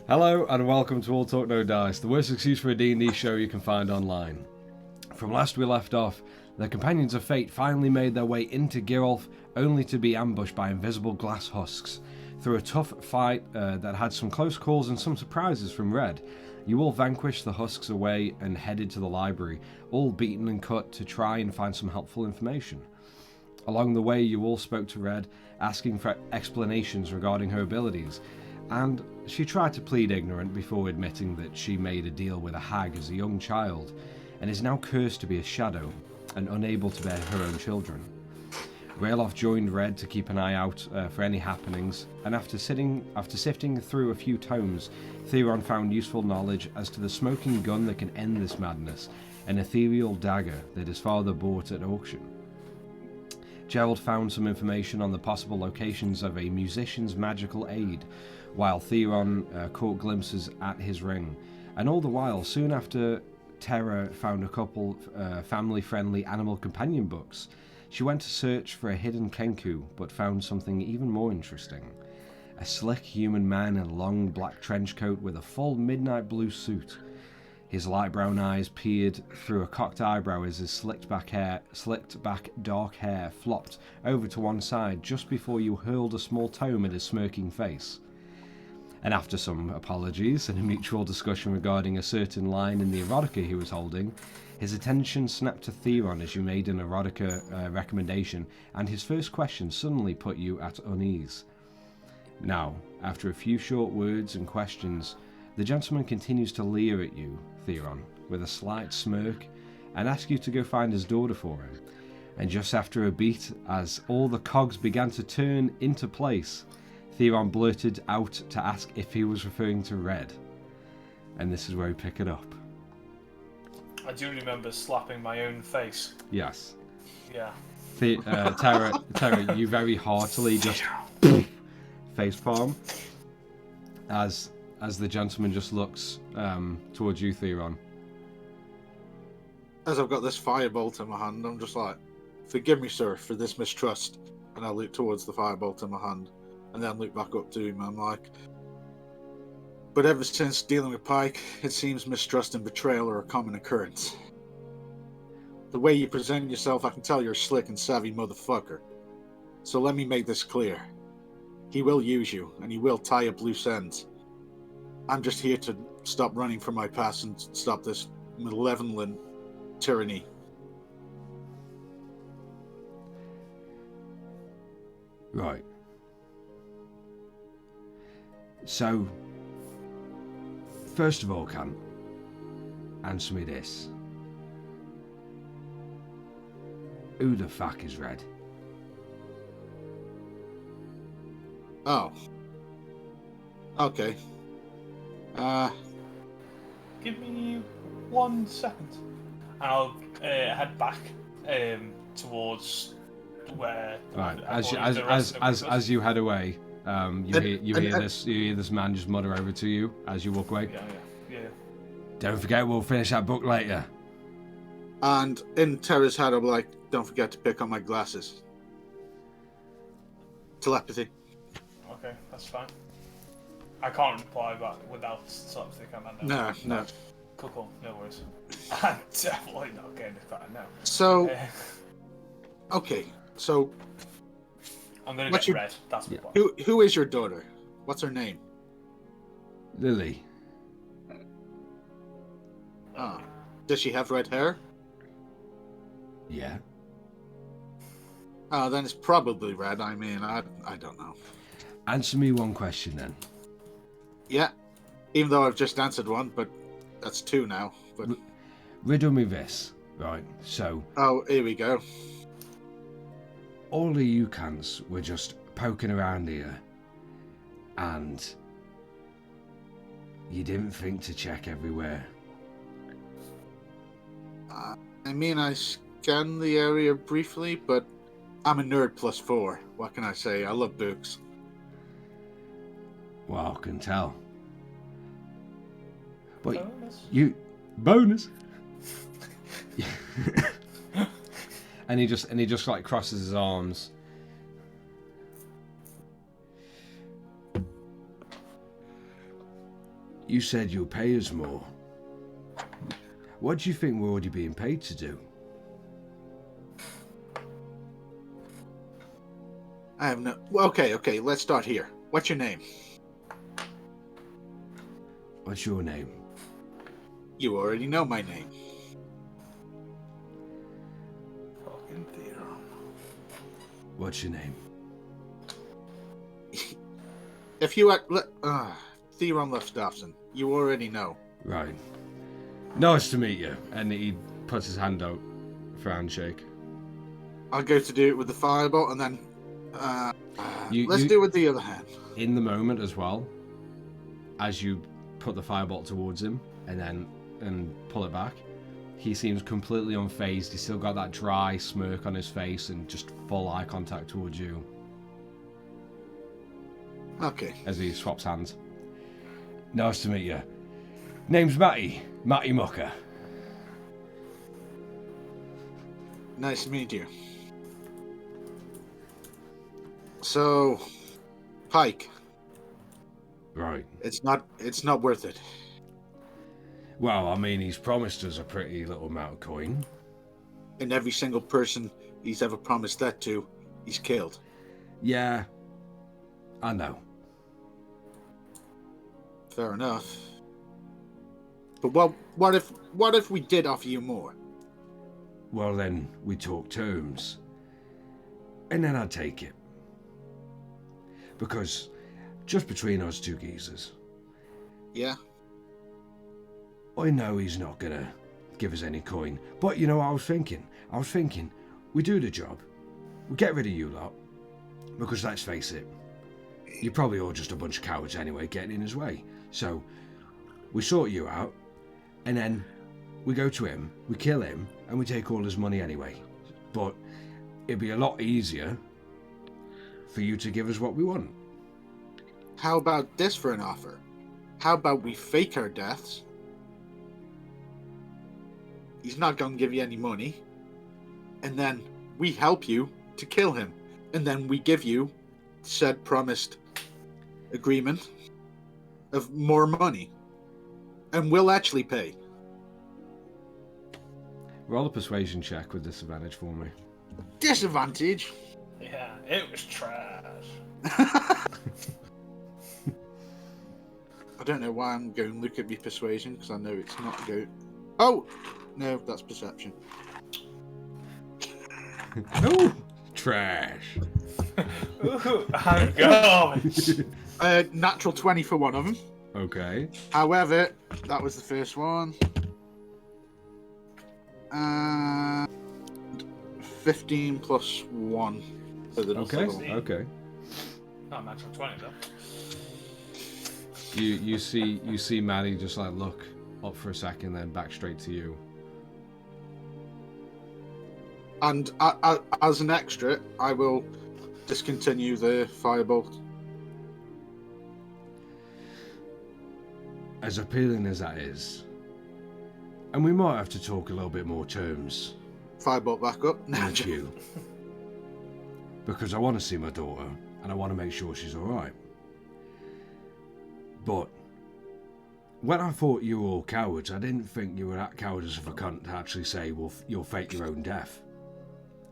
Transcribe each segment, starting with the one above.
Hello and welcome to All Talk No Dice, the worst excuse for a D&D show you can find online. From last we left off, the Companions of Fate finally made their way into Girolf, only to be ambushed by invisible glass husks. Through a tough fight that had some close calls and some surprises from Red, you all vanquished the husks away and headed to the library, all beaten and cut to try and find some helpful information. Along the way, you all spoke to Red, asking for explanations regarding her abilities, and she tried to plead ignorant before admitting that she made a deal with a hag as a young child, and is now cursed to be a shadow, and unable to bear her own children. Rayloff joined Red to keep an eye out for any happenings, and after sifting through a few tomes, Theron found useful knowledge as to the smoking gun that can end this madness, an ethereal dagger that his father bought at auction. Gerald found some information on the possible locations of a musician's magical aid, while Theron caught glimpses at his ring. And all the while, soon after, Terra found a couple family-friendly animal companion books. She went to search for a hidden Kenku, but found something even more interesting. A slick human man in a long black trench coat with a full midnight blue suit. His light brown eyes peered through a cocked eyebrow as his slicked back dark hair flopped over to one side just before you hurled a small tome at his smirking face. And after some apologies and a mutual discussion regarding a certain line in the erotica he was holding, his attention snapped to Theron as you made an erotica recommendation, and his first question suddenly put you at unease. Now, after a few short words and questions, the gentleman continues to leer at you, Theron, with a slight smirk, and asks you to go find his daughter for him. And just after a beat, as all the cogs began to turn into place, Theron blurted out to ask if he was referring to Red. And this is where we pick it up. I do remember slapping my own face. Yes. Yeah. Terra, you very heartily just facepalm as the gentleman just looks towards you, Theron. As I've got this firebolt in my hand, I'm just like, "Forgive me, sir, for this mistrust." And I look towards the firebolt in my hand, and then look back up to him. I'm like, "But ever since dealing with Pike, it seems mistrust and betrayal are a common occurrence. The way you present yourself, I can tell you're a slick and savvy motherfucker. So let me make this clear. He will use you, and he will tie up loose ends. I'm just here to stop running from my past and stop this malevolent tyranny." Right. So, first of all, Kant, answer me this. Who the fuck is Red? Oh. Okay. Give me 1 second. And I'll head back towards where. Right. As you head away, you hear this man just mutter over to you as you walk away. Yeah. Don't forget, we'll finish that book later. And in Terra's head, I'm like, "Don't forget to pick up my glasses." Telepathy. Okay, that's fine. I can't reply back without something I No. Cool, no worries. I'm definitely not getting this back now. So, okay, so I'm gonna get Red. That's the point. who is your daughter? What's her name? Lily. Ah, does she have red hair? Yeah. Then it's probably red. I mean, I don't know. Answer me one question then. Yeah, even though I've just answered one, but that's two now. But riddle me this, right? So. Oh, here we go. All of you cunts were just poking around here, and you didn't think to check everywhere. I mean, I scanned the area briefly, but I'm a nerd +4. What can I say? I love books. Well, I can tell. But Bonus. and he just like crosses his arms. You said you'll pay us more. What do you think we're already being paid to do? I have no... Well, okay, let's start here. What's your name? What's your name? You already know my name. Fucking theater. What's your name? If you had... Theron Lefstafson, you already know. Right. Nice to meet you. And he puts his hand out for a handshake. I'll go to do it with the firebolt, and then... let's do it with the other hand. In the moment as well, as you put the firebolt towards him and pull it back, he seems completely unfazed. He's still got that dry smirk on his face and just full eye contact towards you. Okay. As he swaps hands. Nice to meet you. Name's Matty Mucker. Nice to meet you. So, Pike. Right. It's not worth it. Well, I mean, he's promised us a pretty little amount of coin. And every single person he's ever promised that to, he's killed. Yeah, I know. Fair enough. But what if we did offer you more? Well, then we talk terms. And then I'd take it. Because just between us two geezers, Yeah? I know he's not gonna give us any coin. But you know what I was thinking? We do the job. We get rid of you lot. Because let's face it, you're probably all just a bunch of cowards anyway, getting in his way. So, we sort you out, and then we go to him, we kill him, and we take all his money anyway. But it'd be a lot easier for you to give us what we want. How about this for an offer? How about we fake our deaths? He's not going to give you any money. And then we help you to kill him. And then we give you said promised agreement of more money. And we'll actually pay. Roll a persuasion check with disadvantage for me. Disadvantage? Yeah, it was trash. I don't know why I'm going to look at my persuasion, because I know it's not good. Oh! No, that's perception. Oh! Trash. Ooh, I'm going. Natural 20 for one of them. Okay. However, that was the first one. And 15 plus 1. So the Okay. second one. Okay. Not natural 20 though. You see Maddie just like look up for a second, then back straight to you. And as an extra, I will discontinue the firebolt. As appealing as that is, and we might have to talk a little bit more terms Firebolt back up. No, with you, because I want to see my daughter and I want to make sure she's all right. But when I thought you were all cowards, I didn't think you were that cowardice of a cunt to actually say, well, you'll fake your own death.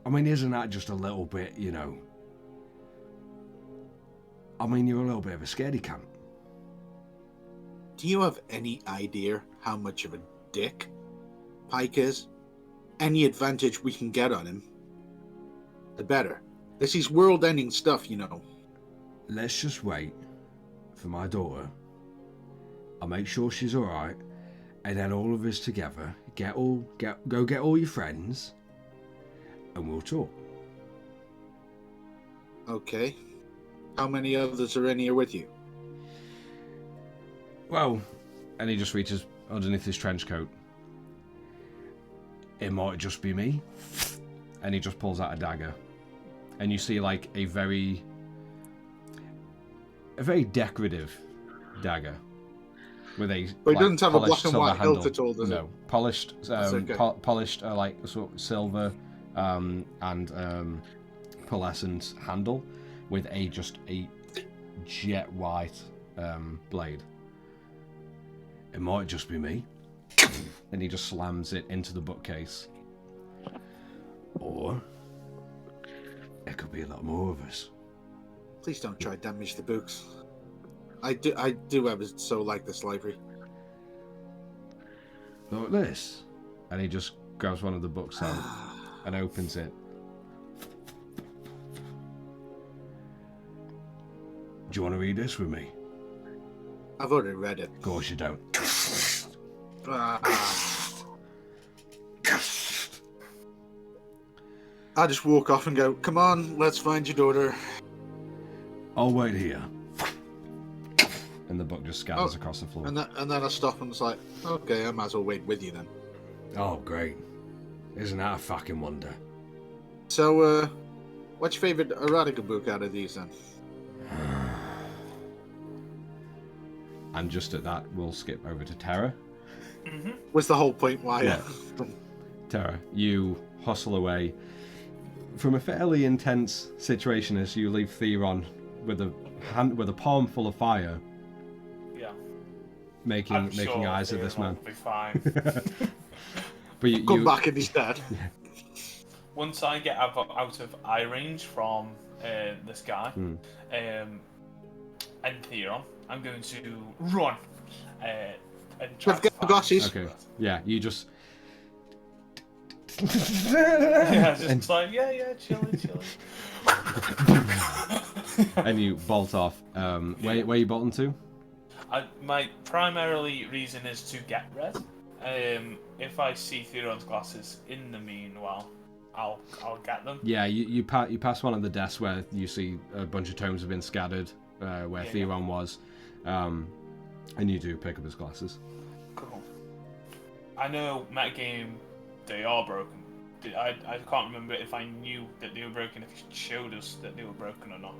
I mean, isn't that just a little bit, you know? I mean, you're a little bit of a scaredy cat. Do you have any idea how much of a dick Pike is? Any advantage we can get on him, the better. This is world-ending stuff, you know. Let's just wait for my daughter. I'll make sure she's all right, and then all of us together go get all your friends, and we'll talk. Okay. How many others are in here with you? Well, and he just reaches underneath his trench coat. It might just be me. And he just pulls out a dagger. And you see like a very decorative dagger. With a But it doesn't have a black and silver white handle. hilt at all, does it? No, polished, okay. Polished like sort of silver and pearlescent handle with just a jet white blade. It might just be me. And he just slams it into the bookcase. Or it could be a lot more of us. Please don't try to damage the books. I do ever so like this library. Look at this. And he just grabs one of the books out and opens it. Do you want to read this with me? I've already read it. Of course you don't. I just walk off and go, come on, let's find your daughter. I'll wait here. And the book just scatters across the floor. And then I stop and it's like, okay, I might as well wait with you then. Oh, great. Isn't that a fucking wonder? So, what's your favourite erotica book out of these then? And just at that, we'll skip over to Terra. Mm-hmm. What's the whole point why? Yeah. Terra, you hustle away from a fairly intense situation as you leave Theron with a palm full of fire. Yeah. Making sure eyes at this man. Will be fine. But you Come back and he's dead. Once I get out of eye range from this guy and Theron, I'm going to run and try to find... glasses. Okay. Yeah, you just. Yeah, just like chilling. And you bolt off. Where are you bolting to? My primarily reason is to get red. If I see Theron's glasses in the meanwhile, I'll get them. Yeah, you pass one of the desks where you see a bunch of tomes have been scattered where Theron was, and you do pick up his glasses. Cool. I know metagame, they are broken. I can't remember if I knew that they were broken, if it showed us that they were broken or not.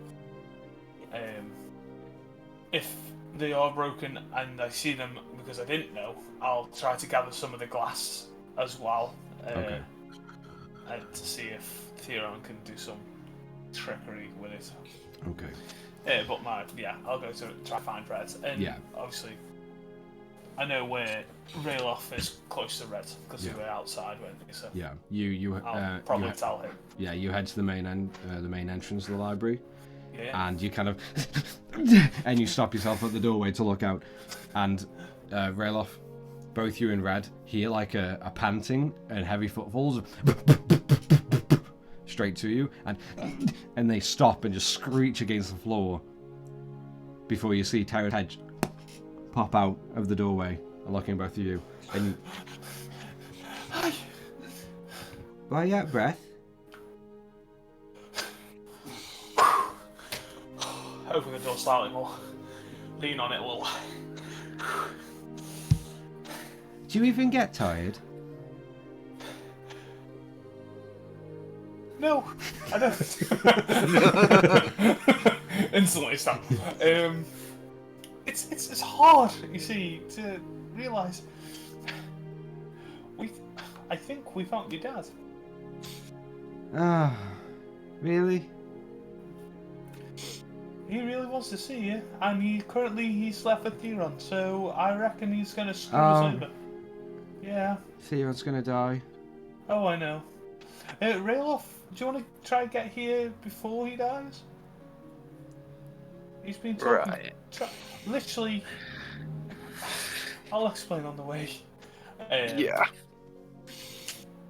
If they are broken and I see them because I didn't know, I'll try to gather some of the glass as well. Okay. And to see if Theron can do some trickery with it. Okay. But I'll go to try to find Red. And obviously, I know where Rayloff is close to Red because we were outside, weren't we? So yeah, I'll probably tell him. Yeah, you head to the main entrance of the library. Yeah. And you kind of and you stop yourself at the doorway to look out, and Rayloff, both you and Red hear like a panting and heavy footfalls straight to you, and they stop and just screech against the floor before you see Tara's head pop out of the doorway and looking at both of you. And why you out of breath? Open the door slightly more. Lean on it a little. Do you even get tired? No, I don't. Instantly stop. It's hard, you see, to realise. I think we found your dad. Ah, really? He really wants to see you, and he's left with Theron, so I reckon he's gonna screw us over. Yeah. Theron's gonna die. Oh, I know. Rayloff, do you want to try and get here before he dies? He's been talking... Right. Literally... I'll explain on the way. Yeah.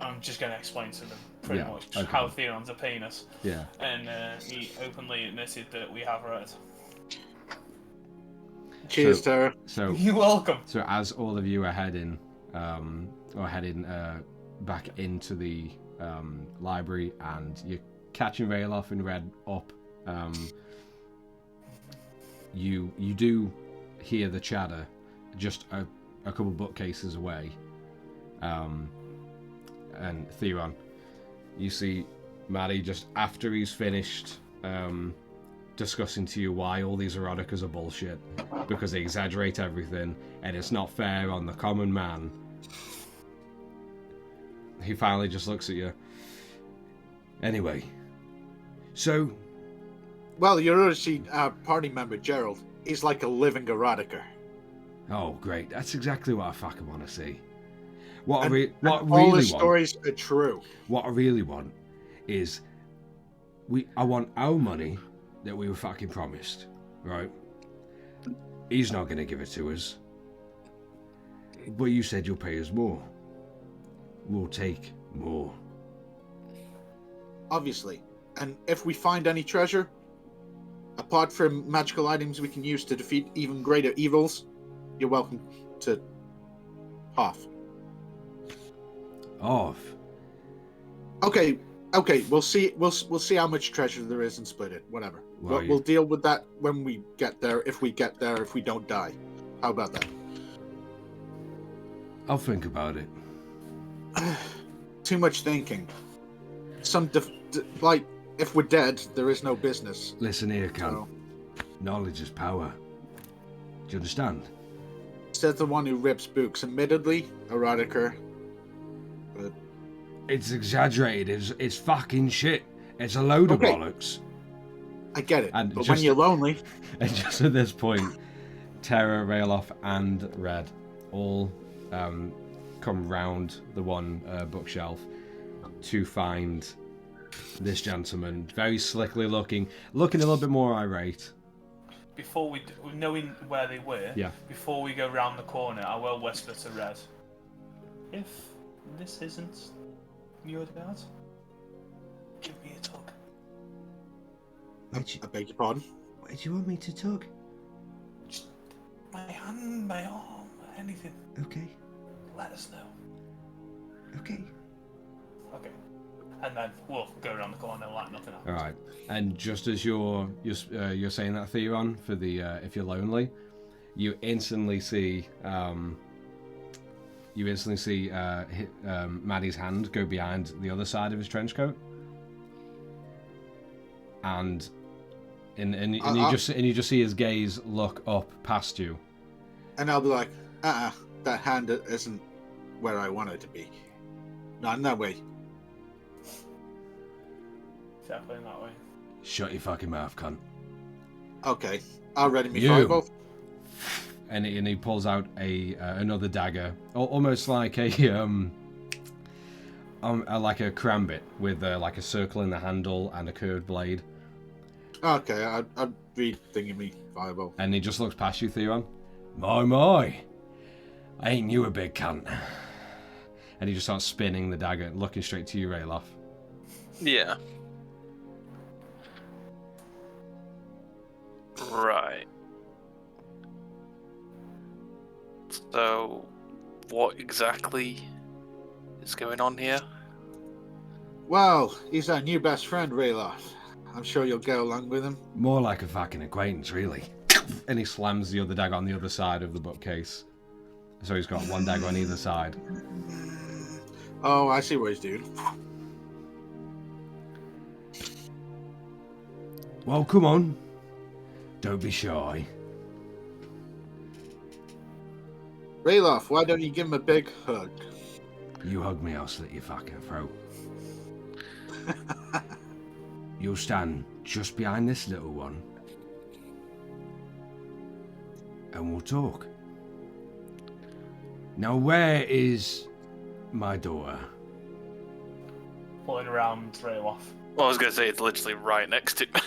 I'm just going to explain to them pretty much how Theron's a penis. Yeah. And he openly admitted that we have Red. Cheers, Tara. So You're welcome. So as all of you are heading back into the library, and you're catching Rayloff and Red up, you do hear the chatter just a couple bookcases away. And Theron, you see Maddie just after he's finished discussing to you why all these eroticas are bullshit, because they exaggerate everything and it's not fair on the common man. He finally just looks at you. Anyway, so... Well, you're actually party member Gerald. He's like a living erotica. Oh, great. That's exactly what I fucking want to see. What And I all really the want... stories are true. What I really want is... I want our money that we were fucking promised, right? He's not going to give it to us. But you said you'll pay us more. We'll take more. Obviously. And if we find any treasure, apart from magical items we can use to defeat even greater evils, you're welcome to half. Off. Okay, we'll see how much treasure there is and split it. Whatever. Well, We'll deal with that when we get there, if we don't die. How about that? I'll think about it. Too much thinking. If we're dead, there is no business. Listen here, Can. So, Knowledge is power. Do you understand? says the one who rips books. Admittedly, erotica. But It's exaggerated. It's fucking shit. It's a load of bollocks. I get it. And But just- when you're lonely, And just at this point, Terra, Rayloff, and Red all come round the one bookshelf to find this gentleman, very slickly looking a little bit more irate. Before knowing where they were, Yeah. before we go round the corner, I will whisper to Red, if this isn't your dad, give me a tug. I beg your pardon. Where do you want me to tug? Just my hand, my arm, anything. Okay. Let us know. Okay. Okay. And then we'll go around the corner like nothing happens. All right. And just as you're saying that, Theron, for the if you're lonely, you instantly see Maddie's hand go behind the other side of his trench coat, and you just see his gaze look up past you. And I'll be like, that hand isn't where I want it to be. Not in that way. Definitely in that way. Shut your fucking mouth, cunt. Okay, I'll ready me You. fireball. And he pulls out another dagger, almost like a karambit with like a circle in the handle and a curved blade. Okay, I'd be thinking me fireball. And he just looks past you, Theron. My, ain't you a big cunt? And he just starts spinning the dagger, looking straight to you, Rayloff. Yeah. Right. So, what exactly is going on here? Well, he's our new best friend, Rayloff. I'm sure you'll get along with him. More like a fucking acquaintance, really. And he slams the other dagger on the other side of the bookcase. So he's got one dagger on either side. Oh, I see what he's doing. Well, come on. Don't be shy. Rayloff, why don't you give him a big hug? You hug me, I'll slit your fucking throat. You'll stand just behind this little one. And we'll talk. Now, where is my daughter? Pulling around Rayloff. Well, I was going to say it's literally right next to me.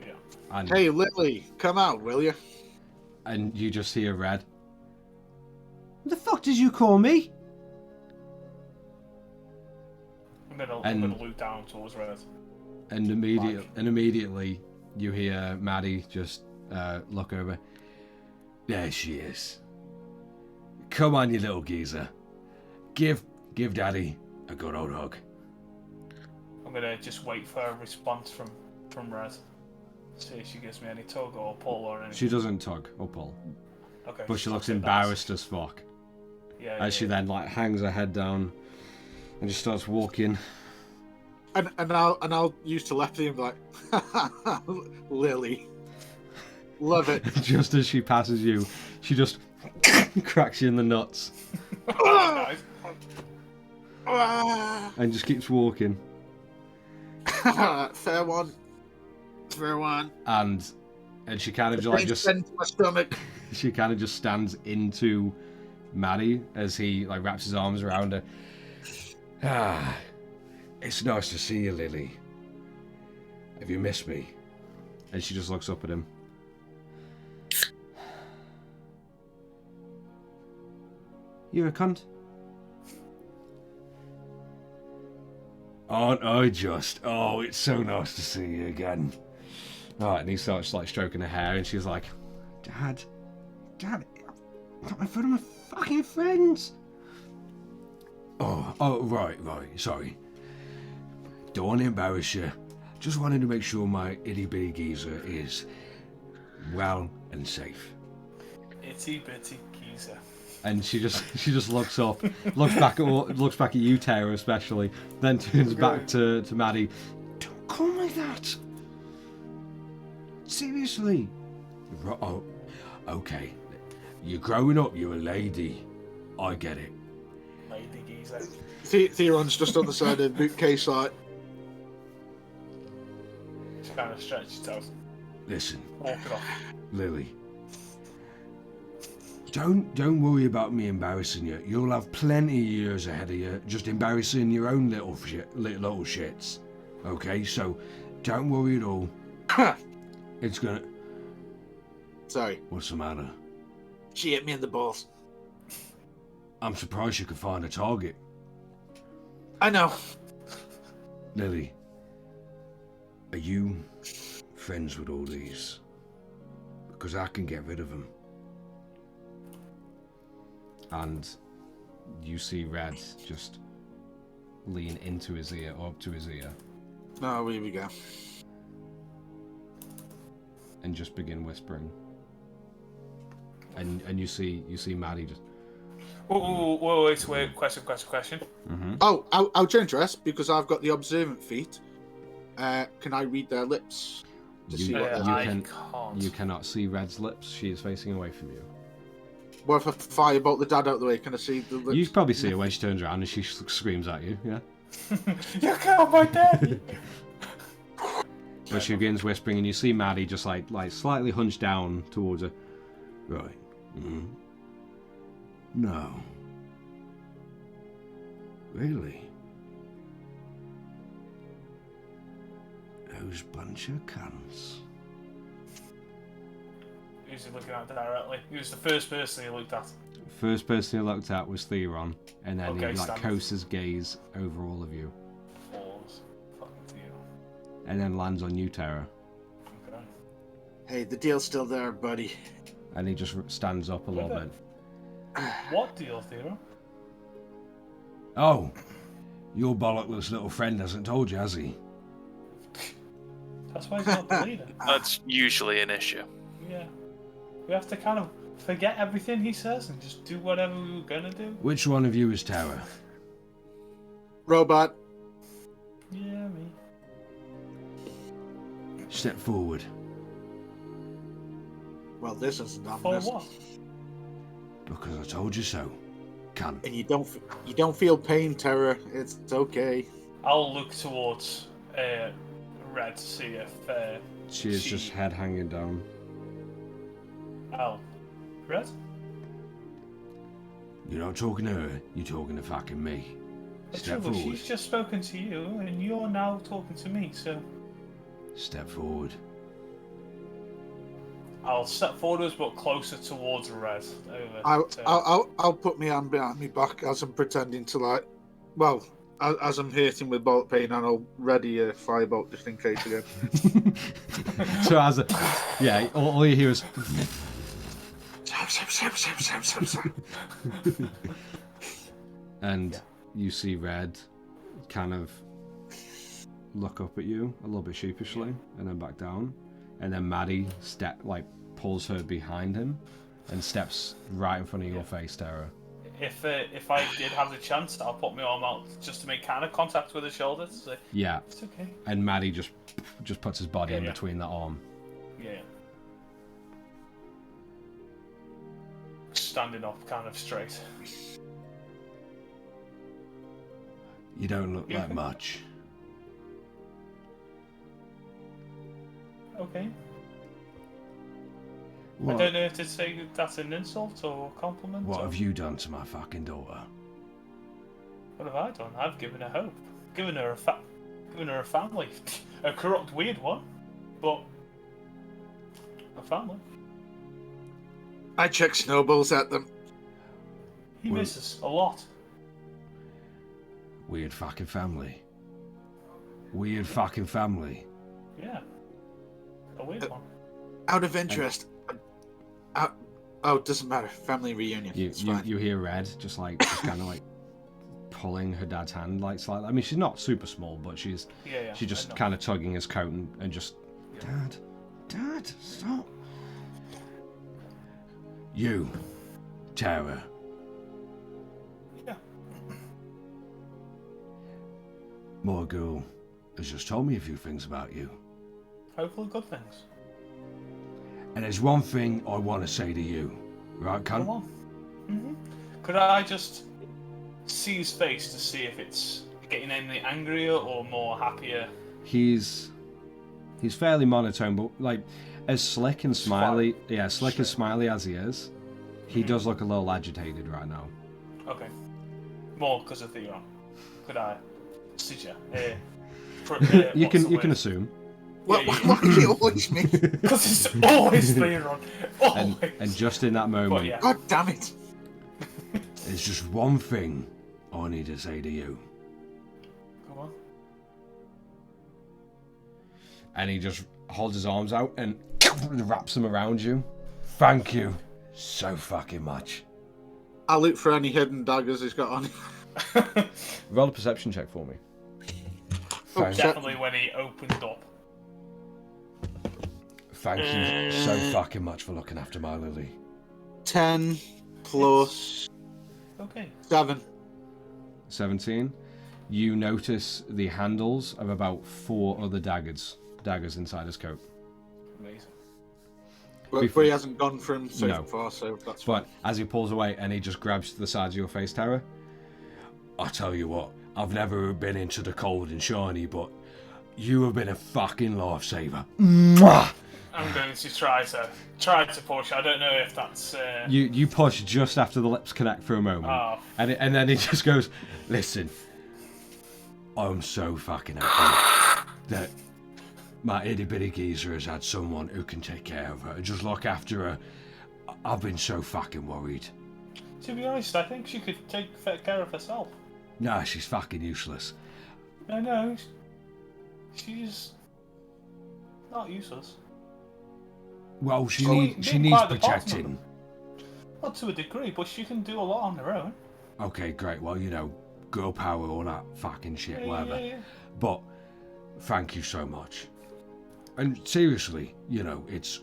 Yeah. And, Hey, Lily, come out, will you? and you just hear Red. What the fuck did you call me? I'm gonna look down towards Red. And immediately you hear Maddie just look over. There she is. Come on, you little geezer. Give Daddy a good old hug. I'm gonna just wait for a response from Red. See if she gives me any tug or pull or anything. She doesn't tug or pull, Okay. but she looks so embarrassed as fuck. Yeah. As she then like hangs her head down and just starts walking. And I'll use telepathy and be like, Lily. Love it. Just as she passes you, she just cracks you in the nuts Nice. and just keeps walking. Fair one. Fair one. And she kind of like just Into my stomach. she kind of just stands into Maddie as he like wraps his arms around her. Ah, it's nice to see you, Lily. Have you missed me? And she just looks up at him. You're a cunt. Aren't I just? Oh, it's so nice to see you again. Alright, and he starts like stroking her hair, and she's like, Dad, I'm not in front of my fucking friends. Oh, right, sorry. Don't want to embarrass you. Just wanted to make sure my itty bitty geezer is well and safe. Itty bitty geezer. And she just looks up, looks back at you, Tara, especially, then turns back to Maddie. Don't call me that. Seriously. Oh, okay. You're growing up. You're a lady. I get it. Lady geezer. Theron's just on the side of the bookcase, like. Just kind of stretch his toes. Listen, Walk it off. Lily. Don't worry about me embarrassing you. You'll have plenty of years ahead of you just embarrassing your own little shits. Okay, so don't worry at all. It's gonna... Sorry. What's the matter? She hit me in the balls. I'm surprised you could find a target. I know. Lily, are you friends with all these? Because I can get rid of them. And you see Red just lean into his ear, or up to his ear, Oh, here we go. and just begin whispering. And you see Maddie just... Wait. Question. Mm-hmm. Oh, I'll change dress because I've got the observant feat. Can I read their lips? To see what they're can't. You cannot see Red's lips. She is facing away from you. What if I firebolt the dad out of the way? Can I see the lips? You can probably see her when she turns around and she screams at you, yeah? You killed my daddy! But she begins whispering, and you see Maddie just like slightly hunched down towards her. Right. Mm-hmm. No. Really? Those bunch of cunts. Who's he looking at directly? He was the first person he looked at. First person he looked at was Theron, and then Okay, he standard. coasts his gaze over all of you, Balls. Fucking Theo. and then lands on you, Tara. Okay. Hey, the deal's still there, buddy. And he just stands up a little bit. What deal, Theo? Oh, your bollockless little friend hasn't told you, has he? That's why he's not the leader. That's usually an issue. Yeah. We have to kind of forget everything he says and just do whatever we were gonna do. Which one of you is Tara? Robot. Yeah, me. Step forward. Well, this isn't For ominous. what? Because I told you so. Cunt. And you don't feel pain, Terror. It's okay. I'll look towards Red to see if She is just head hanging down. Red? You're not talking to her, you're talking to fucking me. That's Step true, but forward. she's just spoken to you, and you're now talking to me, so... Step forward. I'll step forwards, but closer towards Red. Over to... I'll put my hand behind my back as I'm pretending to as I'm hurting with bolt pain, and I'll ready a firebolt just in case again. So all you hear is... And you see Red kind of look up at you a little bit sheepishly, and then back down, and then Maddie pulls her behind him and steps right in front of your face, Tara. If I did have the chance, I'll put my arm out just to make kind of contact with his shoulder to say, Yeah. it's okay. And Maddie just puts his body in Yeah. between that arm. Yeah. Standing up kind of straight. You don't look like much. Okay. I don't know if to say that's an insult or a compliment. What or... have you done to my fucking daughter? What have I done? I've given her hope. Given her a family. A corrupt, weird one, but a family. I chuck snowballs at them. He misses a lot. Weird fucking family. Weird fucking family. Yeah. A weird one. Out of interest. Oh, it doesn't matter. Family reunion. You hear Red just kind of like pulling her dad's hand like slightly. I mean, she's not super small, but she's just kind of tugging his coat and just, Dad, stop. You, Tara. Yeah. Morgul has just told me a few things about you. Hopefully good things. And there's one thing I want to say to you, right, cunt? Come on. Mm-hmm. Could I just see his face to see if it's getting any angrier or more happier? He's fairly monotone, but like as slick and smiley, and smiley as he is, he does look a little agitated right now. Okay. More because of Theron. Could I suggest? You can assume. Why do you always me? Because it's always Theron. Always. And just in that moment, Yeah. God damn it! there's just one thing I need to say to you. Come on. And he just holds his arms out and wraps them around you. Thank you so fucking much. I'll look for any hidden daggers he's got on. Roll a perception check for me. Definitely when he opened up. Thank you so fucking much for looking after my Lily. 10 plus Okay. 7. 17. You notice the handles of about 4 other daggers inside his coat. Amazing. But he hasn't gone for him so far, so that's fine. But as he pulls away and he just grabs to the sides of your face, Tara, I tell you what, I've never been into the cold and shiny, but you have been a fucking lifesaver. Mwah! I'm going to try to push. I don't know if that's. You push just after the lips connect for a moment, and then he just goes, "Listen, I'm so fucking happy that my itty bitty geezer has had someone who can take care of her and just look after her. I've been so fucking worried." To be honest, I think she could take care of herself. Nah, she's fucking useless. No, she's not useless. Well, she needs quite the protecting. Not to a degree, but she can do a lot on her own. Okay, great. Well, girl power, all that fucking shit, whatever. Yeah. But thank you so much. And seriously, it's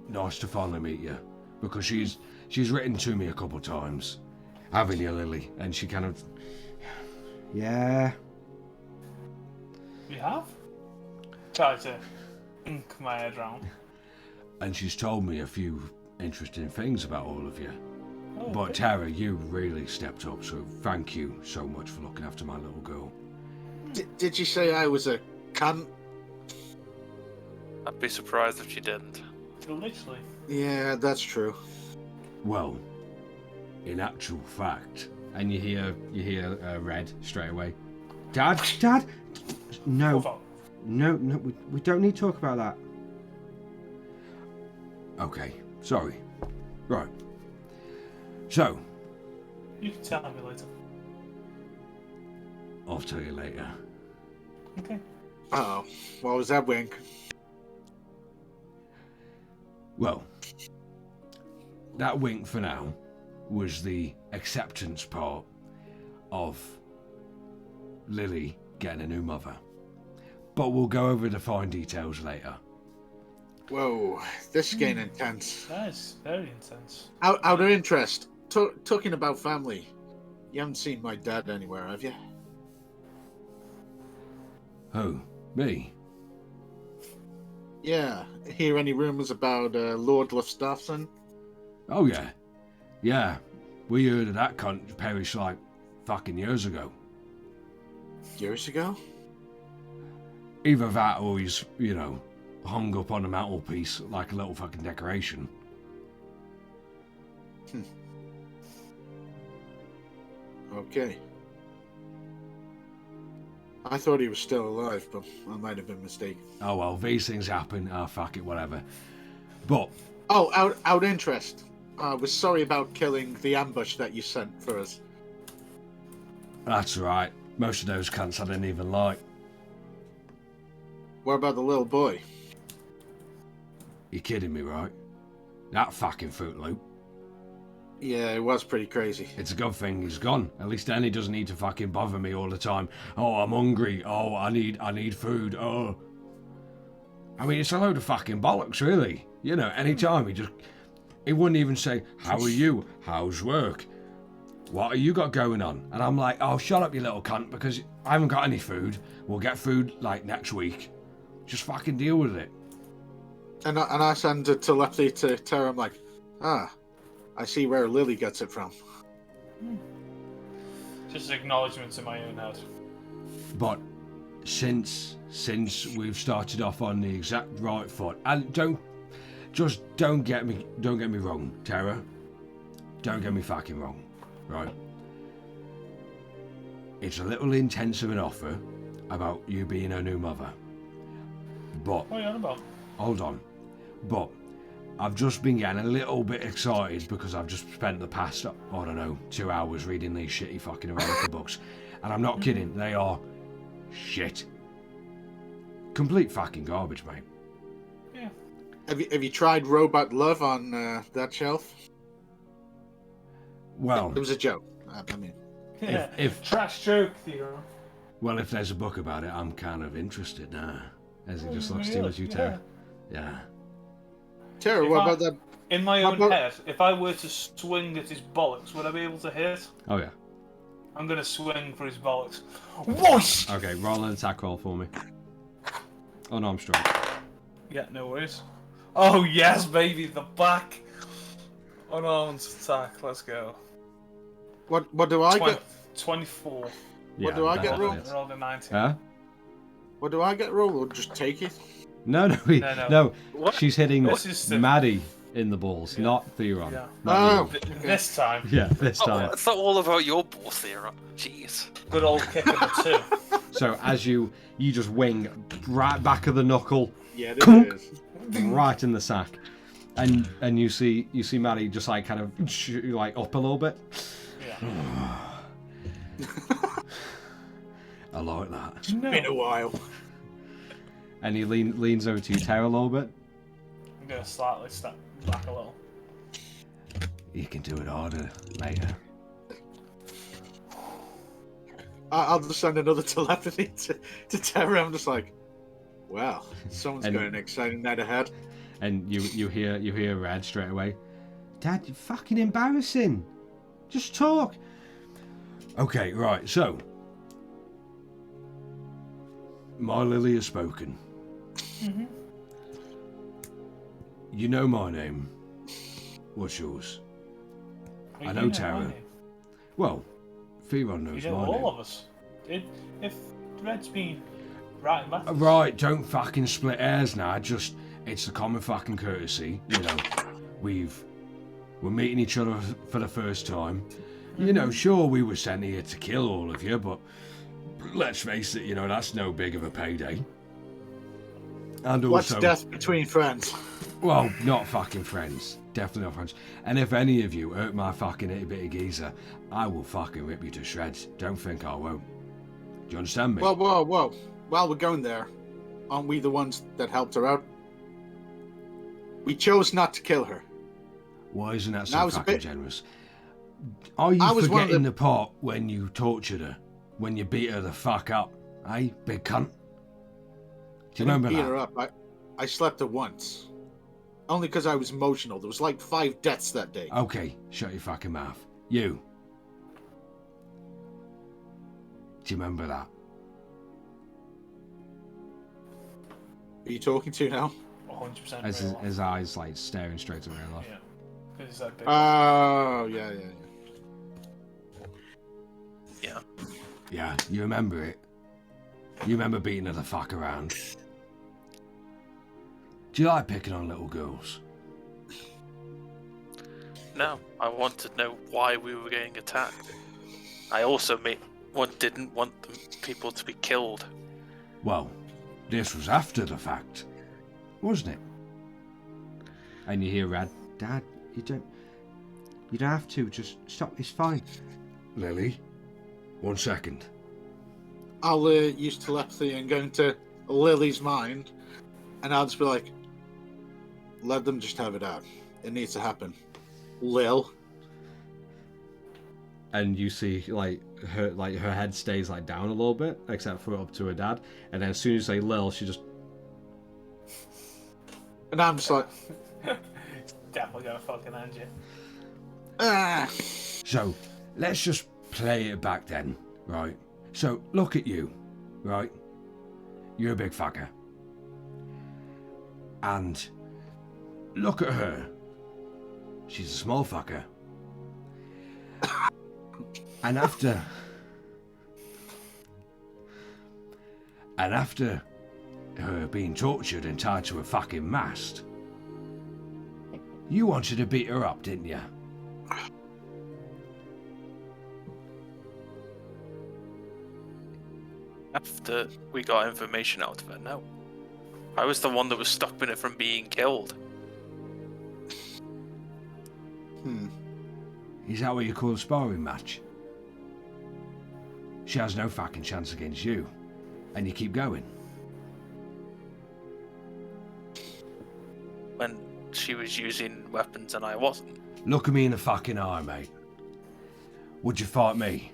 nice to finally meet you, because she's written to me a couple times, haven't you, Lily? And she kind of, yeah. You have? Try to ink my head round. And she's told me a few interesting things about all of you. Oh, But okay. Tara, you really stepped up, so thank you so much for looking after my little girl. Did you say I was a cunt? I'd be surprised if you didn't. Literally. Yeah, that's true. Well, in actual fact, and you hear Red straight away. Dad, no, we don't need to talk about that. Okay, sorry. Right. So, You can tell me later. I'll tell you later. Okay. Oh, what was that wink? Well, that wink for now was the acceptance part of Lily getting a new mother. But we'll go over the fine details later. Whoa, this is getting intense. That is very intense. Out of interest, talking about family, you haven't seen my dad anywhere, have you? Who? Me? Yeah. Hear any rumours about Lord Lufstaffson? Oh yeah. Yeah. We heard of that cunt perish like fucking years ago. Years ago? Either that or he's, hung up on a mantelpiece like a little fucking decoration. Okay. I thought he was still alive, but I might have been mistaken. Oh well, these things happen. Oh fuck it, whatever. But Oh, out interest. I was sorry about killing the ambush that you sent for us. that's right. Most of those cunts I didn't even like. What about the little boy? You kidding me, right? That fucking Fruit Loop. Yeah, it was pretty crazy. It's a good thing he's gone. At least then he doesn't need to fucking bother me all the time. Oh, I'm hungry. Oh, I need food. Oh. I mean, it's a load of fucking bollocks, really. You know, anytime he wouldn't even say, how are you? How's work? What have you got going on? And I'm like, oh, shut up, you little cunt, because I haven't got any food. We'll get food, like, next week. Just fucking deal with it. And I send a telepathy to Tara. I'm like, I see where Lily gets it from. Just acknowledgements in my own head. But since we've started off on the exact right foot, and don't get me wrong, Tara. Don't get me fucking wrong, right? It's a little intense of an offer about you being her new mother. But What are you on about? hold on. But I've just been getting a little bit excited because I've just spent the past, I don't know, 2 hours reading these shitty fucking erotica books. And I'm not kidding, they are shit. Complete fucking garbage, mate. Yeah. Have you tried Robot Love on that shelf? Well, It was a joke. I mean, Yeah. if Trash joke, Theo. well, if there's a book about it, I'm kind of interested now. As he just looks Really? at you, Tara. Yeah. Tara, If what I- about that? In my What own about- head, if I were to swing at his bollocks, would I be able to hit? Oh yeah. I'm gonna swing for his bollocks. Whoosh! Okay, roll an attack roll for me. Oh no, I'm strong. Yeah, no worries. Oh yes, baby, the back. Unarmed attack, let's go. What do I get? 24. Yeah, do I that get, definitely Rob? hits. Rolled a 19. Huh? What do I get? Roll or just take it? No, No. She's hitting This is the- Maddie in the balls, not Theron. Yeah. Oh, This time, Yeah, this Oh, time. it's not all about your ball theory. Jeez. good old kick of the two. So as you just wing right back of the knuckle, yeah, it is. right in the sack, and you see Maddie just like kind of like up a little bit. Yeah. I like that. Been a while. And he leans over to you, Tara, a little bit. I'm gonna slightly step back a little. You can do it harder later. I'll just send another telepathy to Tara. I'm just like, well, someone's And- got an exciting night ahead. And you hear Red straight away. Dad, you're fucking embarrassing. Just talk. Okay, right, so my Lily has spoken. Mm-hmm. You know my name. What's yours? I know Tara. Well, Theron knows You know my all name. of us. If Red's been right and left. Right, don't fucking split hairs now. It's a common fucking courtesy. You know, we're meeting each other for the first time. You know, sure, we were sent here to kill all of you, but let's face it, you know, that's no big of a payday. And What's also, death between friends? well, not fucking friends. Definitely not friends. And if any of you hurt my fucking itty bitty geezer, I will fucking rip you to shreds. Don't think I won't. Do you understand me? Whoa. While we're going there, aren't we the ones that helped her out? We chose not to kill her. Why isn't that That so was a fucking bit- generous? Are you I was one of forgetting the- the part when you tortured her? When you beat her the fuck up? Eh, big cunt? Do you remember Beat that? her up. I slept her once. Only because I was emotional. There was like 5 deaths that day. Okay, shut your fucking mouth. You. Do you remember that? Are you talking to now? 100% As real. his eyes like staring straight away off. Yeah. Because he's that big. Oh, yeah. Yeah. Yeah, you remember it. You remember beating her the fuck around. Do you like picking on little girls? No, I want to know why we were getting attacked. I also didn't want the people to be killed. Well, this was after the fact, wasn't it? And you hear Rad, Dad, you don't have to, just stop, it's fine. Lily, 1 second. I'll use telepathy and go into Lily's mind, and I'll just be like, let them just have it out. It needs to happen. Lil. And you see her head stays like down a little bit, except for up to her dad. And then as soon as you say Lil, she just. And I'm just like, It's definitely gonna fucking end you. ah. So let's just play it back then, right? So look at you, right? You're a big fucker. And look at her. She's a small fucker. And after her being tortured and tied to a fucking mast, you wanted to beat her up, didn't you? After we got information out of it, no. I was the one that was stopping it from being killed. Is that what you call a sparring match? She has no fucking chance against you, and you keep going. When she was using weapons and I wasn't. Look at me in the fucking eye, mate. Would you fight me?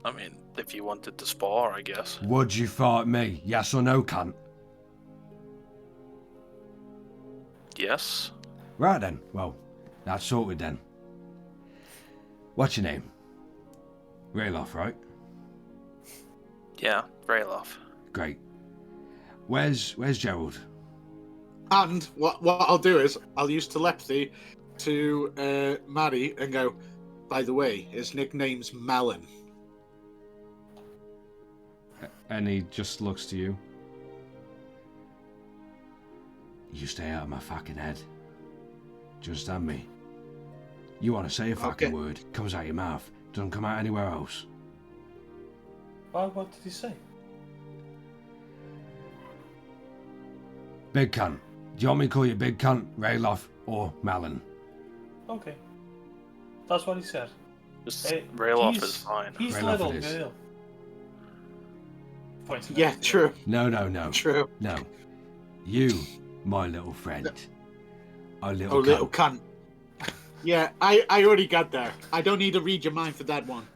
I mean, if you wanted to spar, I guess. Would you fight me? Yes or no, cunt? Yes. Right then. Well, that's sorted then. What's your name? Rayloff, right? Yeah, Rayloff. Great. Where's Gerald? And what I'll do is I'll use telepathy to Maddie and go, by the way, his nickname's Melon. And he just looks to you. You stay out of my fucking head. Do you understand me? You want to say a fucking Okay. word, comes out your mouth, doesn't come out anywhere else. Well, what did he say? Big cunt. Do you want me to call you Big Cunt, Rayloff, or Malin? Okay. That's what he said. Just Hey, Rayloff he's- is fine. He's Rayloff little it is. girl. Pointing Yeah, at the true. No. True. No. You, my little friend. Our little Oh, little cunt. cunt. Yeah, I already got there. I don't need to read your mind for that one.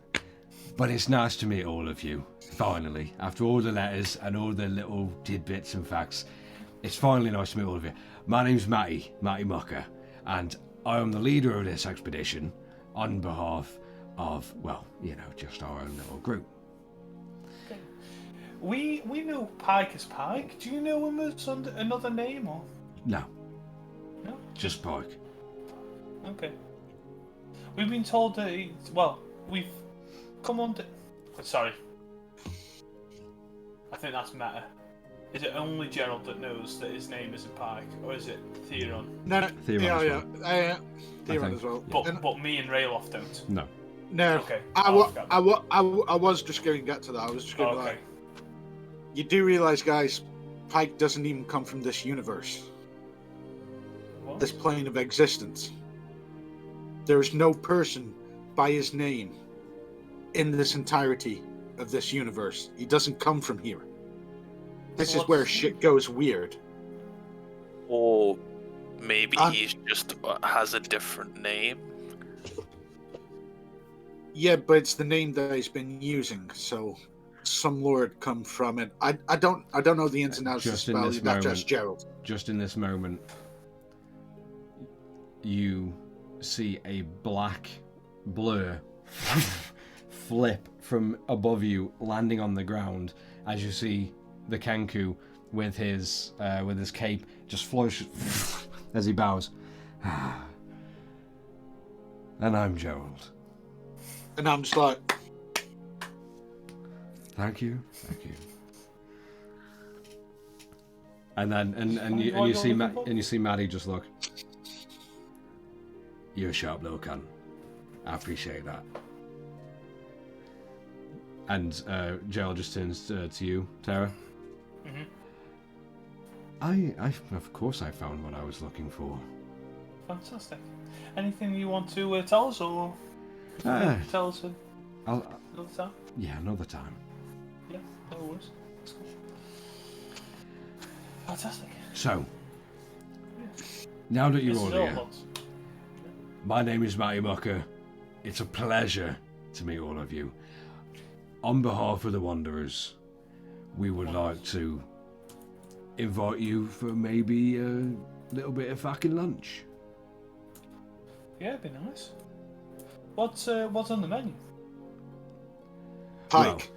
But it's nice to meet all of you, finally. After all the letters and all the little tidbits and facts, it's finally nice to meet all of you. My name's Matty Mucker, and I am the leader of this expedition on behalf of, well, you know, just our own little group. We know Pike as Pike. Do you know him as under another name or No, no? just Pike. Okay. We've been told that we've come on to... Sorry. I think that's meta. Is it only Gerald that knows that his name isn't Pike, or is it Theron? No, Theron yeah, as yeah. well. Theron think, as well. yeah. But me and Rayloff don't. No. No, Okay. I forgot. was just going to get to that. I was just going to Okay. like, you do realize, guys, Pike doesn't even come from this universe, What? this plane of existence. There is no person by his name in this entirety of this universe. He doesn't come from here. This is where shit goes weird. Or maybe Um, he's just has a different name. Yeah, but it's the name that he's been using, so some lord come from it. I don't know the ins and outs of the Just in spell. this Not just moment. Gerald. Just in this moment, you see a black blur flip from above you, landing on the ground as you see the Kenku with his cape just flourish as he bows. And I'm Gerald. And I'm just like, Thank you. And then and you see Maddie just look. You're a sharp little cunt. I appreciate that. And Jael just turns to you, Tara. Of course I found what I was looking for. Fantastic. Anything you want to tell us, or tell us another time? Yeah, another time. Yeah, no worries. That's cool. Fantastic. So, now that you're all here, Lots. my name is Matty Mucker. It's a pleasure to meet all of you. On behalf of the Wanderers, we would like to invite you for maybe a little bit of fucking lunch. Yeah, it'd be nice. What's on the menu? Pike.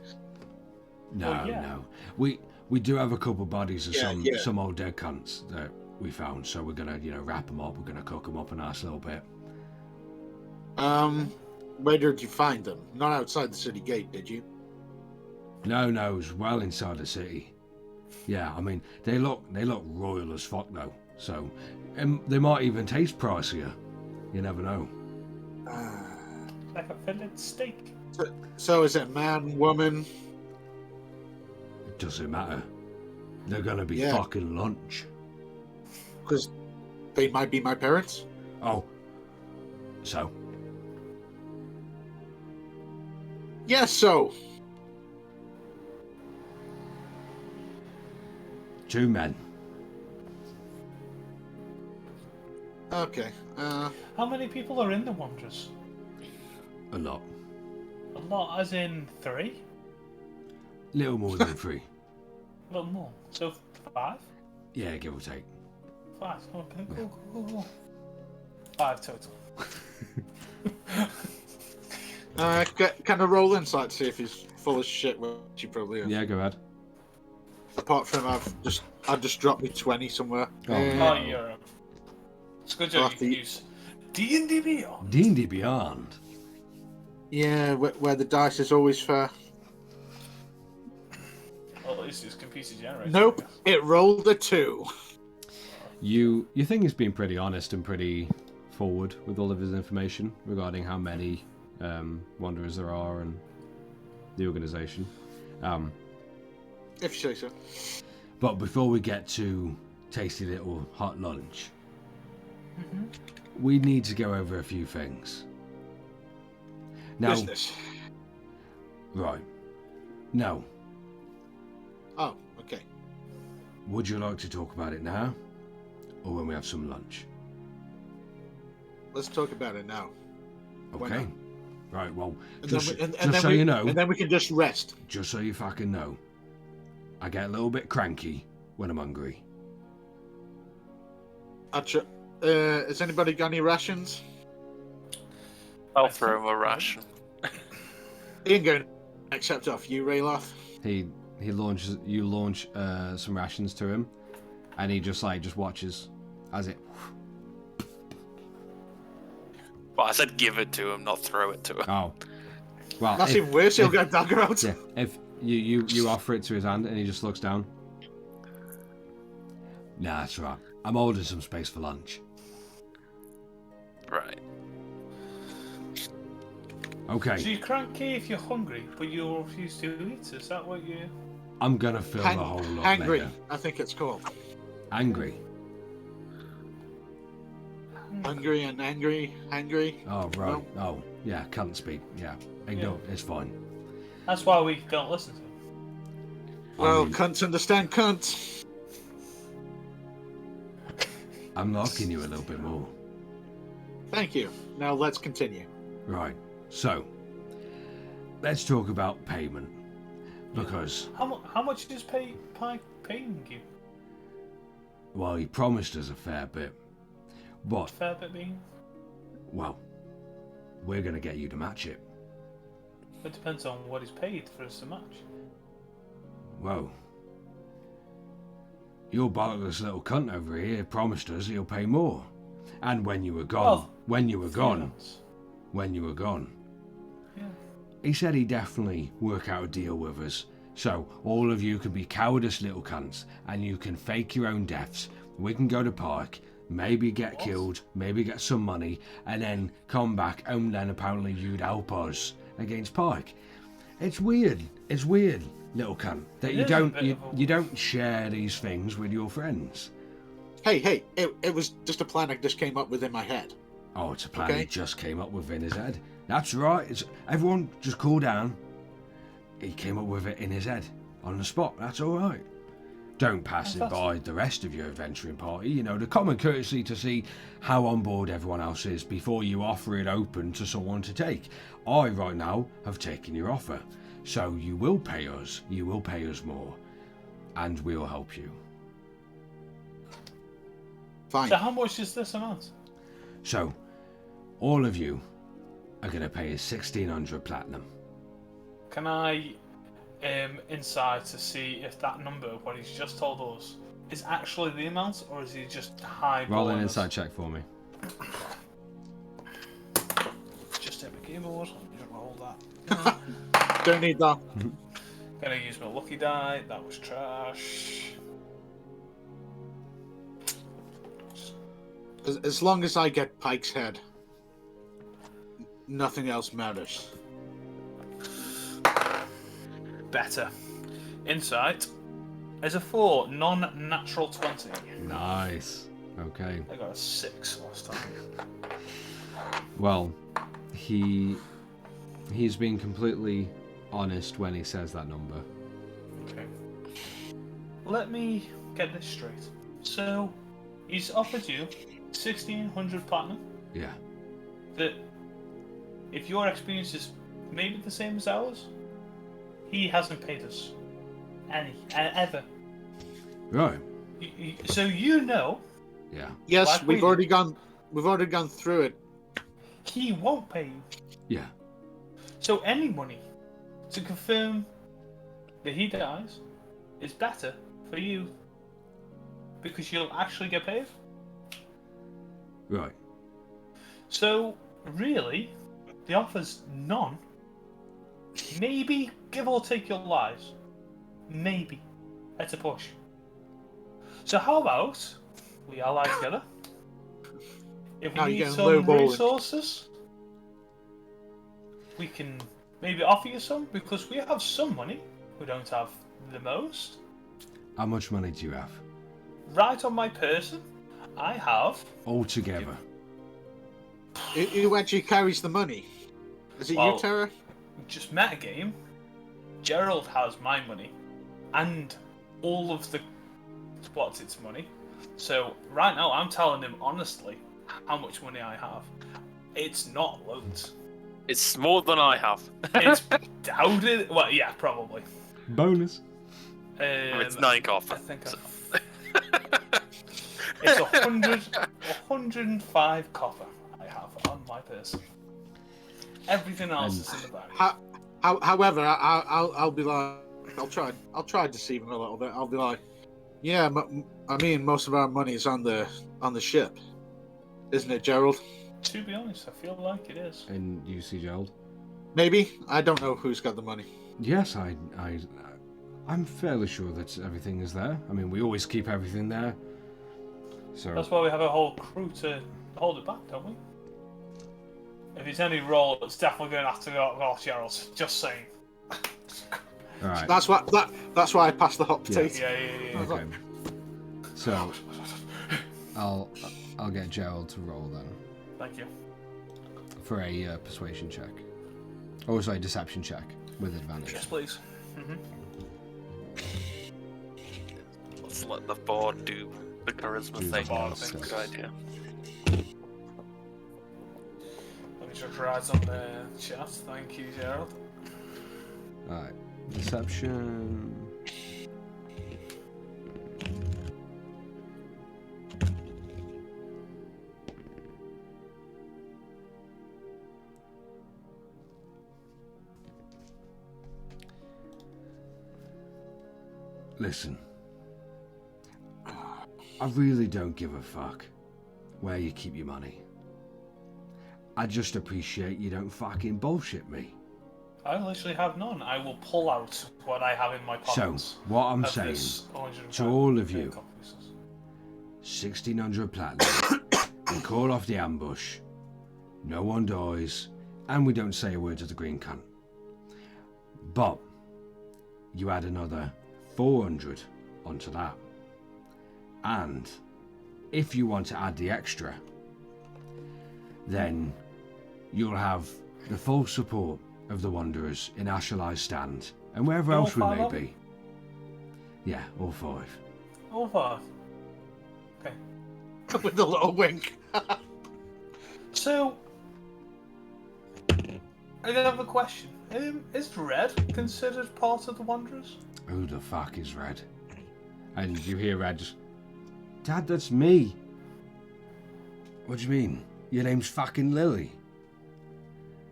No. We do have a couple bodies of some old dead cunts that we found, so we're gonna wrap them up. We're gonna cook them up a nice little bit. Where did you find them? Not outside the city gate, did you? No, it was well inside the city. Yeah, I mean they look royal as fuck though. So, they might even taste pricier. You never know. Like a fillet steak. So is it man, woman? It doesn't matter. They're gonna be fucking lunch. Because they might be my parents. Oh. So? Yes, so. 2 men. Okay. How many people are in the Wanderers? A lot. A lot, as in 3? Little more than 3. A little more. So 5? Yeah, give or take. 5. Okay, cool. 5 total. Can I roll insight to see if he's full of shit, which he probably is. Yeah, go ahead. Apart from I've just dropped me 20 somewhere. You're it's good job you can use D&D Beyond. D&D Beyond. Yeah, where the dice is always fair. Well, at least it's computer generated. Nope, it rolled a 2. You think he's been pretty honest and pretty forward with all of his information regarding how many Wanderers there are and the organisation. If you say so. But before we get to tasty little hot lunch, we need to go over a few things. Now, Business. Right. No. Oh, okay. Would you like to talk about it now, or when we have some lunch? Let's talk about it now. Okay. Right, well, And just then so you know... And then we can just rest. Just so you fucking know, I get a little bit cranky when I'm hungry. Has anybody got any rations? I'll throw him a ration. He ain't going to accept off you, Rayloth. You launch some rations to him, and he just watches as it... Well, I said give it to him, not throw it to him. Oh. Well, That's even worse, he'll get a dagger out. Yeah, if you offer it to his hand and he just looks down. Nah, that's right. I'm holding some space for lunch. Right. Okay. So you're cranky if you're hungry, but you refuse to eat. Is that what you... I'm gonna fill the whole lot Angry, later. I think it's called. Angry. Hungry and angry. Oh, right. No. Oh, yeah, can't speak. Yeah, ignore it's fine. That's why we don't listen to him. Well, I mean, cunts understand cunts. I'm liking you a little bit more. Thank you. Now let's continue. Right, so, let's talk about payment. Because, How much is Pike paying you? well, he promised us a fair bit. But, Fair bit being? well, we're going to get you to match it. It depends on what is paid for us to match. Well, your bollock's little cunt over here promised us he'll pay more. And when you were gone, Freelance. yeah, Yeah. he said he'd definitely work out a deal with us So all of you can be cowardice little cunts, and you can fake your own deaths. We can go to park, maybe get killed, maybe get some money, and then come back, and then apparently you'd help us against Park. It's weird, little cunt, that you don't share these things with your friends. Hey, it was just a plan I just came up with in my head. Oh, it's a plan he just came up with in his head. That's right, everyone just cool down. He came up with it in his head, on the spot, that's alright. Don't pass it by the rest of your adventuring party, you know, the common courtesy to see how on board everyone else is before you offer it open to someone to take. I, right now, have taken your offer. So you will pay us more, and we'll help you. Fine. So how much is this amount? So, all of you are going to pay us 1,600 platinum. Can I inside to see if that number, what he's just told us, is actually the amount, or is he just high? Roll an inside check for me. Just hit my keyboard. Just roll that. Don't need that. Gonna use my lucky die. That was trash. As long as I get Pike's head, nothing else matters. Better. Insight is a 4, non-natural 20. Nice. Okay. I got a 6 last time. Well, he's being completely honest when he says that number. Okay. Let me get this straight. So, he's offered you 1,600 platinum. Yeah. That, if your experience is maybe the same as ours, he hasn't paid us ever. Right. So you know. Yeah. Yes, like we've already gone through it. He won't pay you. Yeah. So any money to confirm that he dies is better for you because you'll actually get paid. Right. So really, the offer's none. Maybe give or take your lives. Maybe. That's a push. So how about we ally together? If Now we you're need getting some lowballing. resources, we can maybe offer you some because we have some money. We don't have the most. How much money do you have? Right on my person, I have. All together. Who actually carries the money? Is it Well, you, Tara? Just metagame. Gerald has my money and all of the what's its money. So right now I'm telling him honestly how much money I have. It's not loads. It's more than I have. It's doubted. Well, yeah, probably. Bonus. It's 9 copper. I think it's 105 copper I have on my person. Everything else is in the bag. However, I'll be like, I'll try to deceive him a little bit. I'll be like, yeah, I mean, most of our money is on the ship, isn't it, Gerald? To be honest, I feel like it is. And you see Gerald? Maybe. I don't know who's got the money. Yes, I'm fairly sure that everything is there. I mean, we always keep everything there. So That's why we have a whole crew to hold it back, don't we? If it's any role, it's definitely going to have to go off Gerald's. Just saying. all right. That's why I passed the hot potato. Yeah. Okay. So I'll get Gerald to roll then Thank you. for a persuasion check. Oh, sorry, deception check with advantage. Yes, please. Let's let the board do the charisma Do thing. the board That's a thing. good idea. Let me just write on the chat. Thank you, Gerald. All right, deception. Listen, I really don't give a fuck where you keep your money. I just appreciate you don't fucking bullshit me. I literally have none. I will pull out what I have in my So, pockets. what I'm of saying this 105 to all of you, gold pieces. 1600 platinum, we call off the ambush, no one dies, and we don't say a word to the green cunt. But you add another 400 onto that. And if you want to add the extra, then you'll have the full support of the Wanderers in Ashalai's stand and wherever All else we five may of them? be. Yeah, all 5. All 5. Okay. With a little wink. So, I have a question. Is Red considered part of the Wanderers? Who the fuck is Red? And you hear Red just, Dad, that's me. What do you mean? Your name's fucking Lily.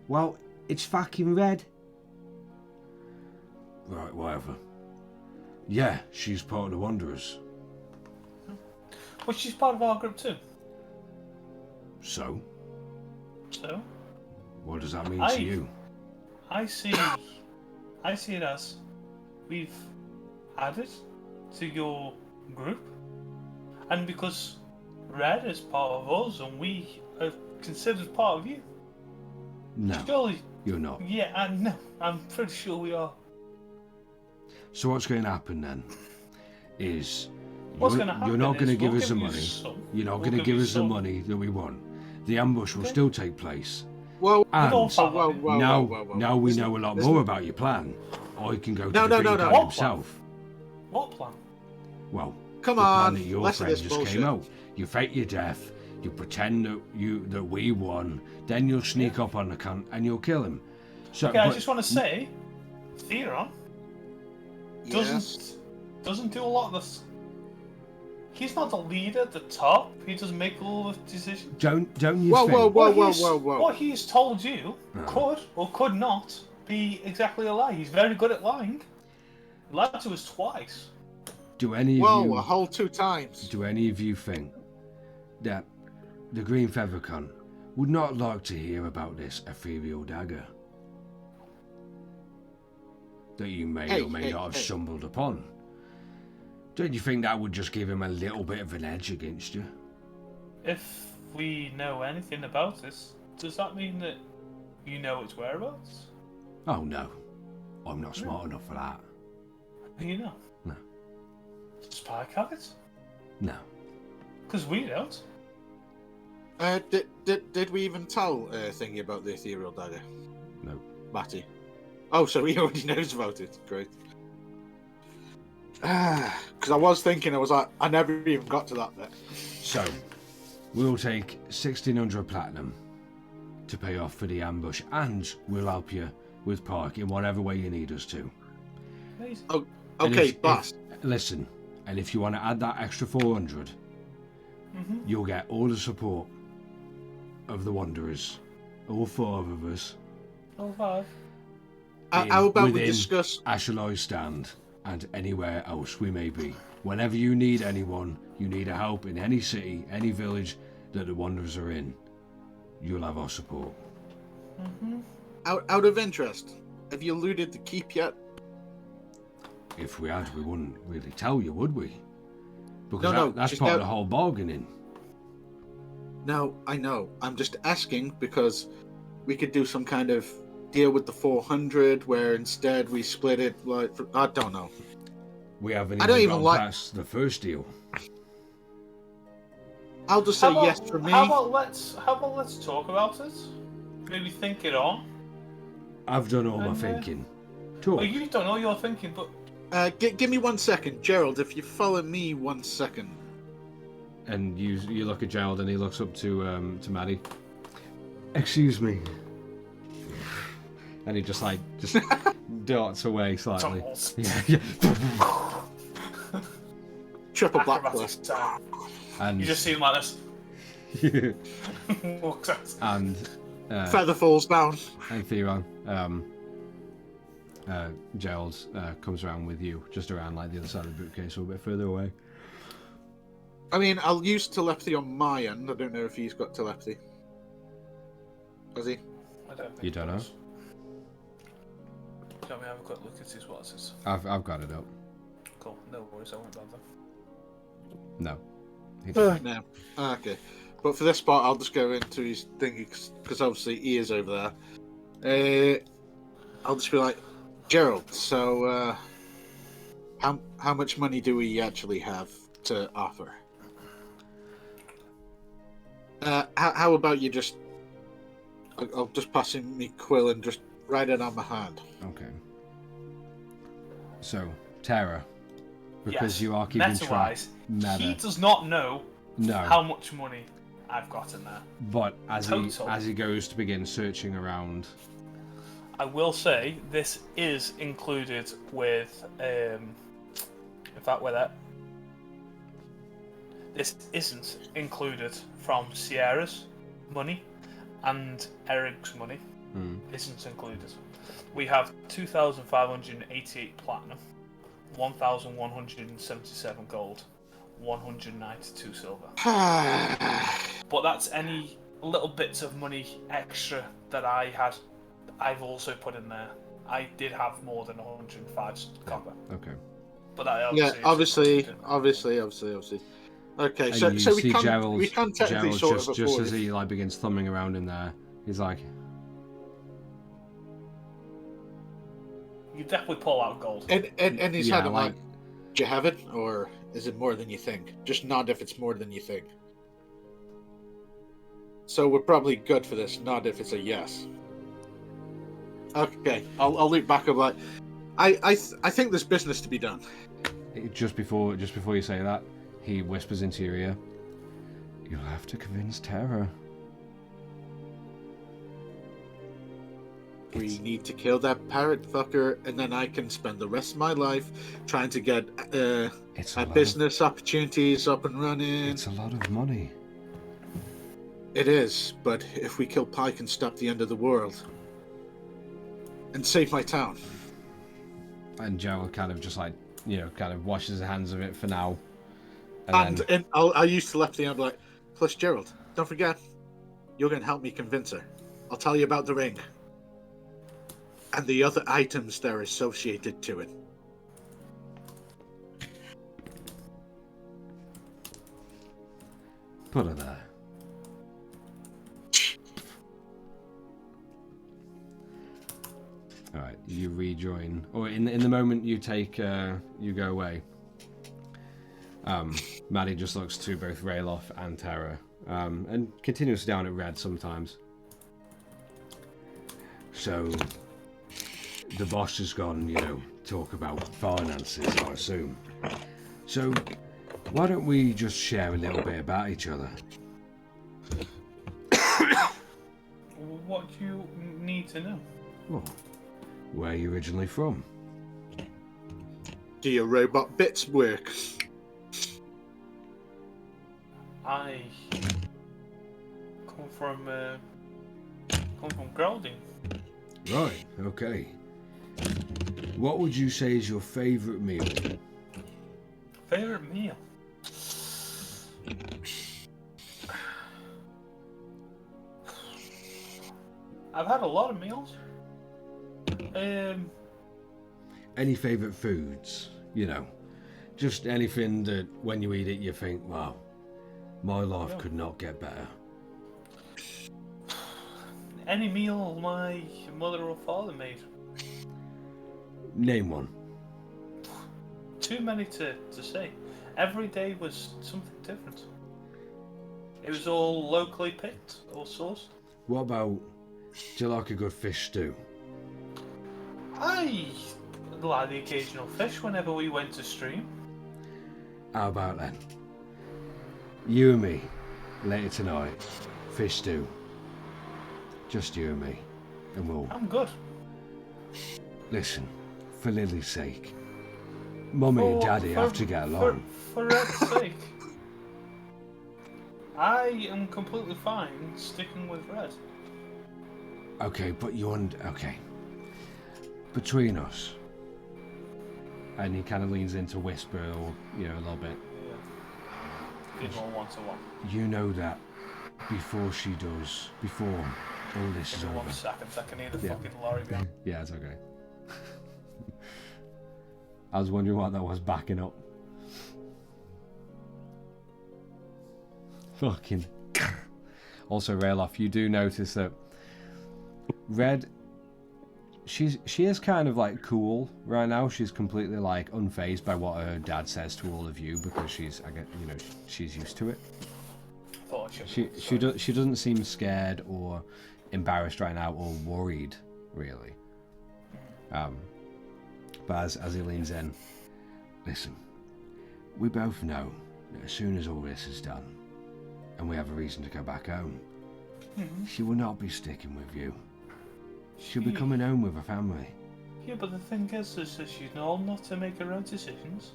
Well, it's fucking Red. Right, whatever. Yeah, she's part of the Wanderers. Well, she's part of our group too. So, So, what does that mean I- to you? I see it as we've added to your group, and because Red is part of us and we are considered part of you. No, Surely, you're not. yeah, no, I'm pretty sure we are. So what's going to happen then is What's you're, going to happen? you're not going to is give we'll us the you money. some. You're not We'll going to give you us the some. money that we want. The ambush will Okay. still take place. Well, And all five of you. now we Listen, know a lot listen. more about your plan. I can go to No, the no, green no, guy no. himself. What plan? Well, Come the plan on, that your less of friend this just bullshit. came out. You fake your death. You pretend that we won. Then you'll sneak up on the cunt and you'll kill him. So, Okay, I but- just want to say, Theron Yes. doesn't do a lot of this. He's not the leader at the top. He doesn't make all the decisions. don't you Whoa, think? whoa, whoa, What whoa, he's- whoa, whoa. What he's told you Oh. could or could not be exactly a lie. He's very good at lying. He lied to us twice. Do any of Whoa, you a whole 2 times. Do any of you think that the Green Feather Cunt would not like to hear about this ethereal dagger that you may or may not have stumbled upon? Don't you think that would just give him a little bit of an edge against you? If we know anything about this, does that mean that you know its whereabouts? Oh no, I'm not smart enough for that. You know. No. Spike have it? No. Because we don't. Did we even tell Thingy about the ethereal dagger? No. Matty. Oh, so he already knows about it. Great. Because I was thinking, I was like, I never even got to that bit. So, we'll take 1600 platinum to pay off for the ambush, and we'll help you with Park in whatever way you need us to. Amazing. And Okay, if- boss. Listen, and if you want to add that extra 400, Mm-hmm. you'll get all the support of the Wanderers, all 4 of us, All 5. How about we within discuss? Ashalai's stand and anywhere else we may be. Whenever you need anyone, you need a help in any city, any village that the Wanderers are in, you'll have our support. Mm-hmm. Out of interest, have you looted the keep yet? If we had, we wouldn't really tell you, would we? Because No, that's just part of out- the whole bargaining. No, I know. I'm just asking because we could do some kind of deal with the 400 where instead we split it like I don't know. We haven't I don't even even gone like- past the first deal. I'll just say yes for me. How about let's talk about it? Maybe think it on. I've done all my And, thinking. Talk. Well, you don't know you're thinking, but Give me 1 second, Gerald. If you follow me 1 second. And you look at Gerald and he looks up to Maddie. Excuse me. And he just darts away slightly. tumbles. Yeah. Triple Acrobatics blacklist. time. And You just see him like this. Walks out. and Feather falls down. and Theron, Gerald comes around with you, just around like the other side of the bookcase, a little bit further away. I mean, I'll use telepathy on my end. I don't know if he's got telepathy. Has he? I don't think You don't it know? does. Let me have a quick look at his what's. I've got it up. Cool. No worries. I won't bother. No. No. Okay. But for this part, I'll just go into his thing because obviously he is over there. I'll just be like, Gerald. So, how much money do we actually have to offer? How about you just? I'll just pass him me quill and just write it on my hand. Okay. So, Tara, because Yes. you are keeping track. Meta-wise, he does not know No. how much money I've got in there. But as Total. he goes to begin searching around, I will say this is included with. In fact, with that, this isn't included from Sierra's money and Eric's money. Isn't included. We have 2,588 platinum, 1,177 gold, 192 silver. But that's any little bits of money extra that I had. I've also put in there. I did have more than 105 copper. okay. But I Obviously. Okay, And so you we see can Gerald technically sort just, of just afford as it. he like begins thumbing around in there, he's like, You definitely pull out gold. And he's Yeah, had him like- like, do you have it, or is it more than you think? Just nod if it's more than you think. So we're probably good for this. Nod if it's a yes. Okay, I'll loop back up like, I think there's business to be done. just before you say that, he whispers into your ear, "You'll have to convince Tara." We need to kill that parrot fucker, and then I can spend the rest of my life trying to get It's my business opportunities up and running. It's a lot of money. It is, but if we kill Pike and stop the end of the world and save my town. And Gerald kind of just like, kind of washes his hands of it for now. And then, I'll use telepathy and I'm like, plus Gerald, don't forget, you're going to help me convince her. I'll tell you about the ring. And the other items that are associated to it. put her there. All right, you rejoin, or in the moment you take, you go away. Maddie just looks to both Rayloff and Tara, and continues down at Red sometimes. So, the boss has gone, talk about finances, I assume. So, why don't we just share a little bit about each other? What do you need to know? Well, where are you originally from? Do your robot bits work? I come from Grouding. Right, okay. What would you say is your favourite meal? Favorite meal? I've had a lot of meals. Any favourite foods? Just anything that when you eat it you think, wow, my life could not get better. Any meal my mother or father made. Name one. Too many to say. Every day was something different. It was all locally picked or sourced. What about, do you like a good fish stew? I like the occasional fish whenever we went to stream. How about then? You and me, later tonight, fish stew. Just you and me, and we'll... I'm good. Listen, for Lily's sake, Mummy and Daddy have to get along. For Red's sake. I am completely fine sticking with Red. Okay, but okay. Between us, and he kind of leans in to whisper, or a little bit. Yeah. Give all one-to-one. You know that before all this is over. 1 second, I can hear the fucking lorry going. Yeah, it's okay. I was wondering what that was backing up. Fucking. Also, Rayloff, you do notice that Red, she is kind of like cool right now. She's completely like unfazed by what her dad says to all of you because she's she's used to it. She doesn't seem scared or embarrassed right now or worried really. But as he leans in, listen, we both know that as soon as all this is done and we have a reason to go back home, she will not be sticking with you. She'll be coming home with her family. Yeah, but the thing is that she's old enough to make her own decisions.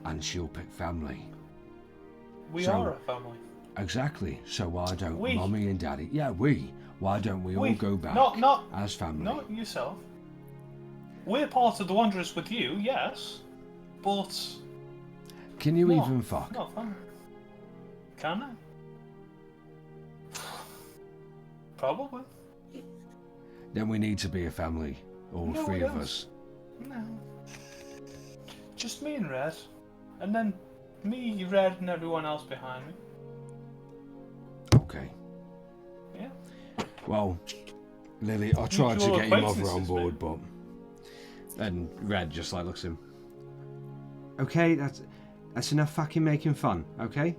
And she'll pick family. We are a family. Exactly. So why don't Mommy and Daddy... Yeah, why don't we all go back as family? Not yourself. We're part of the Wanderers with you, yes. But... Can you even fuck? Not family. Can I? Probably. Then we need to be a family. All three of us. No. Just me and Red. And then me, Red, and everyone else behind me. Okay. Yeah. Well, Lily, I tried to get your mother on board, but... And Red just like looks at him. Okay, that's enough fucking making fun, okay?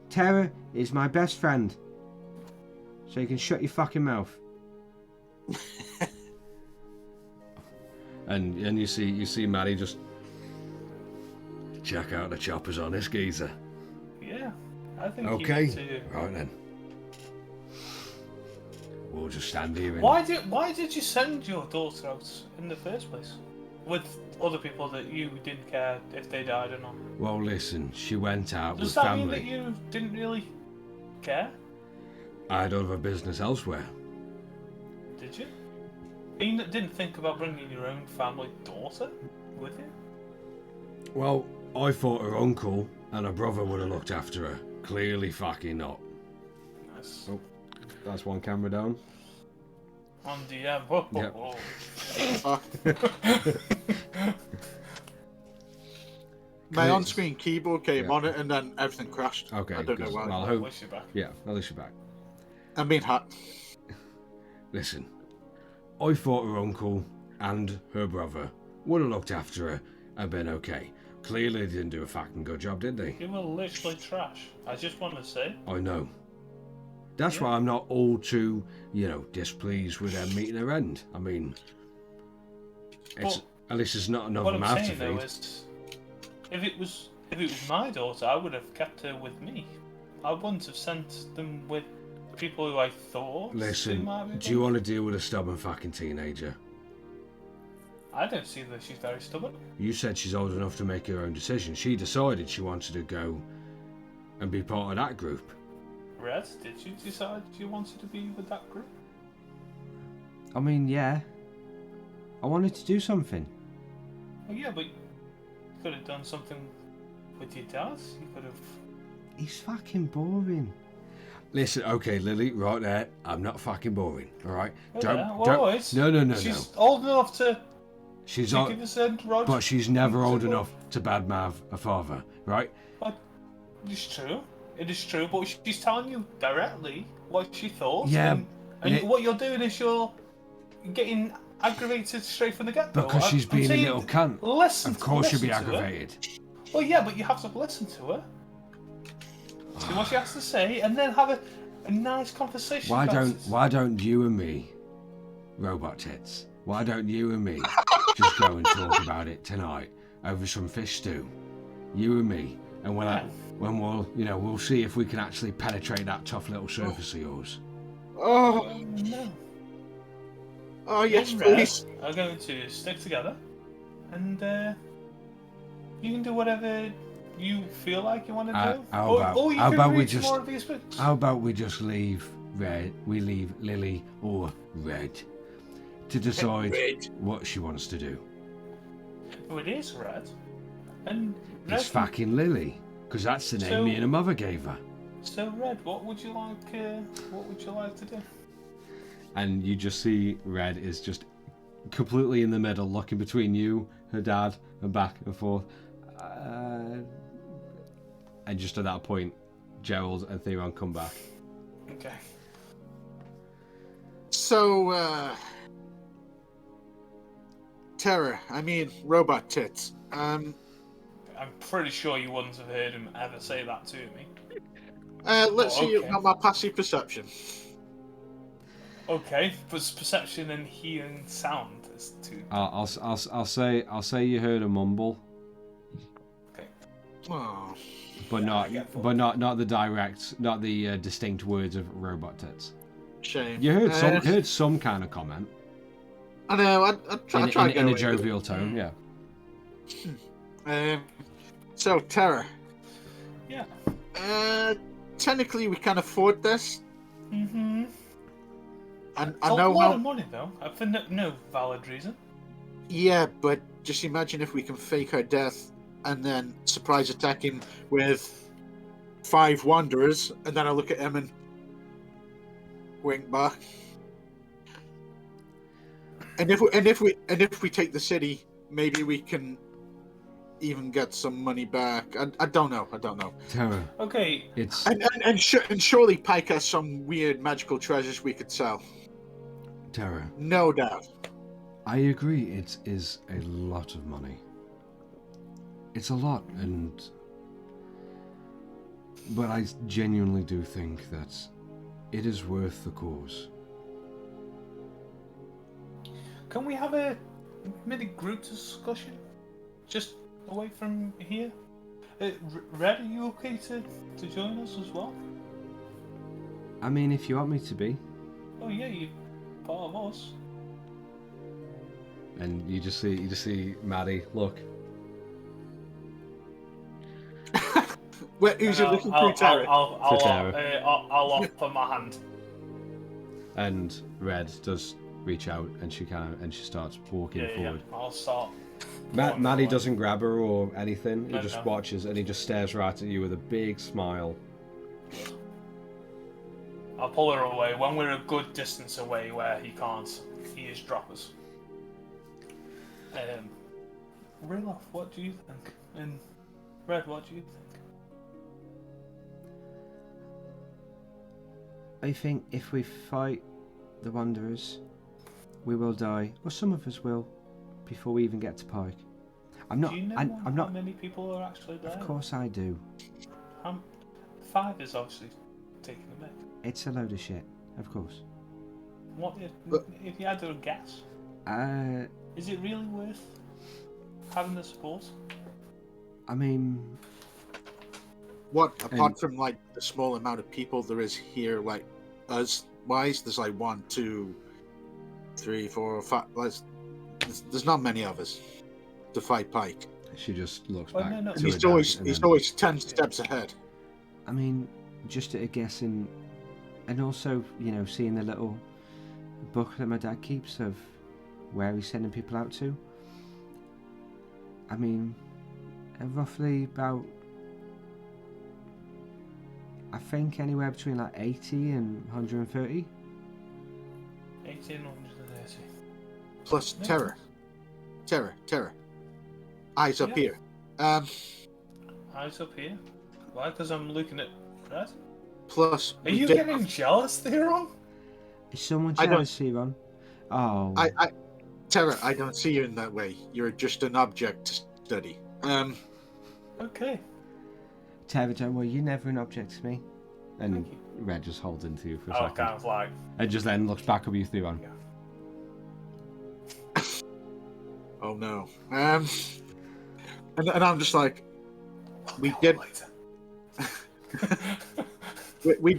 Tara is my best friend. So you can shut your fucking mouth. and you see Maddie just check out the choppers on this geezer. Yeah, I think. Okay, right then. We'll just stand here. Why did you send your daughter out in the first place with other people that you didn't care if they died or not? Well, listen, she went out with Does family. that mean that you didn't really care? I had other business elsewhere. Did you? You didn't think about bringing your own family daughter with you? Well, I thought her uncle and her brother would have looked after her. Clearly fucking not. Nice. Oh, that's one camera down. On DM. Whoa, Yep. whoa. My on-screen keyboard came on it and then everything crashed. Okay, I don't know why. Well, At least you're back. Yeah, at least you're back. I'm being hacked. Listen, I thought her uncle and her brother would have looked after her and been okay. Clearly they didn't do a fucking good job, did they? You were literally trash. I just want to say. I know. That's why I'm not all too, displeased with them meeting her end. I mean, at least it's not another mouth to feed. What I'm saying though is, if it was my daughter, I would have kept her with me. I wouldn't have sent them with people who I thought. Listen, do you want to deal with a stubborn fucking teenager? I don't see that she's very stubborn. You said she's old enough to make her own decision. She decided she wanted to go and be part of that group. Red, did you decide you wanted to be with that group? I mean, yeah. I wanted to do something. Well, yeah, but you could have done something with your dad. You could have... He's fucking boring. Listen, okay, Lily, right there. I'm not fucking boring, all right? No. She's old enough to... She's old, but she's never old enough to badmouth a father, right? But it's true. It is true, but she's telling you directly what she thought. Yeah. And what you're doing is you're getting aggravated straight from the get-go. Because she's being a little cunt. Of course she'll be aggravated. Well, yeah, but you have to listen to her. See what she has to say, and then have a nice conversation. Why don't you and me, robot tits? Why don't you and me just go and talk about it tonight over some fish stew? You and me, and when we'll see if we can actually penetrate that tough little surface of yours. Oh no! Oh yes, please. Are going to stick together, and you can do whatever you feel like you want to do. How about we just leave Red? We leave Lily or Red to decide what she wants to do. Oh, it is Red, and Red, it's fucking Lily, because that's the name me and her mother gave her. So Red, what would you like? What would you like to do? And you just see Red is just completely in the middle, looking between you, her dad, and back and forth. And just at that point, Gerald and Theron come back. Okay. So, robot tits. I'm pretty sure you wouldn't have heard him ever say that to me. Let's see okay. my passive perception. Okay, but perception and hearing sound is two. I'll say you heard a mumble, Okay. Oh. but Yeah, not the direct, not the distinct words of robot tits. Shame. You heard some kind of comment. I know. I try in a jovial tone, yeah. So Terra. Yeah. Technically, we can afford this. Mm-hmm. I It's know a lot how. of money, though, for no valid reason. Yeah, but just imagine if we can fake her death and then surprise attack him with 5 wanderers, and then I look at him and wink back. And if we take the city, maybe we can even get some money back. I don't know. Terror. Okay. It's And surely Pike has some weird magical treasures we could sell. Terror. No doubt. I agree. It is a lot of money. It's a lot, but I genuinely do think that it is worth the cause. Can we have a mini group discussion? Just away from here? Red, are you okay to join us as well? I mean, if you want me to be. Oh yeah, you're part of us. And you just see Maddie look. Wait, who's you looking through, Terra? I'll offer my hand. And Red does reach out, and she starts walking forward. Yeah, I'll start. Maddie doesn't grab her or anything. He No, just no. watches, and he just stares right at you with a big smile. I'll pull her away when we're a good distance away where he can't eavesdrop us. Riloff, what do you think? And Red, what do you think? I think if we fight the Wanderers, we will die, or some of us will, before we even get to Pike. I'm not. Do you know I'm how not. many people are actually there? Of course I do. 5 is obviously taking the mic. It's a load of shit. Of course. What if you had to guess? Is it really worth having the support? I mean, What, apart from like the small amount of people there is here, like us wise, there's like 1, 2, 3, 4, 5. There's not many of us to fight Pike. she just looks Oh, back. no, no. to He's her dad, always and he's then- always 10 steps ahead. I mean, just at a guessing, and also, seeing the little book that my dad keeps of where he's sending people out to. I mean, roughly about, I think anywhere between like 80 and 130. 1830. Plus Yeah. terror. Eyes up Yeah. here. Eyes up here. Why? Because I'm looking at Red. Plus. Are you getting jealous, Theron? Is someone I don't- jealous, Siron? Oh, Terror, I don't see you in that way. You're just an object to study. Okay. Tara, don't worry, you're never an object to me. And Thank you. Red just holds into you for a Oh, second. kind of like. And just then looks back at you, Theron. Oh no. And I'm just like, we did we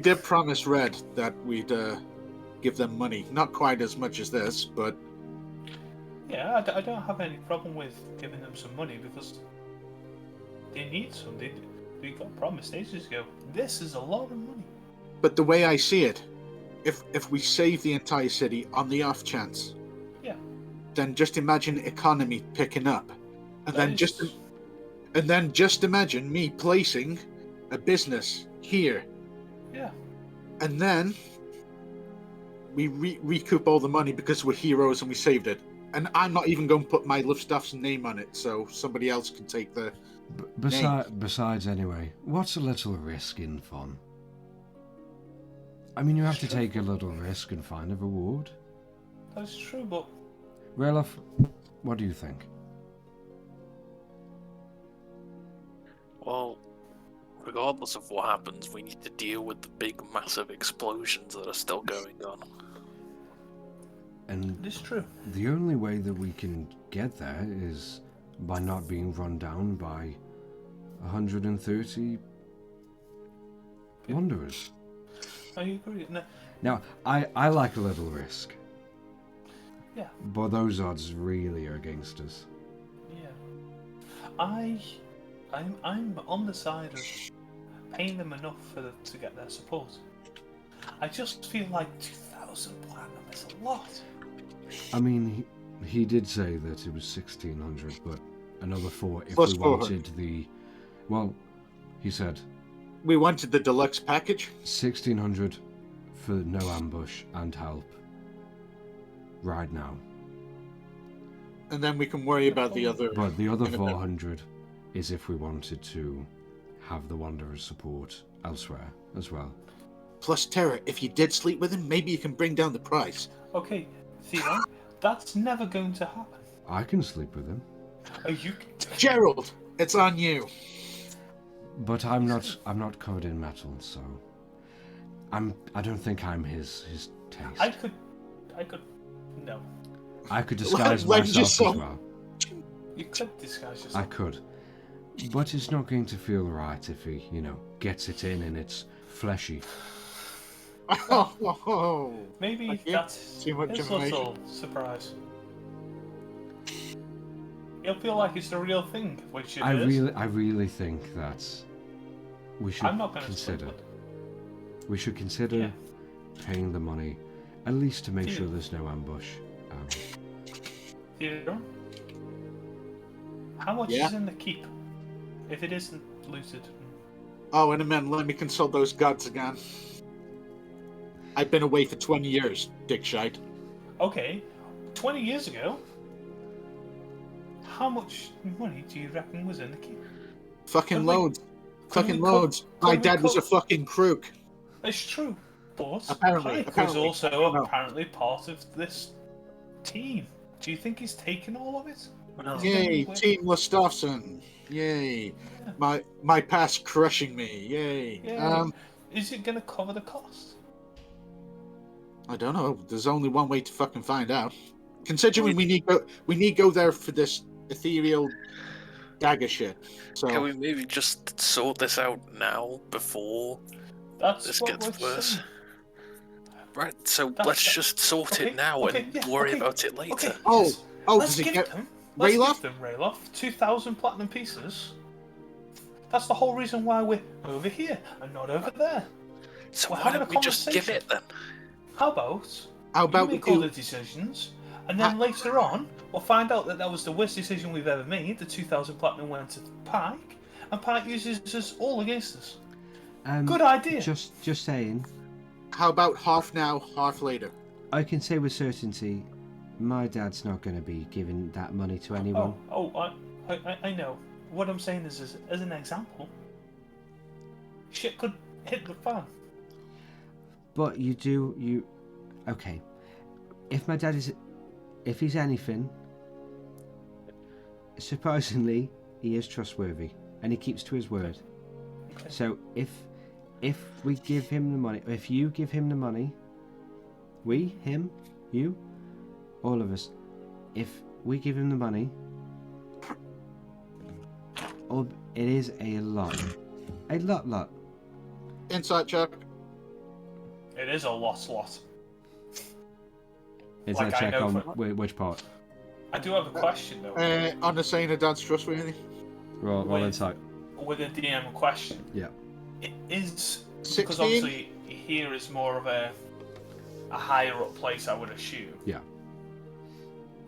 did promise Red that we'd give them money. Not quite as much as this, but Yeah, I don't have any problem with giving them some money because they need some. They got promised ages ago. This is a lot of money. the way I see it, if we save the entire city on the off chance, Yeah. then just imagine economy picking up, and That then just imagine me placing a business here, Yeah. and then we recoup all the money because we're heroes and we saved it. And I'm not even going to put my Luftstaff's name on it, so somebody else can take the name. Besides, anyway, what's a little risk in fun? I mean, you have to take a little risk and find a reward. That's true, but... Ralof, what do you think? Well, regardless of what happens, we need to deal with the big, massive explosions that are still going on. And It's true. the only way that we can get there is by not being run down by 130 wanderers. I agree. No, Now, I like a little risk, yeah, but those odds really are against us. yeah. I'm on the side of paying them enough to get their support. I just feel like 2,000 platinum is a lot. I mean, he did say that it was 1,600, but another 4 if Plus we 400. wanted the... Well, he said We wanted the deluxe package. 1,600 for no ambush and help right now. And then we can worry about the other. But the other in a bit. 400 is if we wanted to have the Wanderer's support elsewhere as well. Plus Terra, if you did sleep with him, maybe you can bring down the price. Okay, Theo, that's never going to happen. I can sleep with him, Oh, you... Gerald, it's on you. but I'm not covered in metal, so I don't think I'm his taste. I could... No. I could disguise Like myself as yourself. well. You could disguise I yourself. could. But it's not going to feel right if he, gets it in and it's fleshy. Oh, Maybe Thank you. that's Too much his information. little surprise. He'll feel like it's the real thing, which it is. I really think that we should I'm not going to consider. split We should consider Yeah. paying the money, at least to make Deal. sure there's no ambush. Theo, how much Yeah? is in the keep? If it isn't looted. Oh, and a minute, let me consult those gods again. I've been away for 20 years, dick shite. Okay, 20 years ago, how much money do you reckon was in the keep? Fucking Could we- loads. could Fucking we co- loads. could My we dad was co- a fucking crook. It's true, but Apparently, Pike was also no. apparently part of this team. Do you think he's taken all of it? Well, Yay, Wait. Team Lustafson. Yay. My past crushing me. Yay. Yeah. Is it going to cover the cost? I don't know. There's only one way to fucking find out. Considering we need go there for this ethereal dagger shit. So can we maybe just sort this out now before That's this what gets we're worse? saying. Right, so That's- let's just sort okay, it now okay, and yeah, worry okay, about it later. Okay, Oh, yes. oh, Let's does it give get them. Let's Rayloff? give them Rayloff 2,000 platinum pieces. That's the whole reason why we're over here and not over there. So We're why having don't a we just give it then? How about How about you we make all do? the decisions, and then later on we'll find out that was the worst decision we've ever made. The 2,000 platinum went to Pike, and Pike uses us all against us. Good idea. Just saying. How about half now, half later? I can say with certainty, my dad's not going to be giving that money to anyone. I know. What I'm saying is, as an example, shit could hit the fan. But okay. If my dad if he's anything, surprisingly, he is trustworthy and he keeps to his word. Okay. So if we give him the money, if you give him the money, we, him, you, all of us, if we give him the money, it is a lot. Insight check. It is a lot. Is Like, that I check know on for- which part? I do have a question though. On the saying that dad's trustworthy. Roll Wait. insight. With a DM question. Yeah. It is 16? because obviously here is more of a higher up place, I would assume. Yeah.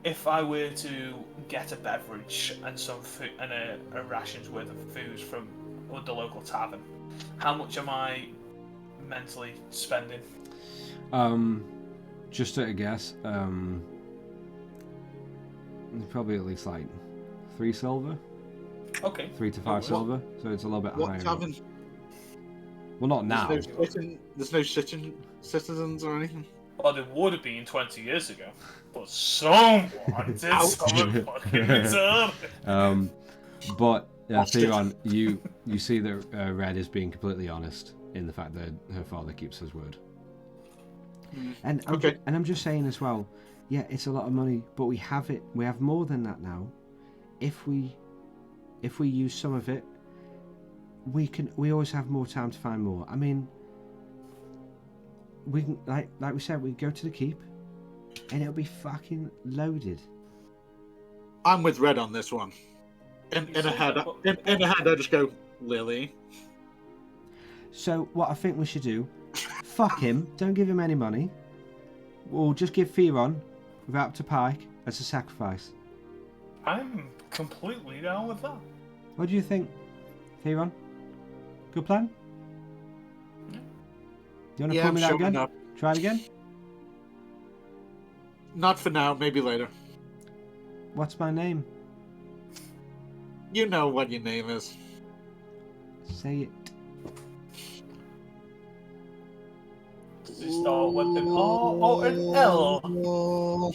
If I were to get a beverage and some food and a ration's worth of food from the local tavern, how much am I mentally spending? Just at a guess, probably at least like 3 silver, Okay. 3 to 5 silver. So it's a little bit What higher. up. tavern? Well, not now. There's no citizens or anything. Well, there would have been 20 years ago, but someone did something fucking retarded. But Bastard. Theron, you see that Red is being completely honest in the fact that her father keeps his word. And I'm just saying as well, yeah, it's a lot of money, but we have it. We have more than that now. If we use some of it, we always have more time to find more. I mean, we can like we said, we go to the keep, and it'll be fucking loaded. I'm with Red on this one. In a head, I just go, Lily. So what I think we should do, fuck him. Don't give him any money. We'll just give Theron wrapped to Pike as a sacrifice. I'm completely down with that. What do you think, Theron? Good plan? Yeah. You want to pull me that again? Up. Try it again? Not for now, maybe later. What's my name? You know what your name is. Say it. Does it start with an R or an L?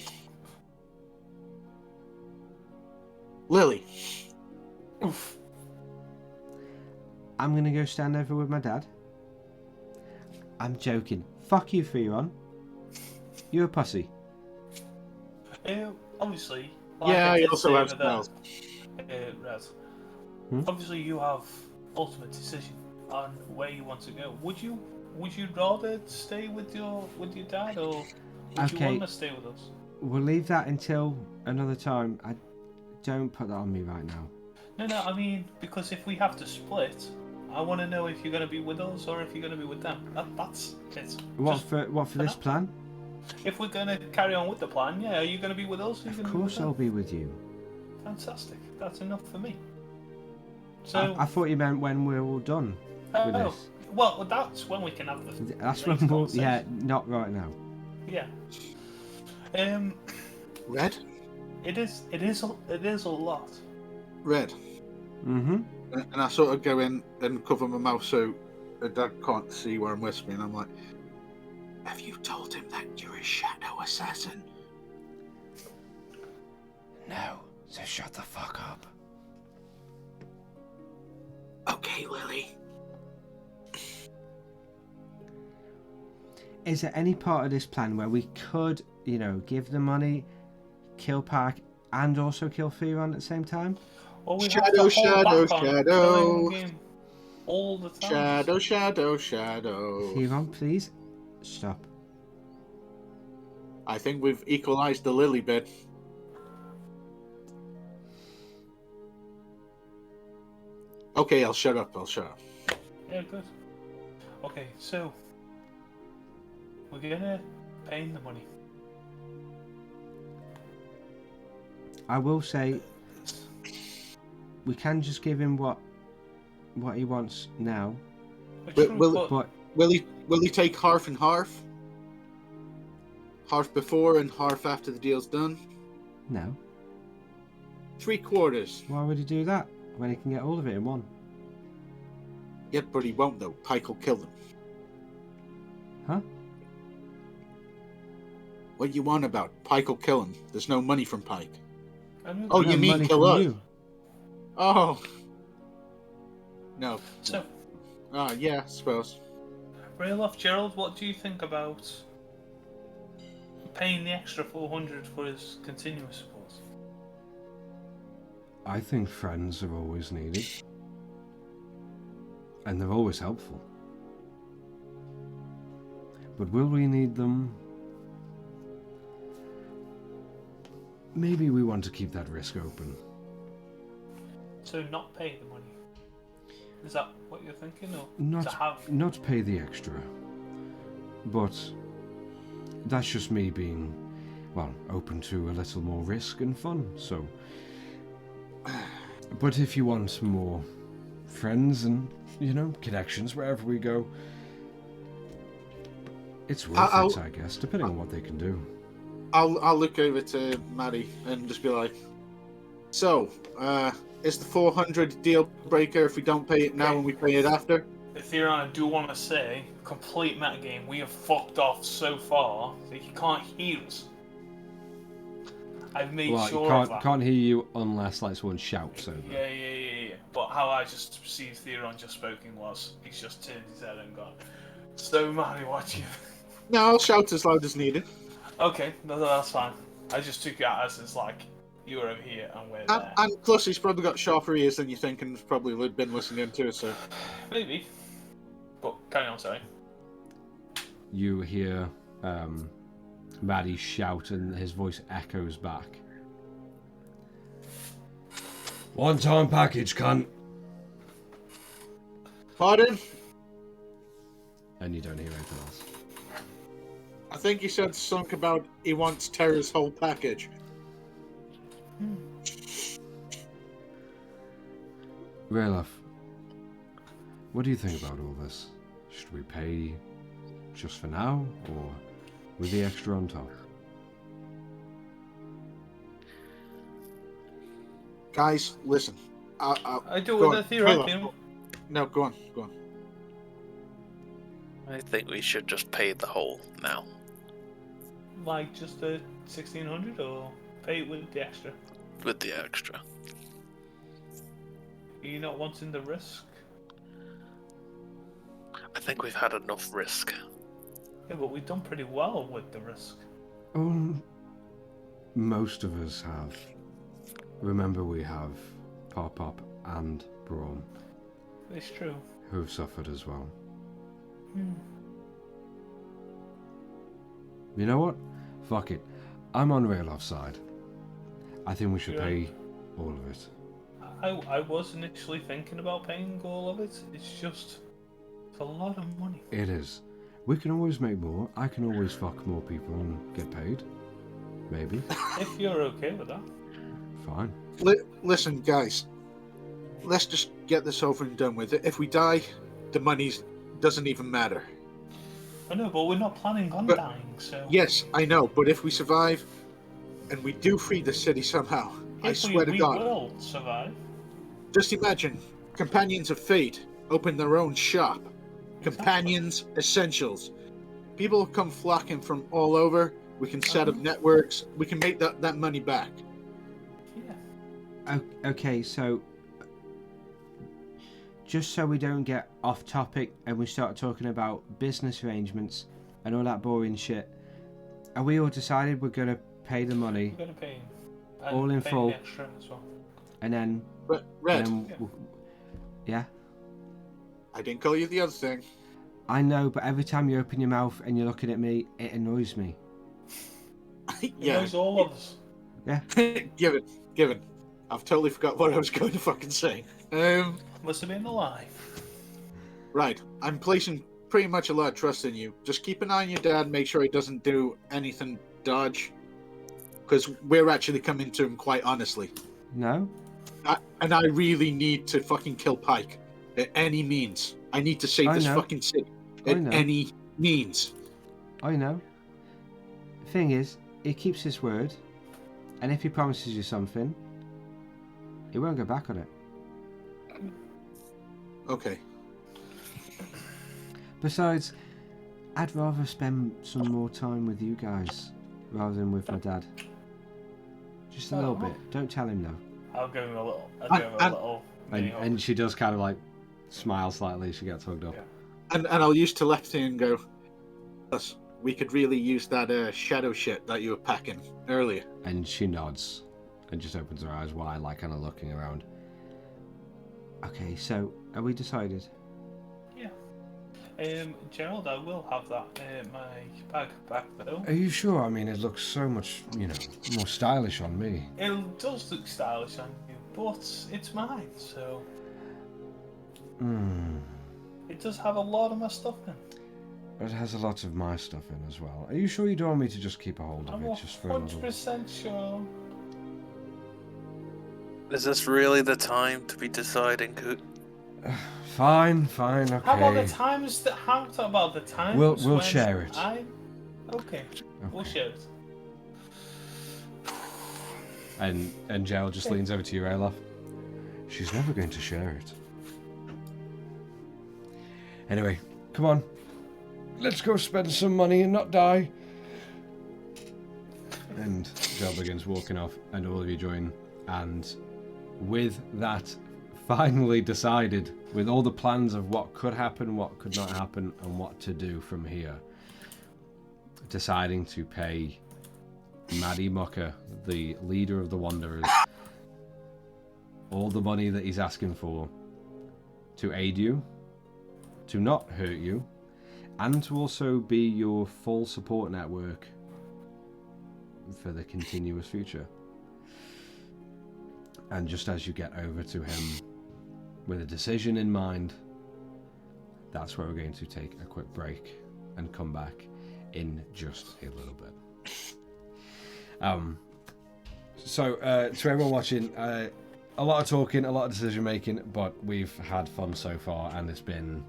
Lily. Oof. I'm gonna go stand over with my dad. I'm joking. Fuck you, Theron. You're a pussy. Obviously. Yeah, I he did also say has with spells. Raz. Hmm? Obviously, you have ultimate decision on where you want to go. Would you rather stay with your dad, or would you Okay. want to stay with us? We'll leave that until another time. Don't put that on me right now. No, I mean, because if we have to split, I want to know if you're going to be with us or if you're going to be with them. That's it. What Just for this now. plan? If we're going to carry on with the plan, yeah, are you going to be with us? Or are you Of gonna course be I'll with be with you. them? Fantastic. That's enough for me. So, I thought you meant when we're all done with oh, this. well, that's when we can have the. That's next when we'll... conversation. Yeah, not right now. Yeah. Red? It is a lot. Red. Mm-hmm. And I sort of go in and cover my mouth so Dad can't see where I'm whispering. I'm like, have you told him that you're a shadow assassin? No, so shut the fuck up. Okay, Lily. Is there any part of this plan where we could, give the money, kill Park, and also kill Theron at the same time? Or we Shadow, have to hold shadow, back on shadow. killing him all the time. Shadow. Theron, please stop. I think we've equalized the Lily bit. Okay, I'll shut up. Yeah, good. Okay, so we're gonna pay him the money. I will say, we can just give him what he wants now. But Will he take half and half? Half before and half after the deal's done? no. 3/4. Why would he do that when he can get all of it in one? Yeah, but he won't though. Pike will kill them. Huh? What you want about? Pike will kill him. There's no money from Pike. Oh, you No, mean money kill from us? you. Oh. No. so Oh, yeah, I suppose. Rayloff, Gerald, what do you think about paying the extra 400 for his continuous support? I think friends are always needed. And they're always helpful. But will we need them? Maybe we want to keep that risk open. So not pay the money. Is that what you're thinking, or Not to have? not pay the extra. But that's just me being, well, open to a little more risk and fun, so. But if you want more friends and, connections wherever we go, It's worth it, I guess, depending on what they can do. I'll look over to Maddie and just be like, so, is the 400 deal breaker if we don't pay it now and we pay it after? Theron, I do want to say, complete metagame, we have fucked off so far that he can't hear us. I've made sure of that. Can't hear you unless like someone shouts over. Yeah. But how I just perceived Theron just spoken was, he's just turned his head and gone, so Maddie, what you... No, I'll shout as loud as needed. Okay, no, that's fine. I just took it as it's like, you're over here and we're there. And plus, he's probably got sharper ears than you think and has probably been listening to it, so... Maybe. But carry on, sorry. You hear Maddie shout and his voice echoes back. One-time package, cunt. Pardon? And you don't hear anything else. I think he said something about he wants Terra's whole package. Rayloff, what do you think about all this? Should we pay just for now, or with the extra on top? Guys, listen. I do with the Theron. No, go on. I think we should just pay the whole now. Like just the 1600 or pay it with the extra? With the extra. Are you not wanting the risk? I think we've had enough risk. Yeah, but we've done pretty well with the risk. Most of us have. Remember, we have Pop and Braum, It's true. who have suffered as well. You know what? Fuck it. I'm on Rayloff's side. I think we should pay all of it. I was initially thinking about paying all of it. It's a lot of money. It is. We can always make more. I can always fuck more people and get paid. Maybe. If you're okay with that. Fine. Listen, guys. Let's just get this over and done with. If we die, the money doesn't even matter. I know, but we're not planning on dying, so... Yes, I know, but if we survive, and we do free the city somehow, I swear to God... we will survive. Just imagine, Companions of Fate open their own shop. Companions Essentials. People come flocking from all over. We can set up networks. We can make that money back. Yeah. Okay, so just so we don't get off topic and we start talking about business arrangements and all that boring shit, are we all decided we're going to pay the money? We're going to pay all in pay full, the extra as well. and then... Red. Yeah? I didn't call you the other thing. I know, but every time you open your mouth and you're looking at me, it annoys me. It annoys all of us. Yeah. Given. I've totally forgot what I was going to fucking say. Must have been a lie. Right. I'm placing pretty much a lot of trust in you. Just keep an eye on your dad, make sure he doesn't do anything dodge. Because we're actually coming to him quite honestly. No? And I really need to fucking kill Pike. At any means. I need to save this fucking city. At any means. I know. The thing is, he keeps his word. And if he promises you something, he won't go back on it. Okay. Besides, I'd rather spend some more time with you guys rather than with my dad. Just a little bit. Don't tell him though. I'll give him a little. And she does kind of like smile slightly. She gets hugged up. Yeah. And I'll use telepathy and go, "Us, we could really use that shadow shit that you were packing earlier." And she nods and just opens her eyes wide, like kind of looking around. Okay, so are we decided? Yeah. Gerald, I will have that my bag back though. Are you sure? I mean, it looks so much, more stylish on me. It does look stylish on you, but it's mine, so it does have a lot of my stuff in. It has a lot of my stuff in as well. Are you sure you don't want me to just keep a hold of I'm it just for a little? 100% sure. Is this really the time to be deciding who Fine, okay. How about the times? How about the times? We'll when share it. Okay, we'll share it. And Gerald just leans over to you, Olaf. She's never going to share it. Anyway, come on. Let's go spend some money and not die. And Gerald begins walking off, and all of you join. And with that finally decided, with all the plans of what could happen, what could not happen, and what to do from here, deciding to pay Maddie Mucker, the leader of the Wanderers, all the money that he's asking for to aid you, to not hurt you, and to also be your full support network for the continuous future. And just as you get over to him with a decision in mind, that's where we're going to take a quick break and come back in just a little bit. So to everyone watching, a lot of talking, a lot of decision making, but we've had fun so far, and it's been,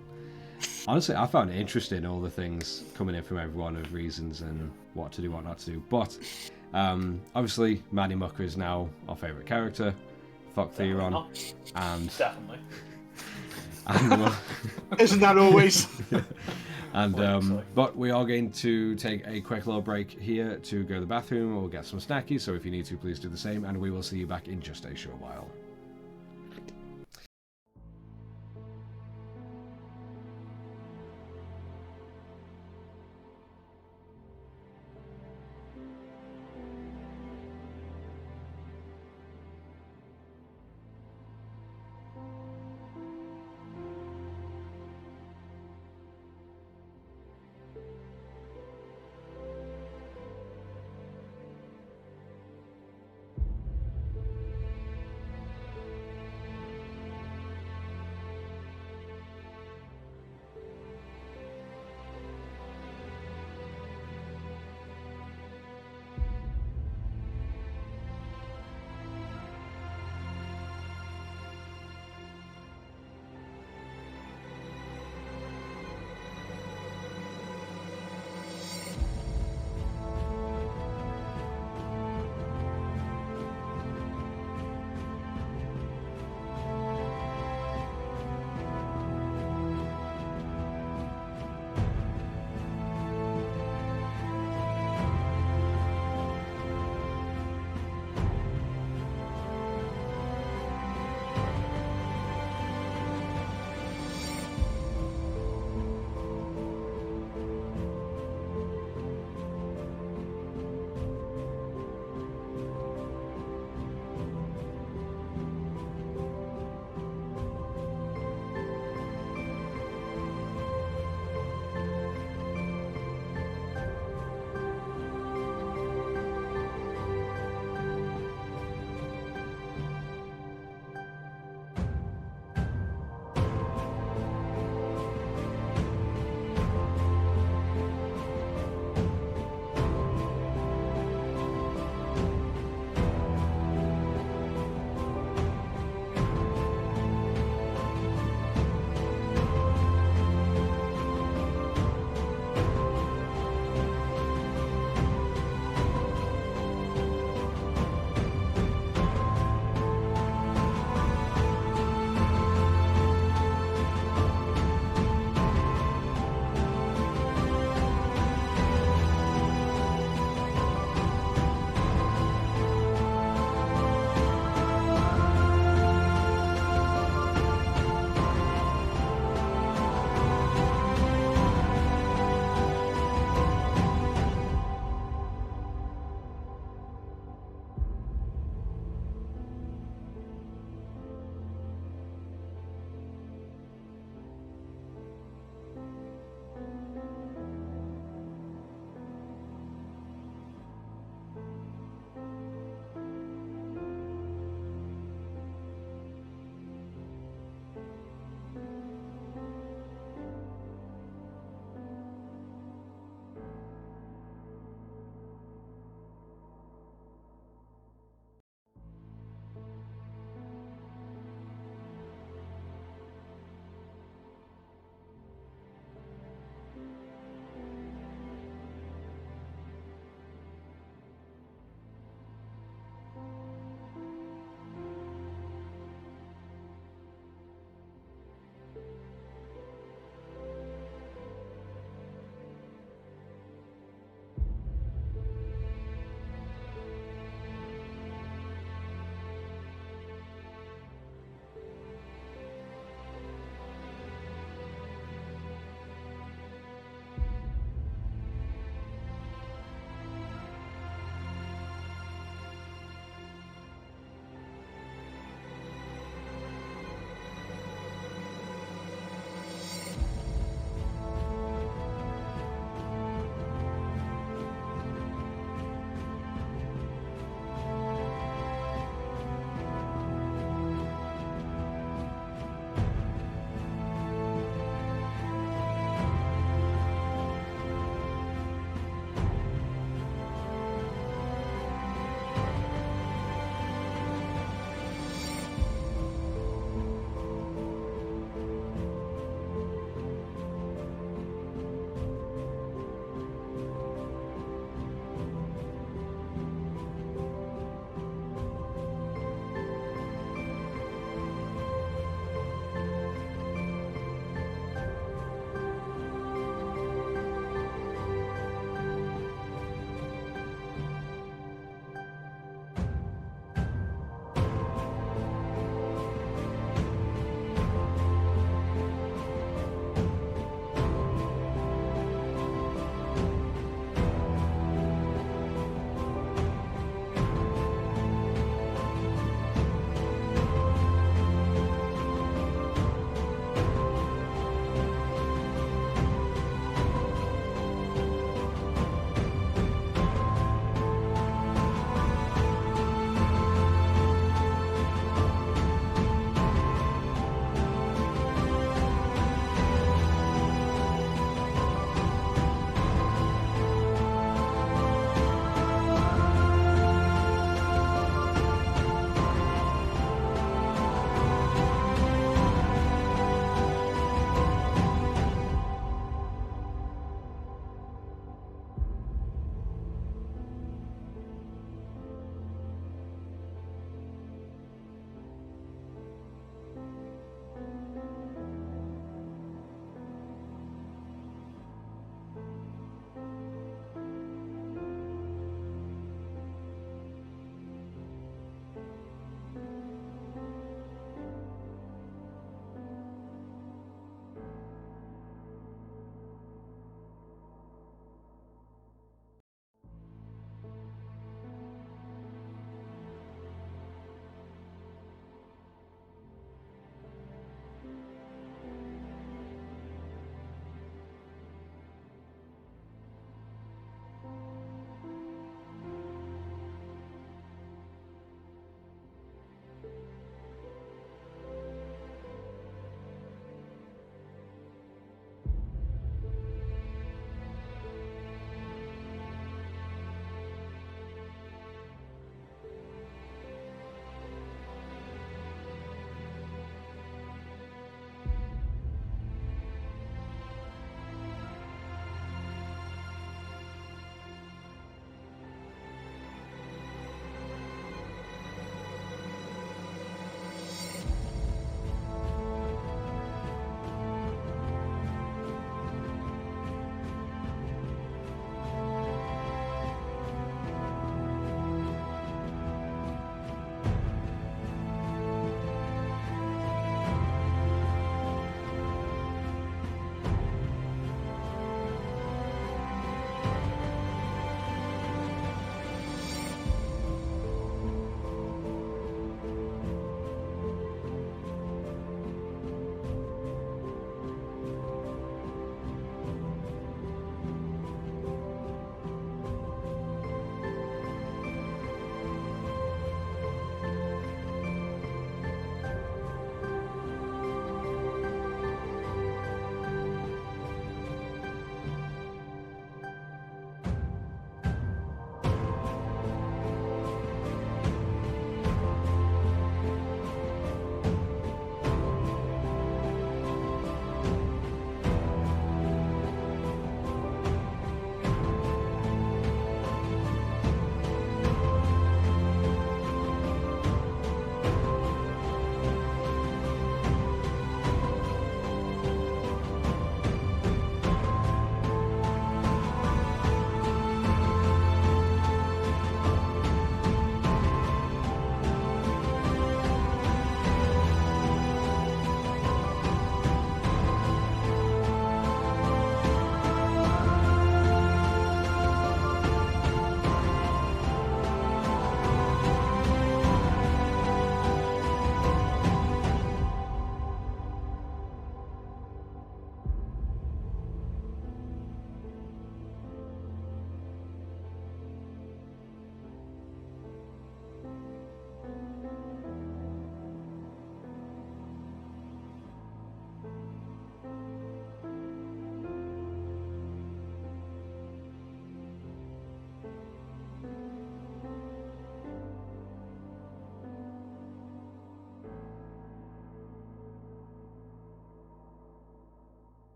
honestly, I found it interesting, all the things coming in from everyone of reasons and what to do, what not to do. But obviously Maddie Mucker is now our favourite character. Fuck Theron. And definitely. And Isn't that always? And but we are going to take a quick little break here to go to the bathroom or get some snackies, so if you need to, please do the same, and we will see you back in just a short while.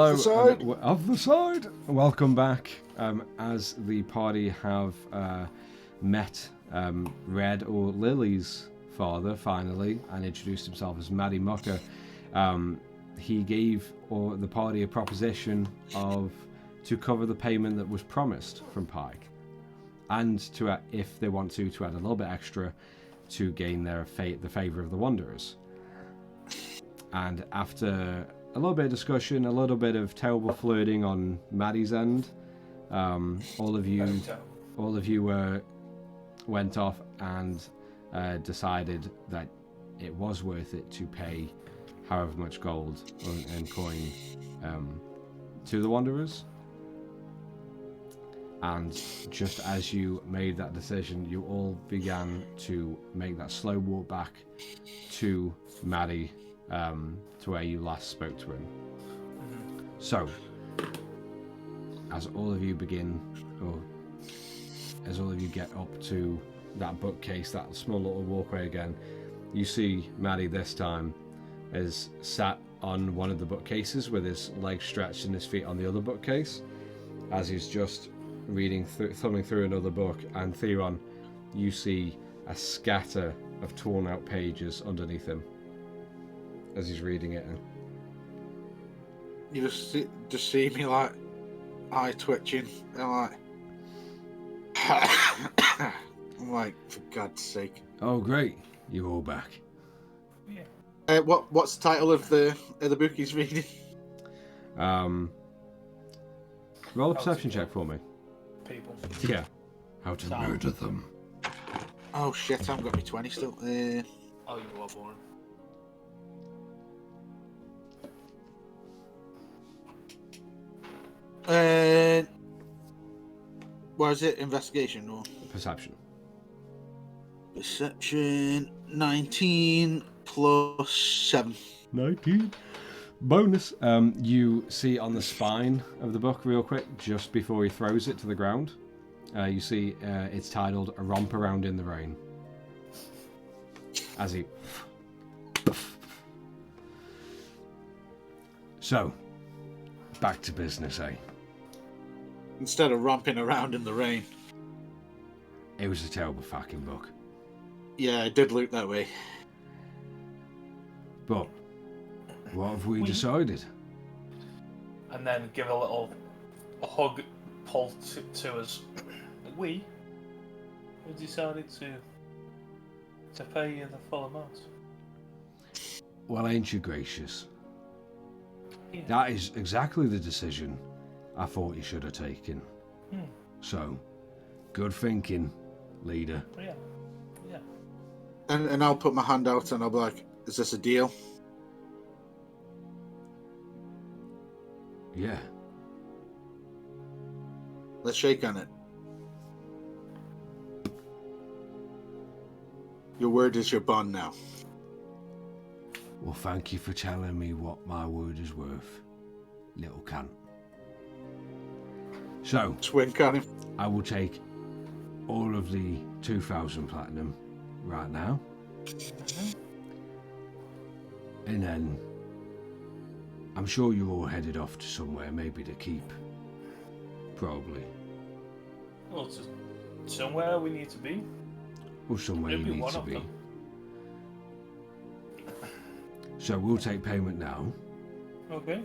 Hello, Off the side. Of the side. Welcome back. As the party have met Red, or Lily's father, finally, and introduced himself as Maddie Mucker, he gave the party a proposition to cover the payment that was promised from Pike, and to if they want to add a little bit extra to gain the favour of the Wanderers. And after a little bit of discussion, a little bit of terrible flirting on Maddie's end, all of you went off and decided that it was worth it to pay however much gold and coin to the Wanderers. And just as you made that decision, you all began to make that slow walk back to Maddie, to where you last spoke to him. So, as all of you get up to that bookcase, that small little walkway again, you see Maddie this time is sat on one of the bookcases with his legs stretched and his feet on the other bookcase, as he's just thumbing through another book. And Theron, you see a scatter of torn out pages underneath him as he's reading it. You just see me like eye twitching, and I'm like, for God's sake. Oh great, you're all back. Yeah. What's the title of the book he's reading? Roll a perception check for me. People. Yeah. How to murder them. Oh shit, I haven't got my 20 still. Oh, you are born. What is it? Investigation or Perception. perception? 19 plus 7. 19. Bonus. You see on the spine of the book, real quick, just before he throws it to the ground, you see it's titled "A Romp Around in the Rain." As he. So, back to business, eh? Instead of romping around in the rain. It was a terrible fucking book. Yeah, it did look that way. But what have we decided? And then give a hug pull to us. We decided to pay you the full amount. Well, ain't you gracious? Yeah. That is exactly the decision I thought you should have taken. Hmm. So, good thinking, leader. Yeah. Yeah. And I'll put my hand out and I'll be like, is this a deal? Yeah. Let's shake on it. Your word is your bond now. Well, thank you for telling me what my word is worth, little cunt. So, Twink on him. I will take all of the 2,000 platinum right now. And then, I'm sure you're all headed off to somewhere, maybe to keep. Probably. Well, it's somewhere we need to be. Or somewhere Maybe you need one to of be. them. So we'll take payment now, Okay.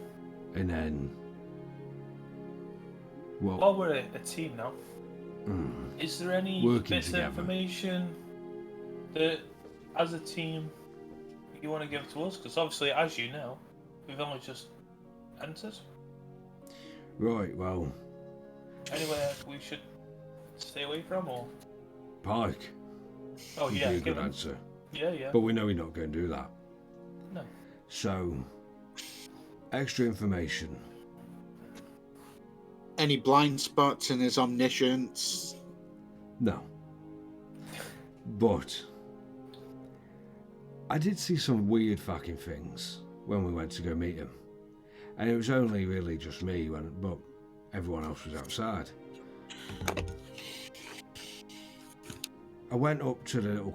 and then... Well, While we're a team now, is there any Working bits together. of information that, as a team, you want to give to us? Because obviously, as you know, we've only just entered. right, well, Anywhere we should stay away from, or? Pike Oh would yeah, be a give good them. answer. Yeah, yeah. But we know you're not going to do that. No. So, extra information. Any blind spots in his omniscience? No. But I did see some weird fucking things when we went to go meet him. And it was only really just me, but everyone else was outside. I went up to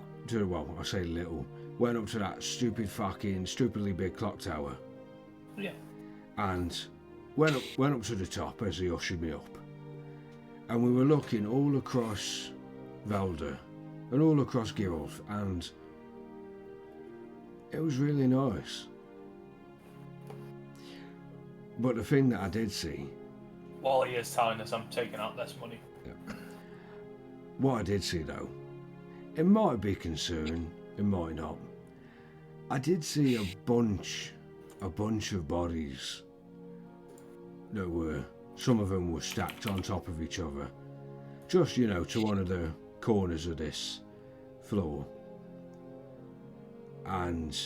went up to that stupidly big clock tower. Yeah. And went up to the top as he ushered me up, and we were looking all across Valdur and all across Geralt, and it was really nice. But the thing that I did see, while he is telling us I'm taking out this money. what I did see though, it might be concern, it might not. I did see a bunch of bodies that were, some of them were stacked on top of each other, just, you know, to one of the corners of this floor. And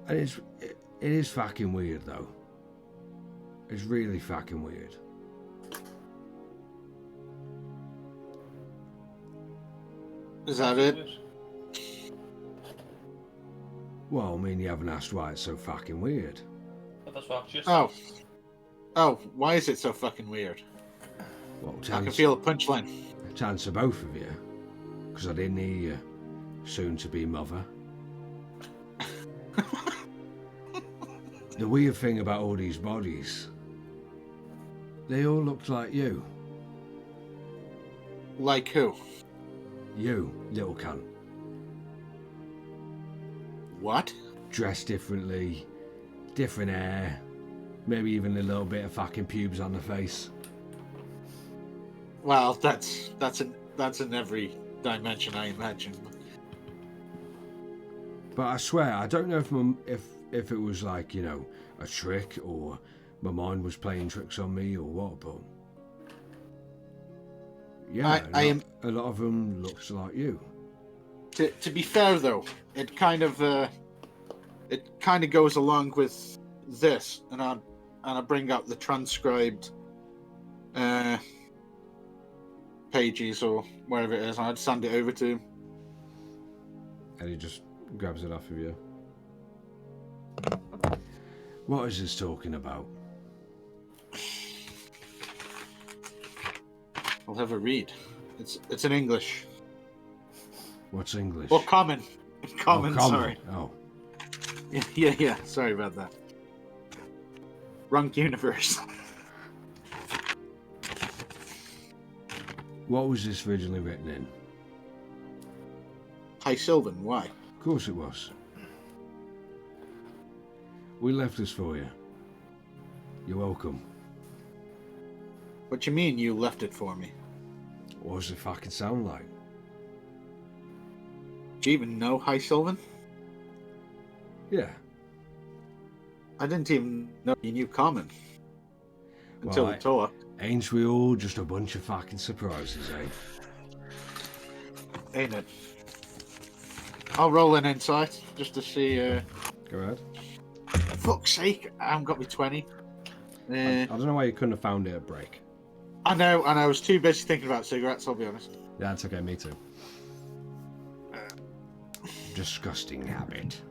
it is fucking weird though. It's really fucking weird. Is that it? Well, I mean, you haven't asked why it's so fucking weird. But that's what I've just Oh, why is it so fucking weird? Well, I can feel a punchline. to answer both of you, because I didn't hear you soon-to-be mother. The weird thing about all these bodies, they all looked like you. Like who? You, little cunt. What? Dressed differently, different hair, maybe even a little bit of fucking pubes on the face. Well, that's in every dimension, I imagine. But I swear, I don't know if it was like, you know, a trick or my mind was playing tricks on me or what, but yeah, a lot of them looks like you. To be fair though, it kind of goes along with this, and I bring up the transcribed pages or wherever it is, and I'd send it over to him. And he just grabs it off of you. What is this talking about? I'll have a read. It's in English. What's English? Well, common. Common, sorry. Oh. Yeah. Sorry about that. Wrong universe. What was this originally written in? Hi, Sylvan. Why? Of course it was. We left this for you. You're welcome. What you mean you left it for me? What does it fucking sound like? Do you even know Hi, Sylvan? Yeah. I didn't even know you knew common. Until we talked. Ain't we all just a bunch of fucking surprises, eh? Ain't it? I'll roll an insight just to see. Go ahead. Fuck's sake, I haven't got me 20. I don't know why you couldn't have found it at break. I know, and I was too busy thinking about cigarettes, I'll be honest. Yeah, it's okay, me too. Disgusting habit.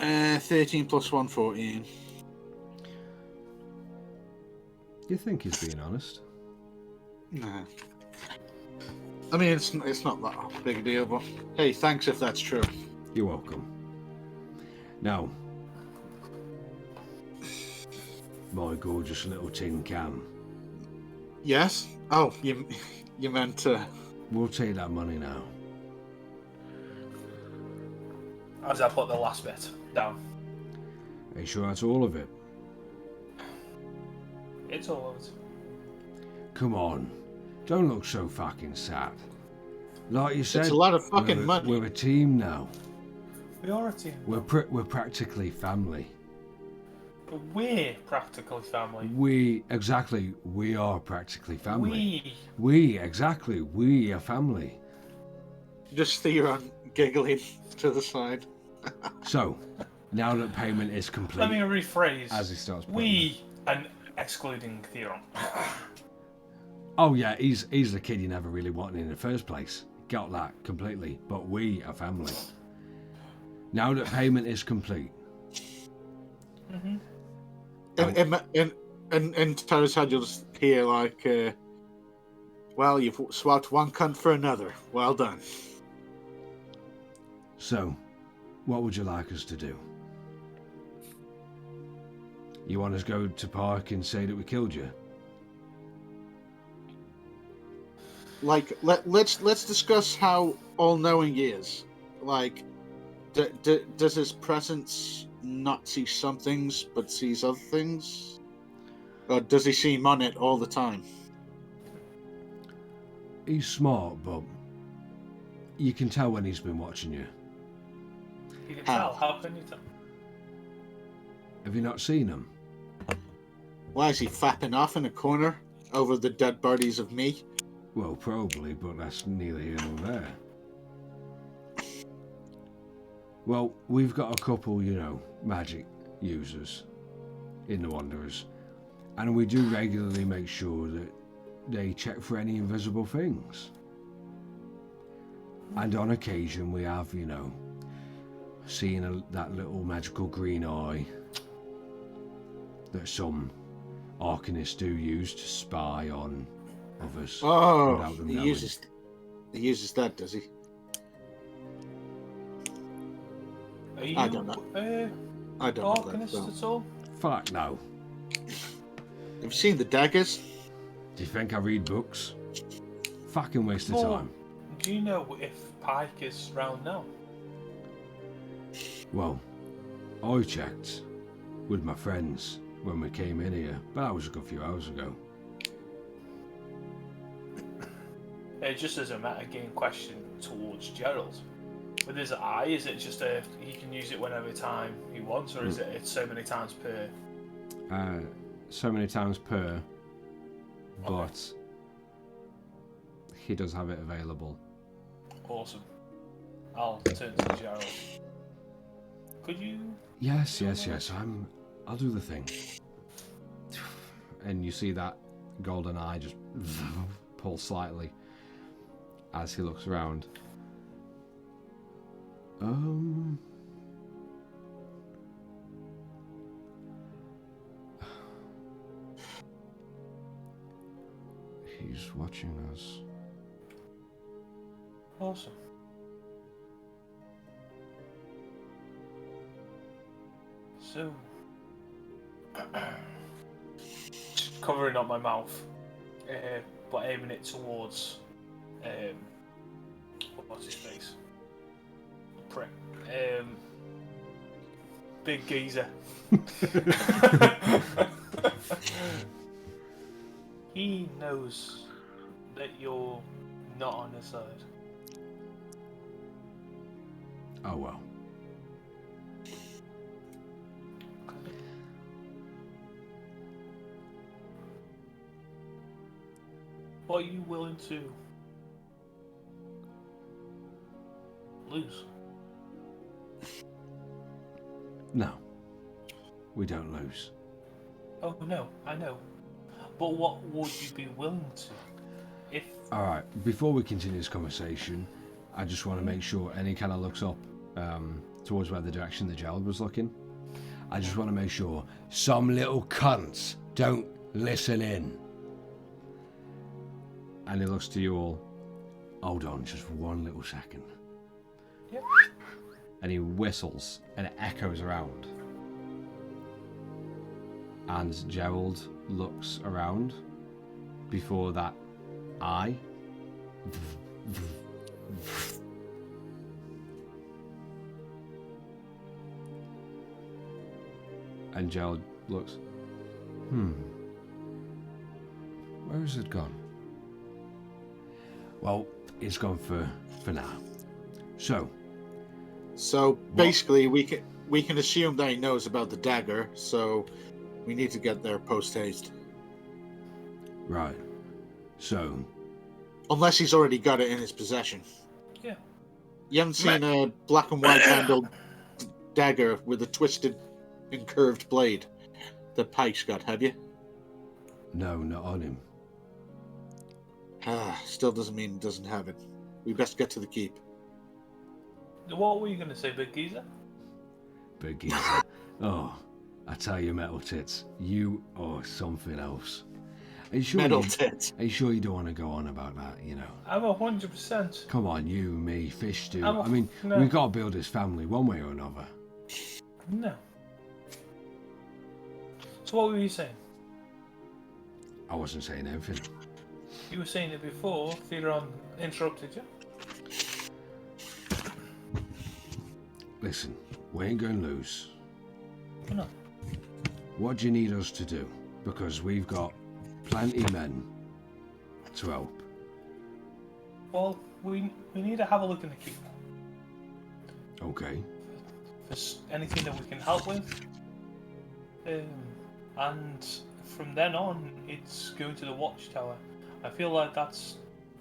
13 plus 1, 14. You think he's being honest? Nah. I mean, it's not that big a deal, but hey, thanks if that's true. You're welcome. Now, my gorgeous little tin can. Yes? Oh, you meant We'll take that money now. As I put the last bit down. Are you sure that's all of it? It's all of it. Come on. Don't look so fucking sad. Like you said, it's a lot of fucking money. We're a team now. We are a team. We're practically family. We're practically family. We are practically family. We are family. Just Theron giggling to the side. So, now that payment is complete. Let me rephrase. As he starts playing. We, and excluding Theron. Oh yeah, he's the kid you never really wanted in the first place. Got that completely. But we are family. Now that payment is complete. Mm-hmm. In Tara's head, you'll just hear like, well, you've swapped one cunt for another. Well done. So, what would you like us to do? You want us to go to park and say that we killed you? Like, let's discuss how all-knowing he is. Like, does his presence not see some things but sees other things? Or does he seem on it all the time? He's smart, but you can tell when he's been watching you. You can How? tell. How can you tell? Have you not seen him? Why is he fapping off in a corner over the dead bodies of me? Well, probably, but that's neither here nor there. Well, we've got a couple, magic users in the Wanderers, and we do regularly make sure that they check for any invisible things. And on occasion we have, seen that little magical green eye that some arcanists do use to spy on others. Oh, without them he knowing. uses that, does he? Are you I don't know. I don't know that. Arcanist So. at all? Fuck no. Have you seen the daggers? Do you think I read books? Fucking waste of Well, time. Do you know if Pike is round now? Well, I checked with my friends when we came in here, but that was a good few hours ago. Just as a metagame question towards Gerald. With his eye, is it just he can use it whenever time he wants, or is it's so many times per? So many times per, but he does have it available. Awesome. I'll turn to Gerald. Could you? Yes. I'll do the thing. And you see that golden eye just pull slightly as he looks around. He's watching us. Awesome. So, just covering up my mouth, but aiming it towards, what's his face? Prick. Big geezer. He knows that you're not on his side. Oh well. What are you willing to lose? No, we don't lose. Oh no, I know. But what would you be willing to? If Alright, before we continue this conversation, I just want to make sure Annie kind of looks up towards where the direction the Gerald was looking. I just want to make sure some little cunts don't listen in. And he looks to you all. Hold on, just one little second. Yep. And he whistles, and it echoes around. And Gerald looks around before that eye. And Gerald looks. Where has it gone? Well, it's gone for now. So basically, we can assume that he knows about the dagger. So we need to get there post haste. Right. So Unless he's already got it in his possession. Yeah. You haven't seen a black and white handled dagger with a twisted and curved blade that Pike's got, have you? no, not on him. Still doesn't mean he doesn't have it. We best get to the keep. What were you going to say, Big Geezer? Big geezer. Oh, I tell you, metal tits, you are something else. Are you sure Metal tits. Are you sure you don't want to go on about that? I'm 100%. Come on, you, me, fish stew. No. We've got to build this family one way or another. No. So what were you saying? I wasn't saying anything. You were saying it before. Theron interrupted you. Listen, we ain't going to lose. Why not? What do you need us to do? Because we've got plenty men to help. Well, we need to have a look in the keep. Okay. If there's anything that we can help with. And from then on, it's going to the watchtower. I feel like that's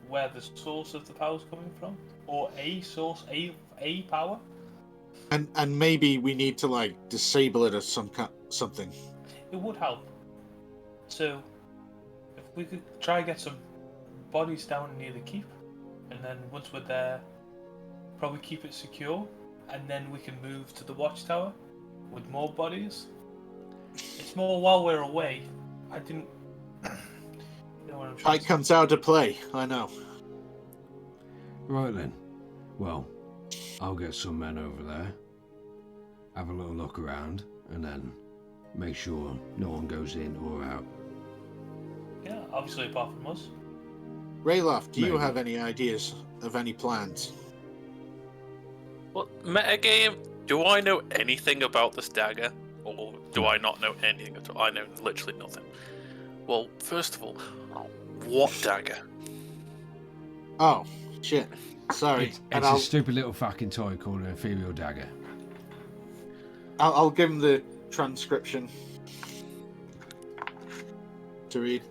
where the source of the power is coming from. Or a source, a power. And maybe we need to like disable it or something. It would help. So, if we could try and get some bodies down near the keep, and then once we're there, probably keep it secure, and then we can move to the watchtower with more bodies. It's more while we're away. I didn't. You know what I'm trying Pike comes out to play. I know. Right then. Well, I'll get some men over there, have a little look around, and then make sure no one goes in or out. Yeah, obviously apart from us. Rayloff, do you Maybe. have any ideas of any plans? What metagame? Do I know anything about this dagger? Or do I not know anything at all? I know literally nothing. Well, first of all, what dagger? Oh, shit. Sorry. It's a stupid little fucking toy called an ethereal dagger. I'll give him the transcription to read.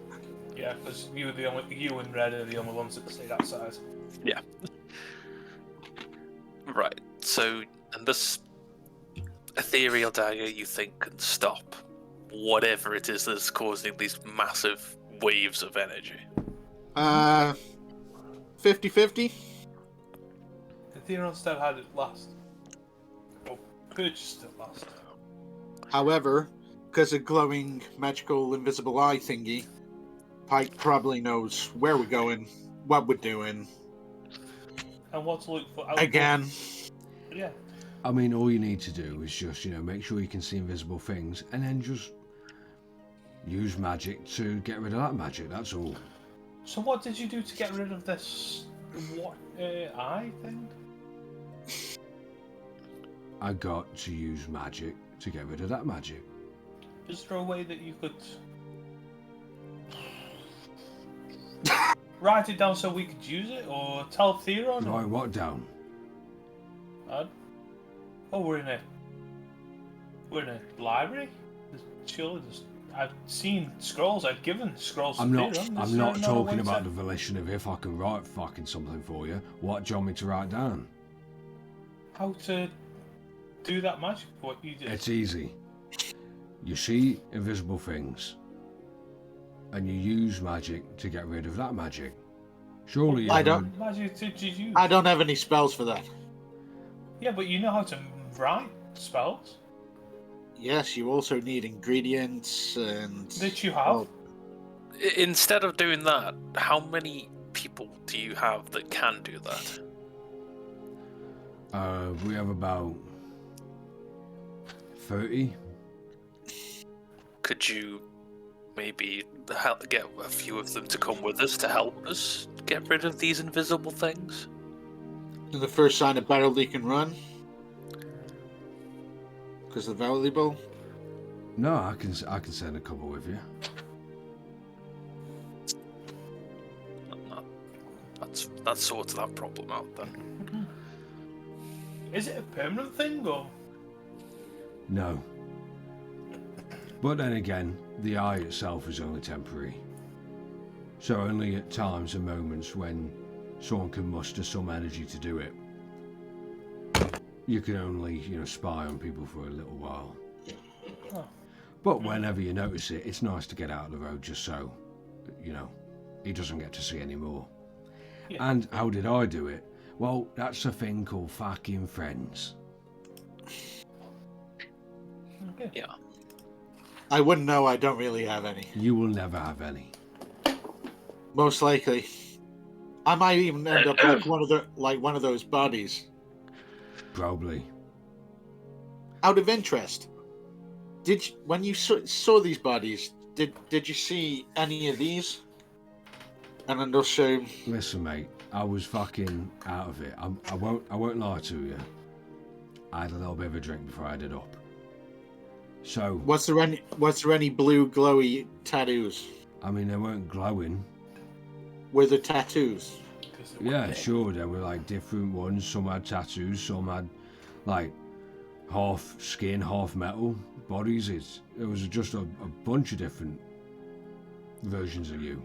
Yeah, because you and Red are the only ones that stayed outside. Yeah. Right. So, and this ethereal dagger you think can stop whatever it is that's causing these massive waves of energy? 50-50? The Theron still had it last. Oh, purchased it last. However, because of glowing magical invisible eye thingy, Pike probably knows where we're going, what we're doing. And what to look for. Again. Yeah. I mean, all you need to do is just, make sure you can see invisible things, and then just use magic to get rid of that magic, that's all. So what did you do to get rid of this eye thing? I got to use magic to get rid of that magic. Is there a way that you could write it down so we could use it, or tell Theron? Write what down? We're in a library. Surely I've seen scrolls. I've given scrolls to Theron. I'm not talking about the volition of if I can write fucking something for you. What do you want me to write down? How to do that magic? What you did? It's easy. You see invisible things, and you use magic to get rid of that magic. Surely I don't. Magic did you use? I don't have any spells for that. Yeah, but you know how to write spells. Yes, you also need ingredients and... That you have. Instead of doing that, how many people do you have that can do that? We have about 30. Could you maybe get a few of them to come with us to help us get rid of these invisible things? And the first sign of battle they can run? Because they're valuable? No, I can send a couple with you. That sorts that problem out then. Is it a permanent thing or? No. But then again, the eye itself is only temporary. So only at times and moments when someone can muster some energy to do it. You can only, spy on people for a little while. Oh. But whenever you notice it, it's nice to get out of the road just so, he doesn't get to see any more. Yeah. And how did I do it? Well, that's a thing called fucking friends. Okay. Yeah. I wouldn't know, I don't really have any. You will never have any. Most likely. I might even end up like one of those bodies. Probably. Out of interest, when you saw these bodies, did you see any of these? And then they'll show. Listen, mate, I was fucking out of it. I won't lie to you. I had a little bit of a drink before I did up. So Was there any blue glowy tattoos? I mean, they weren't glowing. Were there tattoos? Yeah, sure. There were like different ones. Some had tattoos. Some had like half skin, half metal bodies. It was just a bunch of different versions of you.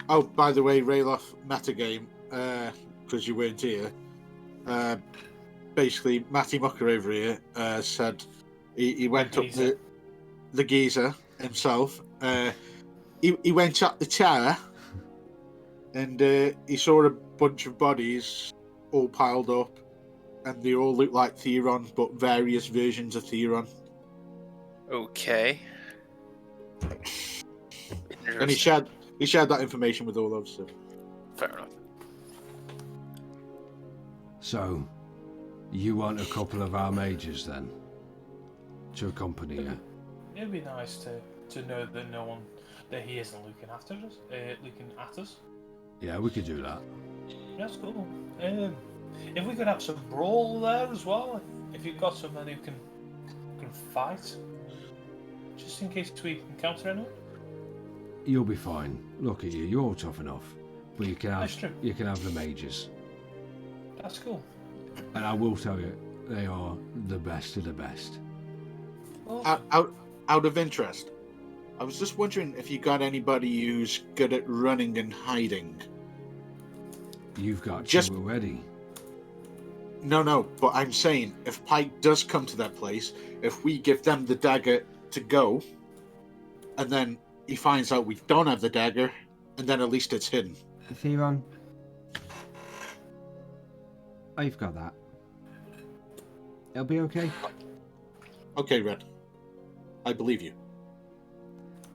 Oh, by the way, Rayloff metagame, because you weren't here. Basically, Matty Mucker over here said he went up the geezer himself. He went up the tower and he saw a bunch of bodies all piled up, and they all look like Theron, but various versions of Theron. Okay. And he shared that information with all of us. So. Fair enough. So, you want a couple of our mages then to accompany you? It'd be nice to know that he isn't looking after us, looking at us. Yeah, we could do that. That's cool. If we could have some brawl there as well, if you've got someone who can fight, just in case we encounter anyone. You'll be fine. Look at you. You're all tough enough, but you can That's true. have the mages. That's cool. And I will tell you, they are the best of the best. Well, Out of interest, I was just wondering if you got anybody who's good at running and hiding. You've got Just- two already. No, but I'm saying if Pike does come to that place, if we give them the dagger to go, and then he finds out we don't have the dagger, and then at least it's hidden. Theron, I've got that. It'll be okay. Okay, Red. I believe you.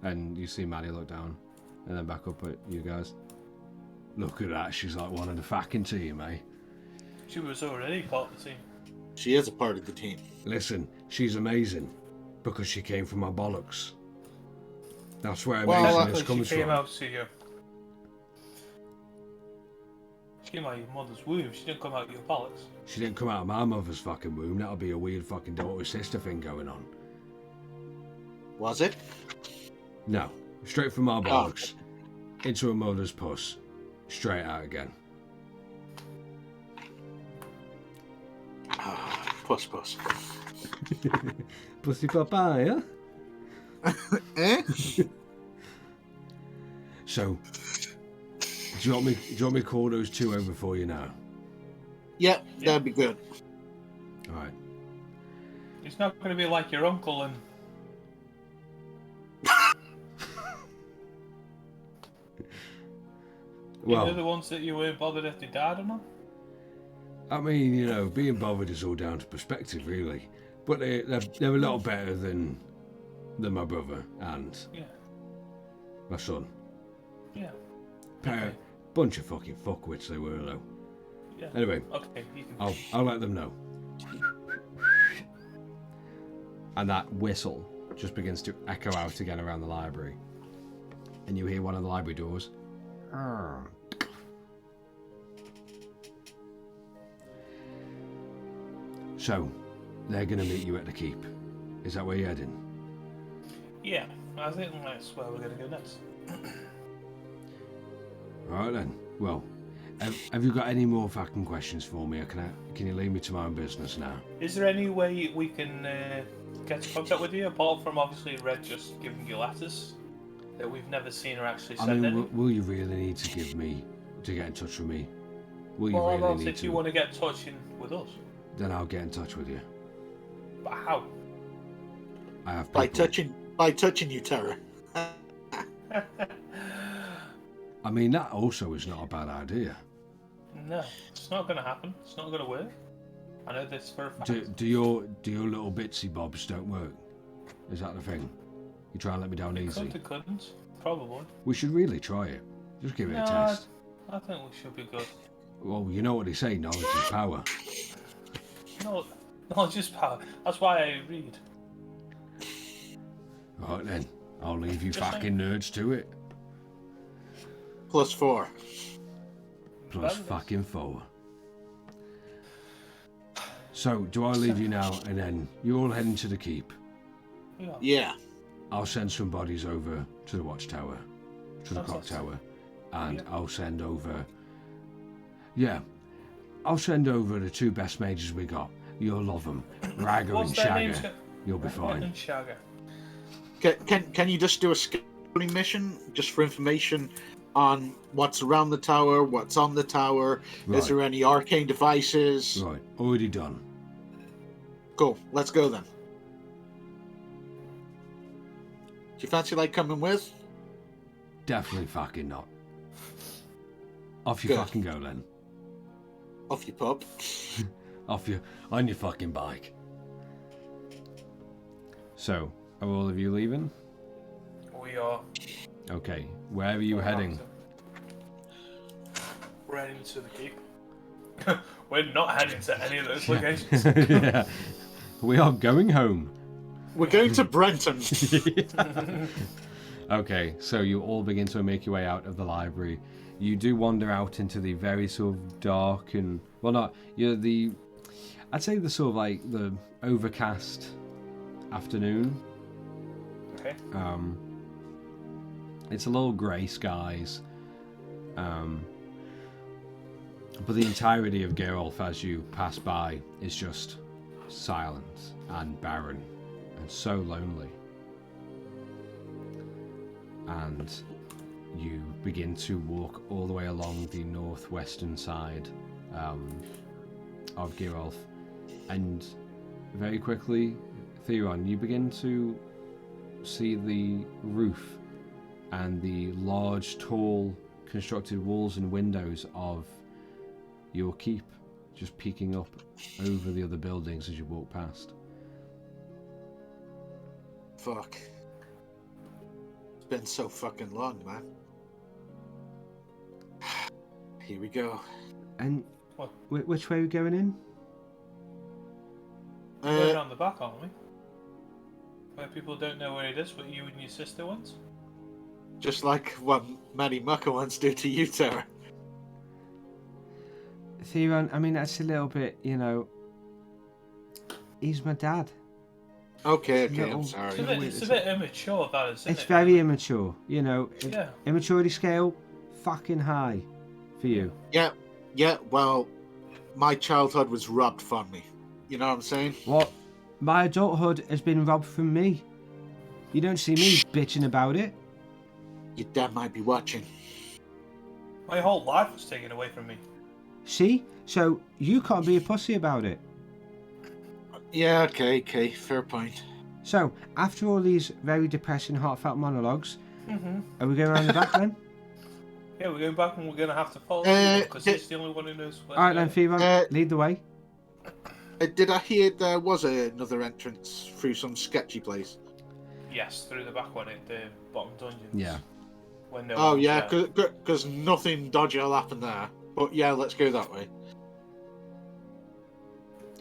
And you see Maddie look down, and then back up at you guys. Look at that. She's like one of the fucking team, eh? she was already part of the team. She is a part of the team. Listen, she's amazing because she came from my bollocks. That's where Well, amazingness She comes came from. out to you. She came out of your mother's womb. She didn't come out of your bollocks. She didn't come out of my mother's fucking womb. That'll be a weird fucking daughter-sister thing going on. Was it? No, straight from my bollocks into a mother's puss, straight out again. Puss. Pussy papaya. Eh? So, do you want me to call those two over for you now? Yeah, that'd be good. All right. It's not going to be like your uncle and. They're Well, the ones that you weren't bothered if they died or not. I mean, you know, being bothered is all down to perspective, really. But they're a little better than my brother and Yeah. my son. Yeah. Pair, bunch of fucking fuckwits they were, though. Yeah. Anyway, Okay. You can. I'll let them know. And that whistle just begins to echo out again around the library. And you hear one of the library doors. So, they're going to meet you at the keep. Is that where you're heading? Yeah. I think that's where we're going to go next. All right then. Well, have you got any more fucking questions for me, or can you leave me to my own business now? Is there any way we can get in contact with you apart from obviously Red just giving you letters that we've never seen her actually I send mean, any? will you really need to get in touch with me? Will you Well, really else need if to? you want to get in touch with us. Then I'll get in touch with you. But how? I have people. By touching you, Terror. I mean, that also is not a bad idea. No, it's not going to happen. It's not going to work. I know this for a fact. Do your little bitsy bobs don't work? Is that the thing? You try and let me down easy. Couldn't. Probably. We should really try it. Just give it a No, test. I think we should be good. Well, you know what they say, knowledge is power. No, just power. That's why I read. Right then, I'll leave you Just fucking nerds to it. +4. Plus Fabulous. fucking 4. So, do I leave you now and then you're all heading to the keep? Yeah. I'll send some bodies over to the watchtower, to the clock Fantastic. tower, and Yeah. I'll send over... Yeah, I'll send over the 2 best mages we got. You'll love them. Ragger What's and their names? Shagger. You'll be fine. And Shagger. Can you just do a scouting mission just for information on what's around the tower, what's on the tower? Right. Is there any arcane devices? Right, already done. Cool. Let's go then. Do you fancy like coming with? Definitely fucking not. Off you Good. fucking go then. Off your pub. Off you, on your fucking bike. So, are all of you leaving? We are. Okay, where are you heading? We're heading to the keep. We're not heading to any of those locations. Yeah. We are going home. We're going to Brenton. Okay, so you all begin to make your way out of the library. You do wander out into the very sort of dark and... Well, not... You're the... I'd say the sort of like the overcast afternoon. Okay. It's a little grey skies. But the entirety of Geralf as you pass by is just silent and barren and so lonely. And you begin to walk all the way along the northwestern side of Geralf, and very quickly, Theron, you begin to see the roof and the large, tall, constructed walls and windows of your keep just peeking up over the other buildings as you walk past. Fuck. It's been so fucking long, man. Here we go. And What? which way are we going in? We're around the back, aren't we? Where people don't know where it is, what you and your sister went. Just like what Manny Mucker once did to you, Tara. Theron, I mean, that's a little bit, he's my dad. Okay, No. I'm It's sorry. a bit immature, that is, isn't It's it? very immature, Yeah. Immaturity scale, fucking high for you. Yeah, well, my childhood was robbed from me. You know what I'm saying? What? My adulthood has been robbed from me. You don't see me bitching about it. Your dad might be watching. My whole life was taken away from me. See? So you can't be a pussy about it. Yeah, okay, fair point. So, after all these very depressing, heartfelt monologues, Mm-hmm. are we going around the back then? Yeah, we're going back and we're going to have to follow him because d- he's the only one who knows where Alright to then, go. Theron, lead the way. Did I hear there was another entrance through some sketchy place? Yes, through the back one at the bottom dungeons. Yeah. When no Oh, one's yeah, there. because nothing dodgy will happen there. But yeah, let's go that way.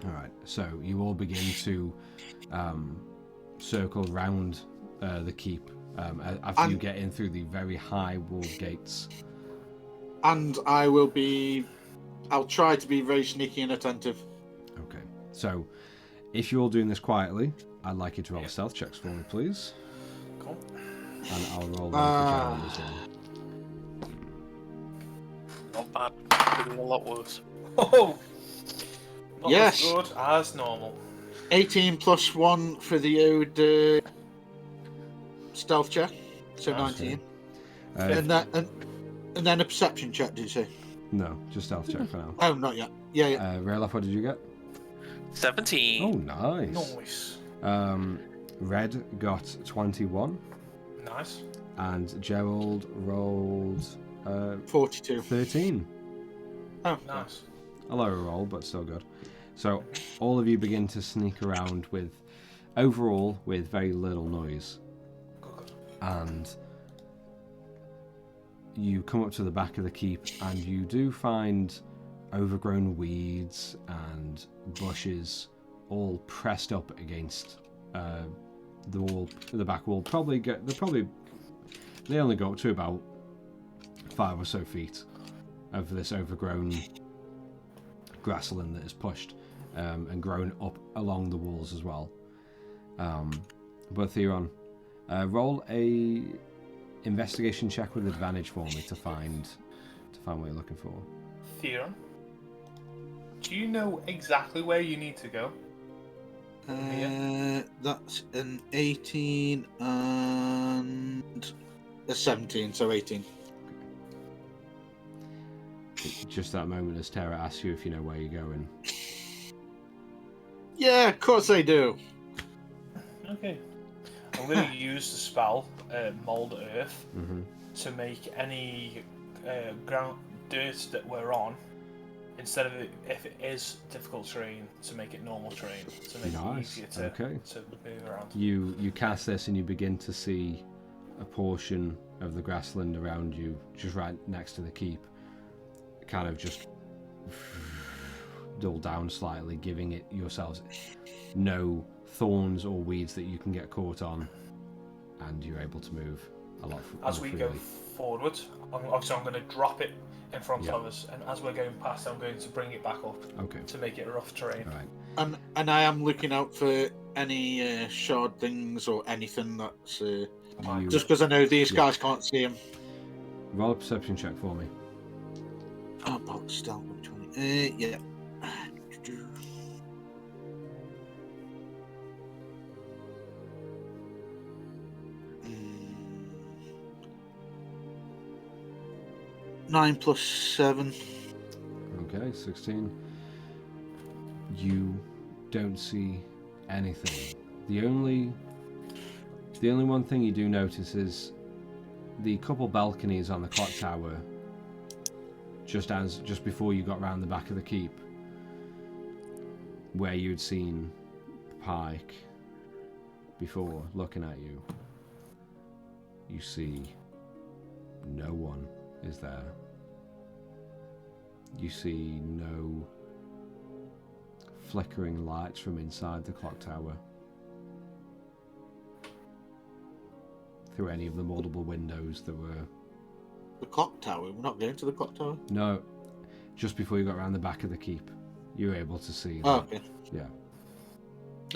Alright, so you all begin to circle round the keep after you get in through the very high walled gates. And I'll try to be very sneaky and attentive. Okay, so if you're all doing this quietly, I'd like you to roll stealth checks for me, please. Cool. And I'll roll one for Gerald as well. Not bad. Could have been a lot worse. Oh! Not Yes. as good as normal. 18 plus 1 for the old stealth check, so Nice. 19. Uh, And then a perception check, did you say? no, just stealth check for now. Oh, not yet. Yeah. Rayloff, what did you get? 17. Oh, nice. Nice. Red got 21, Nice. and Gerald rolled 42. 13. Oh, Nice. A lower roll, but still good. So all of you begin to sneak around overall with very little noise. Good. And you come up to the back of the keep and you do find overgrown weeds and bushes all pressed up against the back wall they only go up to about 5 or so feet of this overgrown grassland that is pushed and grown up along the walls as well. But Theron, roll a investigation check with advantage for me to find what you're looking for. Theron, do you know exactly where you need to go? That's an 18 and a 17, so 18. Just that moment as Tara asks you if you know where you're going. Yeah, of course I do. Okay. I'm going to use the spell, Mold Earth, Mm-hmm. to make any ground dirt that we're on, instead of it, if it is difficult terrain, to make it normal terrain, to make it easier to move around. You cast this and you begin to see a portion of the grassland around you, just right next to the keep, kind of just dull down slightly, giving it yourselves no thorns or weeds that you can get caught on, and you're able to move a lot as more we freely. go forward. Obviously, I'm going to drop it in front Yeah. of us, and as we're going past, I'm going to bring it back up to make it rough terrain. All right. And I am looking out for any shard things or anything that's... just because I know these guys can't see them. Roll a perception check for me. Oh, but still, 20. Yeah. 9 plus 7. Okay, 16. You don't see anything. The only one thing you do notice is the couple balconies on the clock tower, just before you got round the back of the keep, where you'd seen Pike before looking at you. You see no one is there. You see no flickering lights from inside the clock tower through any of the multiple windows that were... The clock tower? We're not going to the clock tower? No, just before you got around the back of the keep, you were able to see Oh, that. okay. Yeah.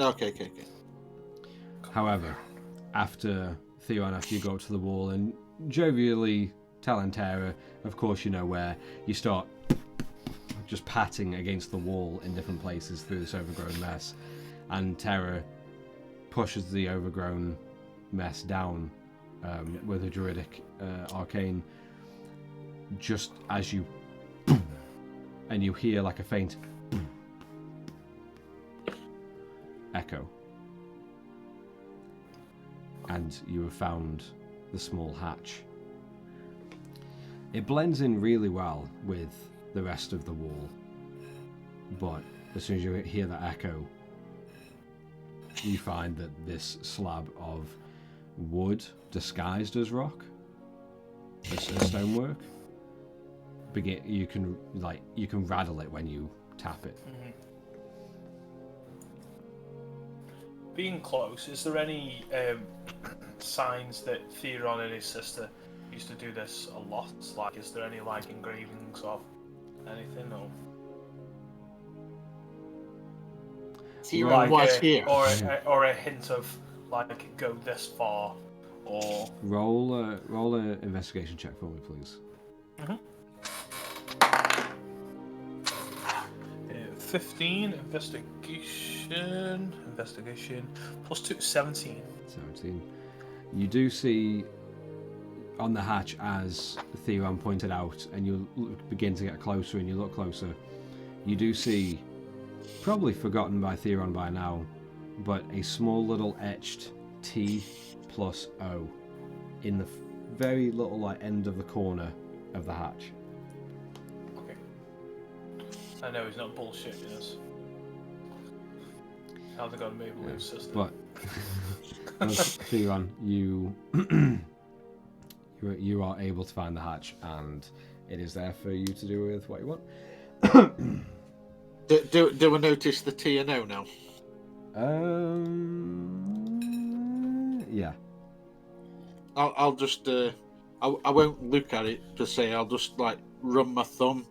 Okay. However, after you go up to the wall and jovially telling Tara, of course you know where, you start just patting against the wall in different places through this overgrown mess, and Tara pushes the overgrown mess down with a druidic arcane, just as you and you hear like a faint echo, and you have found the small hatch. It blends in really well with the rest of the wall, but as soon as you hear that echo, you find that this slab of wood disguised as rock, as stonework, you can rattle it when you tap it. Mm-hmm. Being close, is there any signs that Theron and his sister used to do this a lot? Like, is there any engravings of anything, or Theron was here, or a hint of go this far, or roll a investigation check for me, please. Mm-hmm. 15 investigation plus 2 17. 17. You do see on the hatch, as Theron pointed out, and you begin to get closer and you look closer, you do see, probably forgotten by Theron by now, but a small little etched T plus O in the very little end of the corner of the hatch. Okay. I know he's not bullshitting us. How they got to move a system. But Theron, you are able to find the hatch, and it is there for you to do with what you want. Do we notice the T and O now? Yeah. I'll just I won't look at it per se. I'll just like run my thumb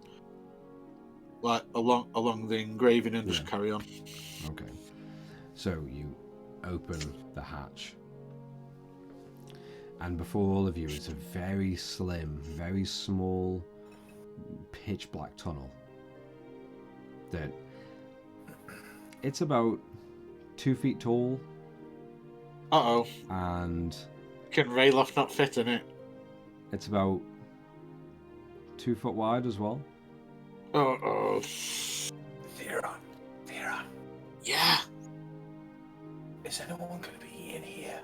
like along the engraving and just carry on. Okay. So you open the hatch, and before all of you is a very slim, very small, pitch black tunnel. That it's about 2 feet tall. Uh-oh. And Can Rayloff not fit in it? it's about 2 foot wide as well. Uh-oh. Theron. Yeah. Is anyone going to be in here?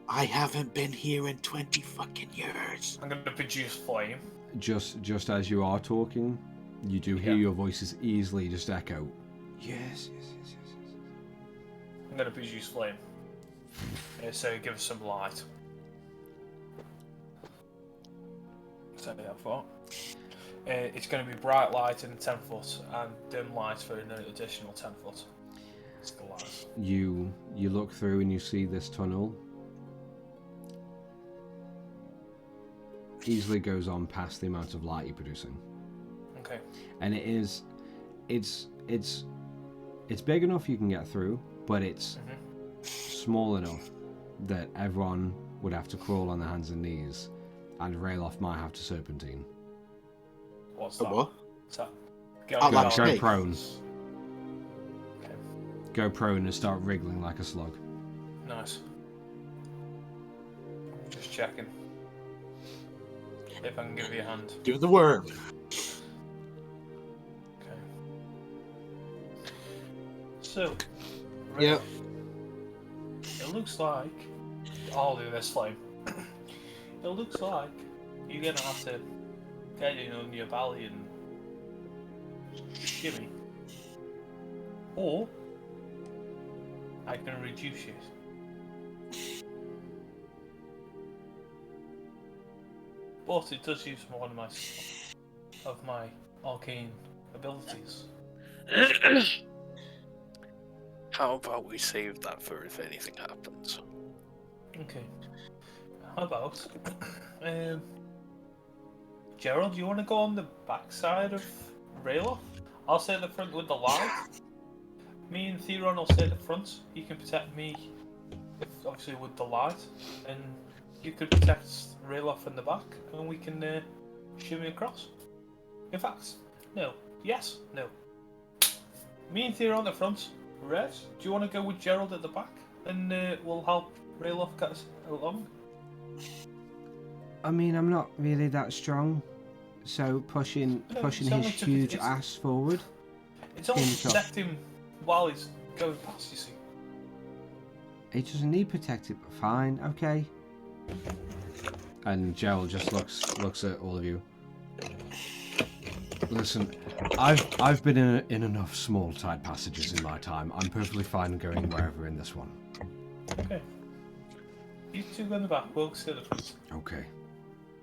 I haven't been here in 20 fucking years. I'm going to produce flame. Just as you are talking, you do hear your voices easily just echo. Yes. I'm going to produce flame. So give us some light. So yeah, for. It's going to be bright light in 10 foot and dim light for an additional 10 foot. It's the light. You look through and you see this tunnel. Easily goes on past the amount of light you're producing. Okay. And it's big enough you can get through, but it's small enough that everyone would have to crawl on their hands and knees, and Rayloff might have to serpentine. What's that? What? What's that? Go prone. Okay. Go prone and start wriggling like a slug. Nice. Just checking. If I can give you a hand. Do the worm. Okay. So, Yeah. it looks like I'll do this flame. It looks like you're gonna have to get in on your belly and shimmy, or I can reduce it. But it does use one of my arcane abilities. How about we save that for if anything happens? Okay. How about Gerald, you want to go on the backside of Rayloff? I'll stay at the front with the light. Me and Theron will stay at the front. You can protect me, obviously with the light, and you could protect Rayloff in the back, and we can shimmy across. In fact, no. Yes, no. Me and Theron at the front. Red, do you want to go with Gerald at the back, and we'll help Rayloff get us along? I mean, I'm not really that strong, so pushing his huge ass forward. It's only to protect him while he's going past, you see. He doesn't need protected, but fine, okay. And Gerald just looks at all of you. Listen, I've been in enough small tight passages in my time. I'm perfectly fine going wherever in this one. Okay. You two go in the back, we'll sit at the front. Okay.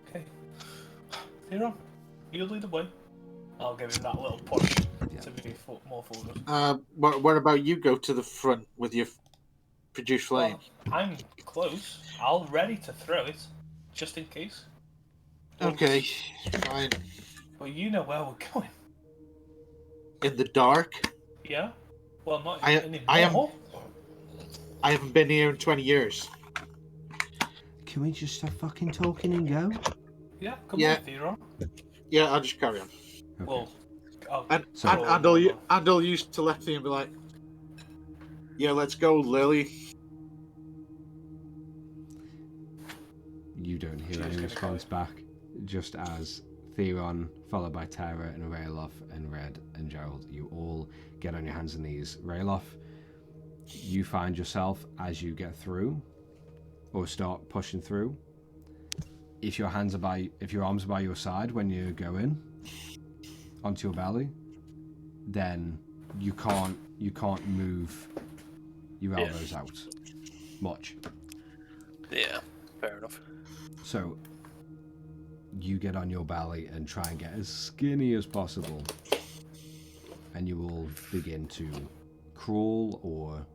Okay. Theron, you lead the way. I'll give him that little push to be more forward. What about you go to the front with your produce flame? Well, I'm close. I'll ready to throw it, just in case. Okay, fine. Well, you know where we're going. In the dark? Yeah? Well, not I haven't been here in 20 years. Can we just stop fucking talking and go? Yeah, come on, Theron. Yeah, I'll just carry on. Okay. Well, I'll use telepathy and be like, yeah, let's go, Lily. You don't hear any response back, just as Theron, followed by Tara and Rayloff and Red and Gerald, you all get on your hands and knees. Rayloff, you find yourself as you get through, or start pushing through. If your arms are by your side when you go in onto your belly, then you can't move your elbows out much. Yeah, fair enough. So you get on your belly and try and get as skinny as possible, and you will begin to crawl or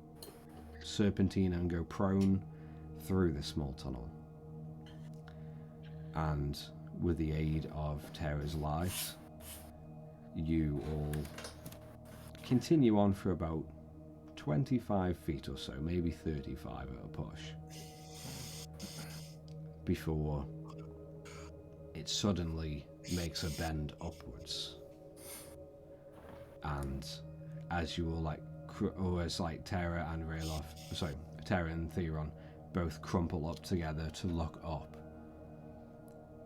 serpentine and go prone through this small tunnel. And with the aid of Terra's light, you all continue on for about 25 feet or so, maybe 35 at a push, before it suddenly makes a bend upwards. And as you all Terra and Terra and Theron both crumple up together to look up.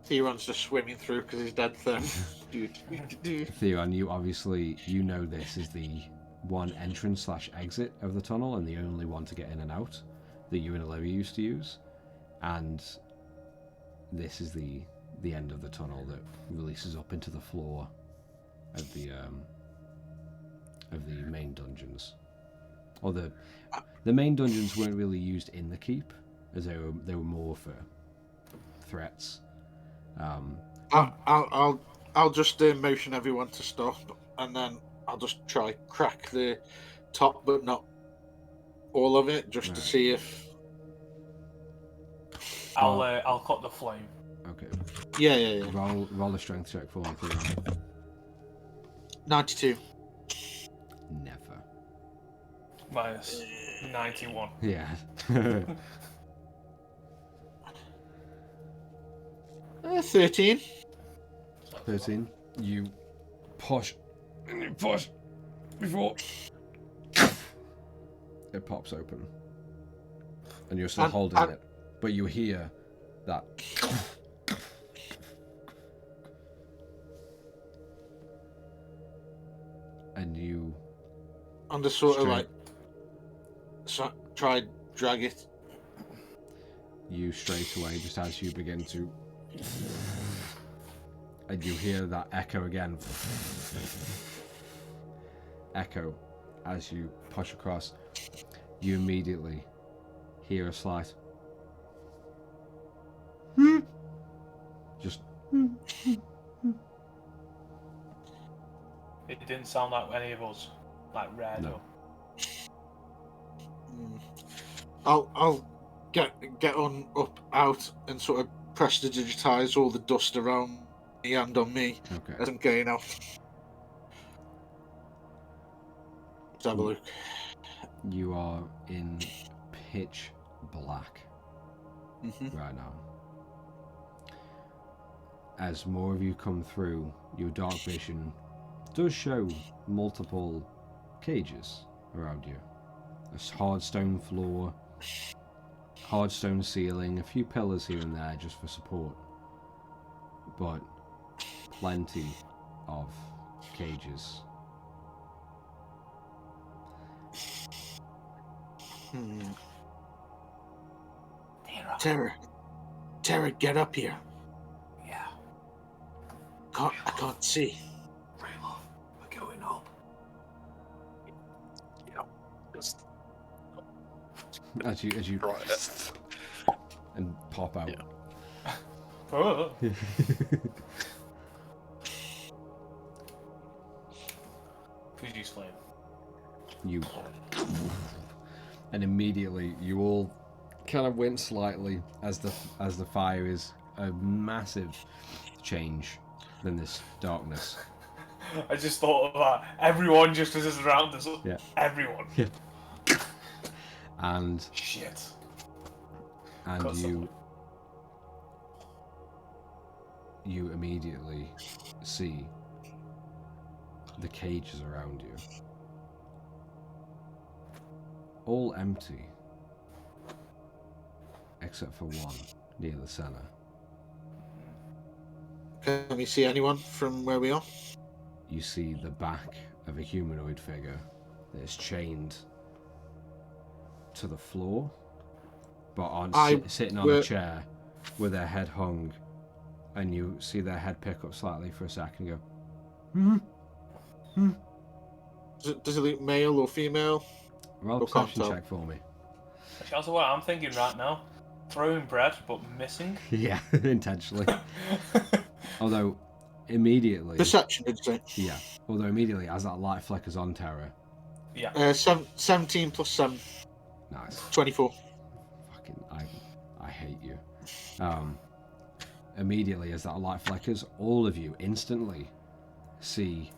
Theron's just swimming through because he's dead then. Theron, you know this is the one entrance/exit of the tunnel and the only one to get in and out that you and Olivia used to use. And this is the end of the tunnel that releases up into the floor of the main dungeons. Or the main dungeons weren't really used in the keep, as they were more for threats. I'll just motion everyone to stop, and then I'll just try crack the top, but not all of it, just to see if. I'll cut the flame. Okay. Yeah. Roll a strength check for me, Theron. 92. Never. Minus 91. Yeah. 13. 13. You push and you push before it pops open, and you're still holding it, but you hear that. And you. I'm just sort of like. Try drag it. You straight away, just as you begin to. And you hear that echo again. Echo as you push across. You immediately hear a slight. Just. It didn't sound like any of us, like Red. No. I'll get on up out and sort of prestidigitize all the dust around me and on me as I'm going out. Let's have a look. You are in pitch black right now. As more of you come through, your dark vision does show multiple cages around you. A hard stone floor, hard stone ceiling, a few pillars here and there just for support, but plenty of cages. Terra, get up here. Yeah. I can't see. Rayloff, we're going up. Yeah. Just As you right. and pop out. Yeah. Oh. Please use flame. You and immediately you all kind of wince slightly as the fire is a massive change in this darkness. I just thought of that. Everyone just is around us. Yeah. Everyone. Yeah. And Shit. and you immediately see the cages around you, all empty except for one near the center. Can we see anyone from where we are? You see the back of a humanoid figure that is chained to the floor, but sitting on a chair with their head hung, and you see their head pick up slightly for a second and go, Does it look male or female? Roll a Or can't perception tell? check for me. That's what I'm thinking right now. Throwing bread, but missing. Yeah, intentionally. Although, immediately... Perception, did you say? Yeah. Although immediately, as that light flickers on Terra... Yeah. 17 plus 7. Nice. 24. Fucking, I hate you. Immediately as that light flickers, all of you instantly see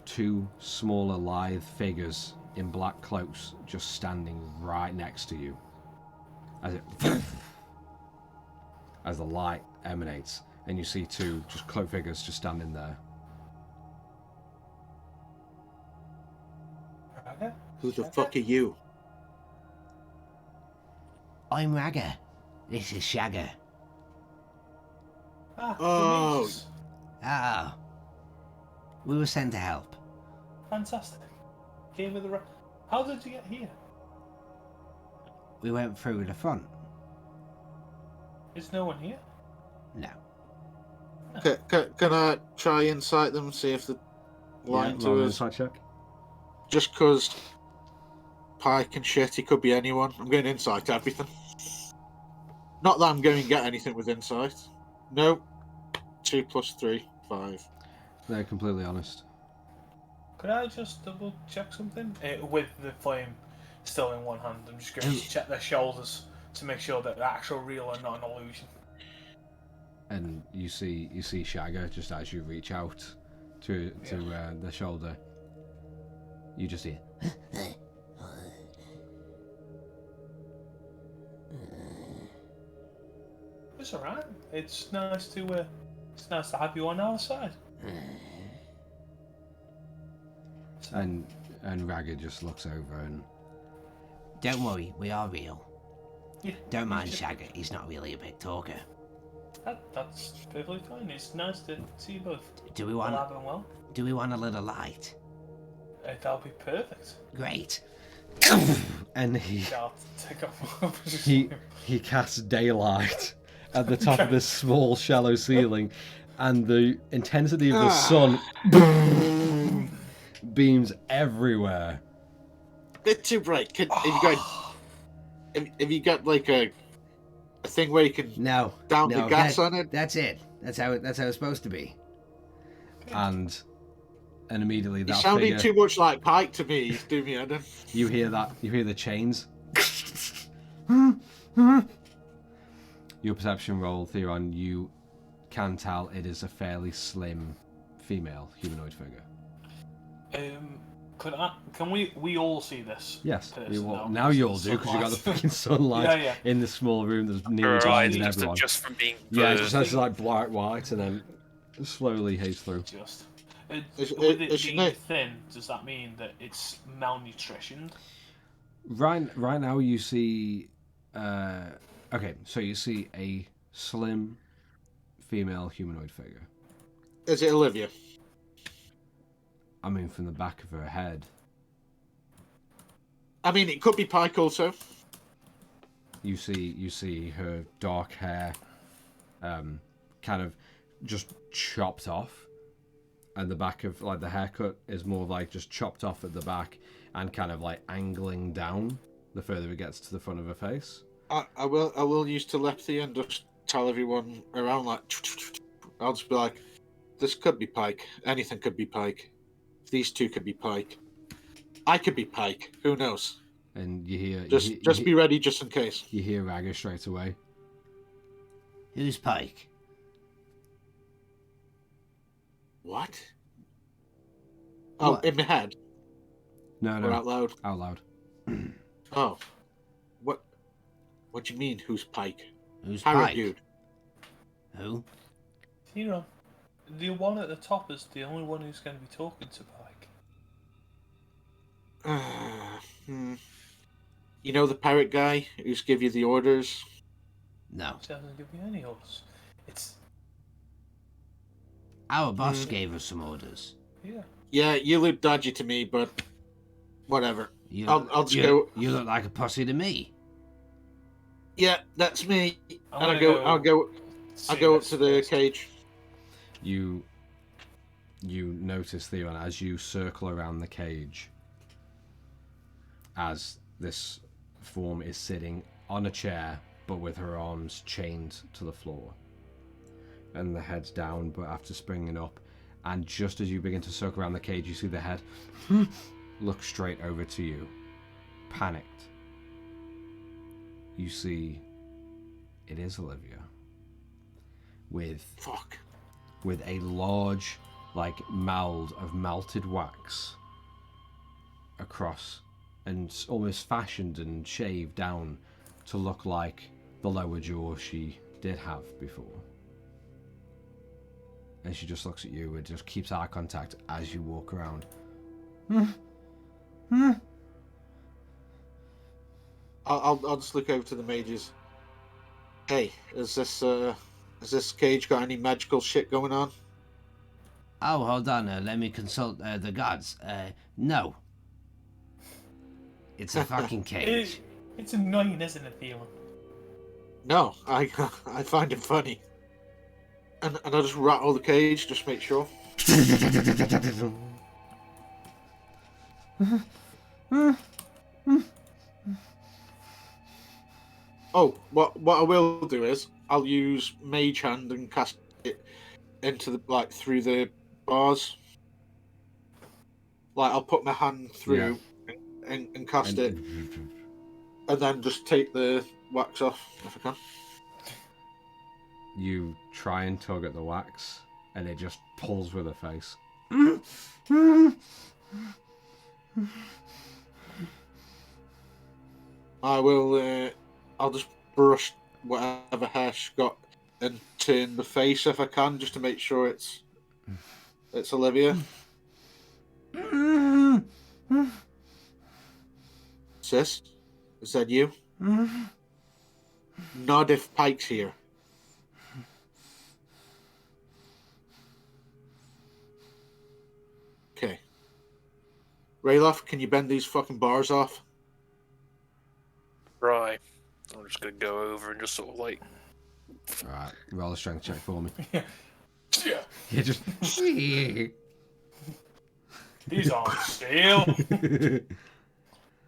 two smaller lithe figures in black cloaks just standing right next to you. As the light emanates, and you see two just cloak figures just standing there. Who the fuck are you? I'm Ragger. This is Shagger. Oh. Delicious. Ah. We were sent to help. Fantastic. Came with the. How did you get here? We went through the front. Is no one here? No. Can I try insight them, see if the line to us? Insight check. Just because Pike and shit, he could be anyone. I'm going to insight everything. Not that I'm going to get anything with insight. No. 2 + 3, 5. They're completely honest. Could I just double check something? With the flame still in one hand, I'm just going to check their shoulders to make sure that they're actual real and not an illusion. And you see Shagger just as you reach out to the shoulder. You just hear. It's alright. It's nice to have you on our side. And Ragger just looks over and. Don't worry, we are real. Yeah, Don't mind Shagger, he's not really a big talker. That's perfectly fine. It's nice to see you both. Do we want alive and well. Do we want a little light? That'll be perfect. Great. And he I'll take off my he casts daylight at the top of this small shallow ceiling, and the intensity of the sun beams everywhere. Bit too bright. Have you got like a thing where you can No. down the gas on it? That's it. That's how it's supposed to be. And immediately that He's sounding figure, too much like Pike to me. He's doing me head in. you hear the chains. Your perception roll, Theron, you can tell it is a fairly slim female humanoid figure. Can we all see this? Yes, person now you all do because you got the fucking sunlight in the small room. There's nearly blinding everyone. Just from being Yeah, just has like bright white and then slowly haze through. With it being thin, does that mean that it's malnutritioned? Right now you see. Okay, so you see a slim female humanoid figure. Is it Olivia? I mean, from the back of her head. I mean, it could be Pike also. You see her dark hair, kind of just chopped off, and the back of like the haircut is more like just chopped off at the back and kind of like angling down the further it gets to the front of her face. I will use telepathy and just tell everyone around like. I'll just be like, this could be Pike. Anything could be Pike. These two could be Pike. I could be Pike. Who knows? And you hear just be ready just in case. You hear Ragger straight away. Who's Pike? What? Oh, What? in my head No, or out loud? out loud. Oh, what do you mean? Who's Pike? Who's Pirate Pike? dude. Who? The one at the top is the only one who's going to be talking to Pike. You know the pirate guy who's give you the orders? No. He doesn't give me any orders. It's Our boss gave us some orders. yeah. Yeah, you look dodgy to me, but whatever. You I'll look, just you, go. You look like a posse to me. Yeah, that's me. I'm And gonna I'll go up to the first. cage. You notice, Theon, as you circle around the cage, as this form is sitting on a chair, but with her arms chained to the floor, and the head's down, but after springing up, and just as you begin to circle around the cage, you see the head look straight over to you, panicked, you see it is Olivia with a large like mold of melted wax across and almost fashioned and shaved down to look like the lower jaw she did have before. And she just looks at you and just keeps eye contact as you walk around. I'll just look over to the mages. Hey, has this cage got any magical shit going on? Oh, hold on. Let me consult the gods. No. It's a fucking cage. It's annoying, isn't it, Theon? No, I find it funny. And I just rattle the cage, just make sure. Oh, what I will do is I'll use Mage Hand and cast it into the through the bars. Like I'll put my hand through and cast it, and then just take the wax off if I can. You try and tug at the wax, and it just pulls with her face. I will. I'll just brush whatever hair she's got and turn the face if I can, just to make sure it's Olivia. Sis, is that you? Nod if Pike's here. Okay. Rayloff, can you bend these fucking bars off? Right. I'm just gonna go over and just sort of like. Alright, roll a strength check for me. Yeah. Yeah, just. These aren't steel.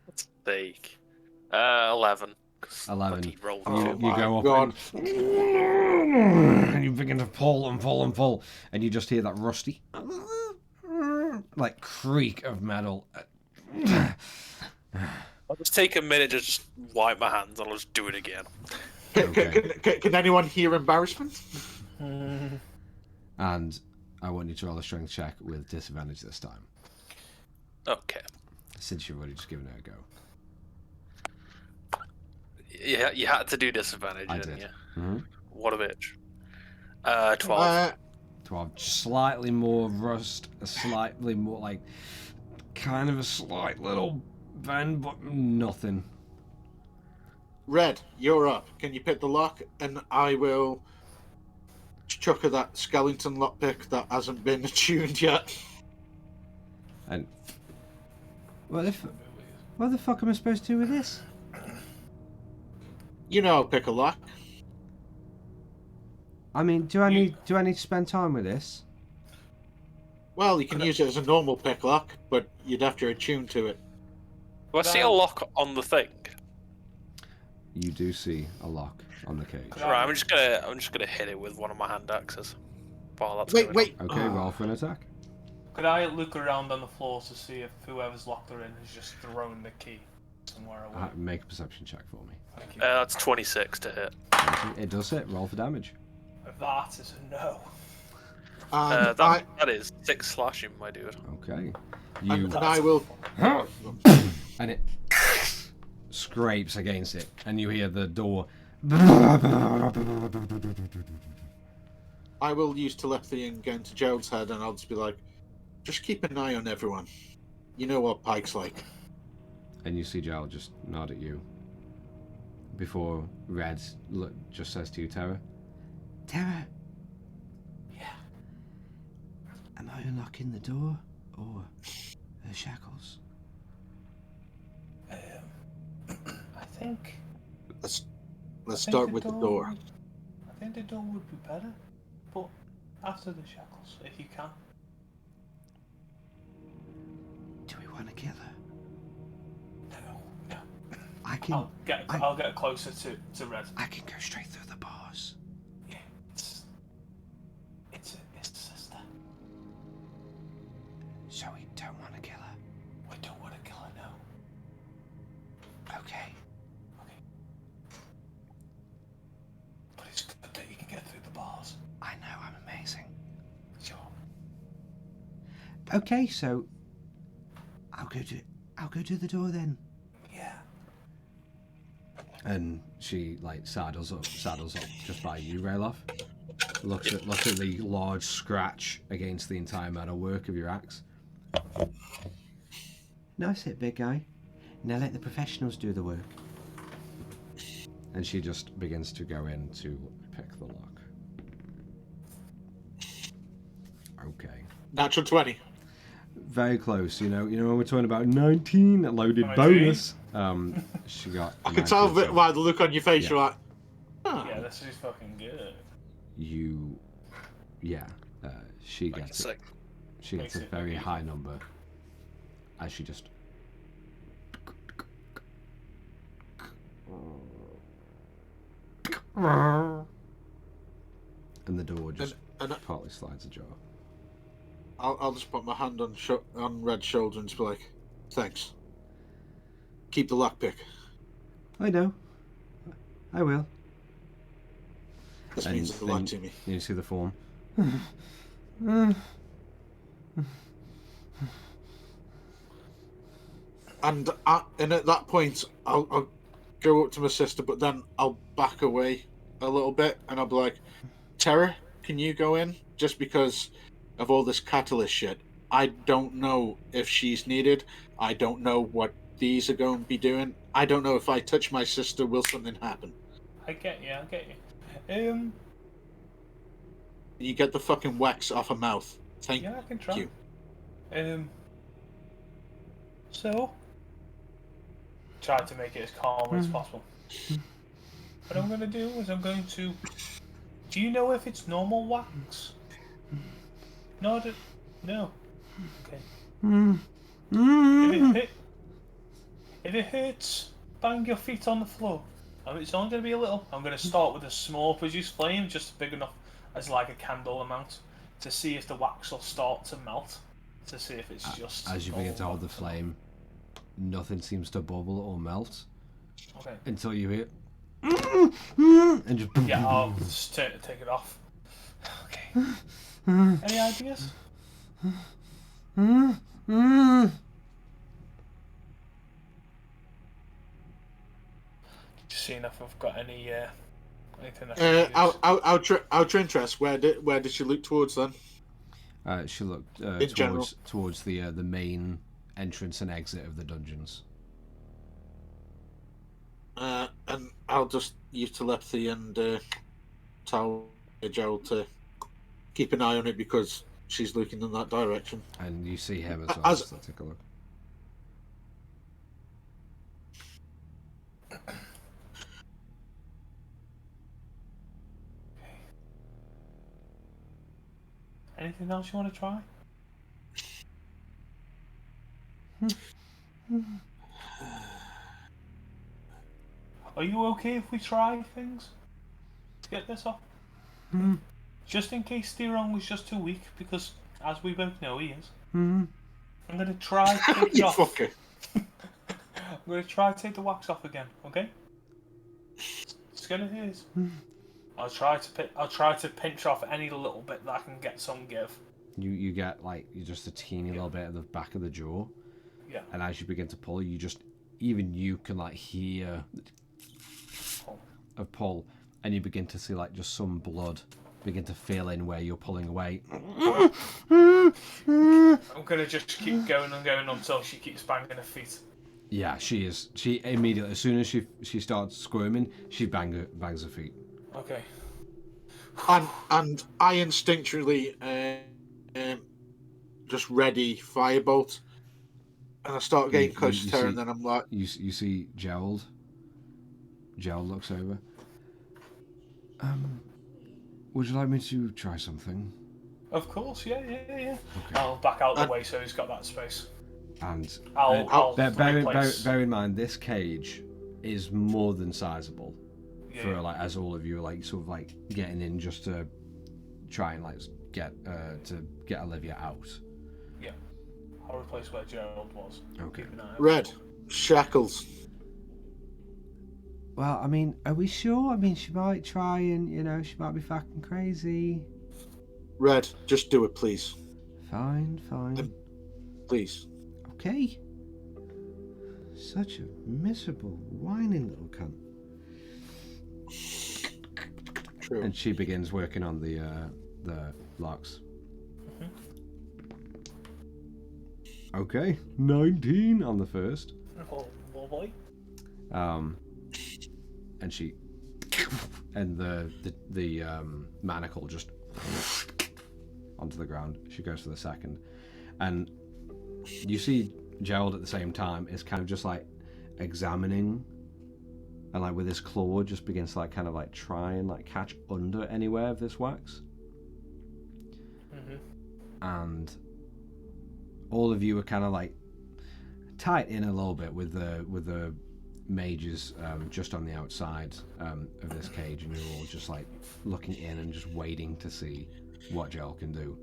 Let's take 11. 11. He rolled You go up and you begin to pull and pull and pull, and you just hear that rusty, like creak of metal. I'll just take a minute to just wipe my hands and I'll just do it again. Can anyone hear embarrassment? And I want you to roll a strength check with disadvantage this time, Okay. since you've already just given it a go. Yeah, you had to do disadvantage, I didn't did. you? Mm-hmm. What a bitch. 12. 12, slightly more rust, a slightly more like, kind of a slight little bend, but nothing. Red, you're up. Can you pick the lock? And I will chuck her that skeleton lockpick that hasn't been attuned yet. And what the fuck am I supposed to do with this? You know I'll pick a lock. I mean, do I need to spend time with this? Well, you can use it as a normal pick lock, but you'd have to attune to it. Do I see a lock on the thing? You do see a lock on the cage. Right, I'm just gonna hit it with one of my hand axes. While that's Wait. Okay, roll for an attack. Could I look around on the floor to see if whoever's locked her in has just thrown the key somewhere away? Make a perception check for me. Thank you. That's 26 to hit. It does hit. Roll for damage. That is a no. That is 6 slashing, my dude. Okay. And I will. And it scrapes against it, and you hear the door. I will use telepathy and get into Gerald's head, and I'll just be like, just keep an eye on everyone. You know what Pike's like. And you see Gerald just nod at you. Before Red just says to you, Terra. Terra. Yeah. Am I unlocking the door or the shackles? I think. Let's start with the door. I think the door would be better, but after the shackles, if you can. Do we want to kill her? No. I can. I'll get closer to Red. I can go straight through the bars. Yeah, it's a sister. So we don't want to kill her. We don't want to kill her, no. Okay. Okay, so I'll go to the door then. Yeah. And she like saddles up just by you, Rayloff. Looks at the large scratch against the entire metalwork of your axe. Nice hit, big guy. Now let the professionals do the work. And she just begins to go in to pick the lock. Okay. Natural 20. Very close, you know when we're talking about 19 loaded 19? bonus. She got. I can tell by the look on your face. Yeah. You're like, Yeah, this is fucking good. She gets it. She gets a very high number. As she just. And the door just partly slides ajar. I'll just put my hand on Red's shoulder and just be like, thanks. Keep the lockpick. I know. I will. This means a lot to me. You see the form. And at that point, I'll go up to my sister, but then I'll back away a little bit, and I'll be like, Tara, can you go in? Just because of all this catalyst shit. I don't know if she's needed. I don't know what these are going to be doing. I don't know if I touch my sister, will something happen? I get you. You get the fucking wax off her mouth. Thank you. Yeah, I can try. So, try to make it as calm as possible. What I'm going to do is I'm going to... Do you know if it's normal wax? No. Okay. If it hurts, bang your feet on the floor. It's only going to be a little. I'm going to start with a small produce flame, just big enough as like a candle amount, to see if the wax will start to melt. To see if it's just... As you begin to hold the flame, nothing seems to bubble or melt. Okay. Until you hear... And just... Yeah, I'll just take it off. Okay. Any ideas? Just seeing if I've got any anything I can use. Out of interest, where did she look towards then? She looked towards the main entrance and exit of the dungeons. And I'll just use telepathy and tell Joel to keep an eye on it because she's looking in that direction. And you see him as well. So take a look. Anything else you want to try? Are you okay if we try things to get this off? Just in case Theron was just too weak, because as we both know he is. I'm going to try to take it off. Fucker. I'm going to try to take the wax off again, okay? It's going to hurt. I'll try to pinch off any little bit that I can get some give. You get like just a teeny little bit at the back of the jaw. Yeah. And as you begin to pull, even you can like hear a pull, and you begin to see like just some blood begin to fill in where you're pulling away. I'm gonna just keep going and going until she keeps banging her feet. Yeah, she is. She immediately, as soon as she starts squirming, she bangs her feet. Okay. And I instinctually just ready firebolt, and I start getting close to her, and then I'm like, you see Gerald. Gerald looks over. Would you like me to try something? Of course, yeah. Okay. I'll back out the way so he's got that space. And I'll bear in mind, this cage is more than sizable for like as all of you are like sort of like getting in just to try and like get Olivia out. Yeah, I'll replace where Gerald was. Okay. Keep an eye out. Red, shackles. Well, I mean, are we sure? I mean, she might try and, she might be fucking crazy. Red, just do it, please. Fine, fine. Please. Okay. Such a miserable, whining little cunt. True. And she begins working on the locks. Okay, 19 on the first. Oh, boy. And she and the manacle just onto the ground. She goes for the second, and you see Gerald at the same time is kind of just like examining, and like with his claw just begins to like kind of like try and like catch under anywhere of this wax. And all of you are kind of like tight in a little bit with the mages just on the outside of this cage, and you're all just like looking in and just waiting to see what Joel can do.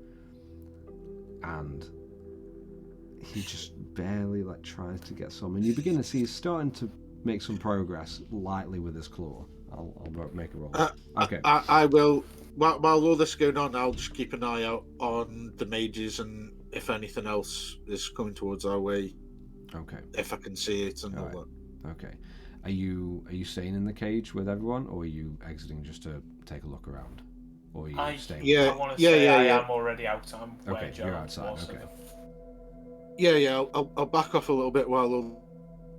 And he just barely like tries to get some, and you begin to see he's starting to make some progress lightly with his claw. I'll make a roll. Okay. I will. While all this is going on, I'll just keep an eye out on the mages, and if anything else is coming towards our way. Okay. If I can see it and all that. Okay. Are you staying in the cage with everyone, or are you exiting just to take a look around? Or are you staying? Yeah, I want to say I yeah. am already out. I'm where Okay, Gerald you're outside. was. Okay. Yeah. I'll back off a little bit while all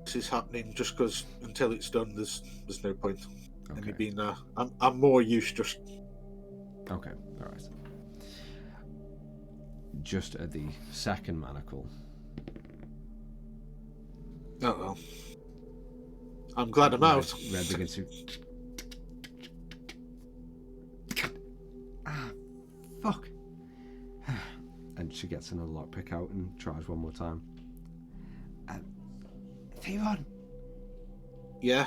this is happening, just because until it's done, there's no point in me being there. I'm more used just. Okay. All right. Just at the second manacle. Oh well. I'm glad I'm out. Red begins to. Ah, fuck. And she gets another lockpick out and tries one more time. Theron, Yeah.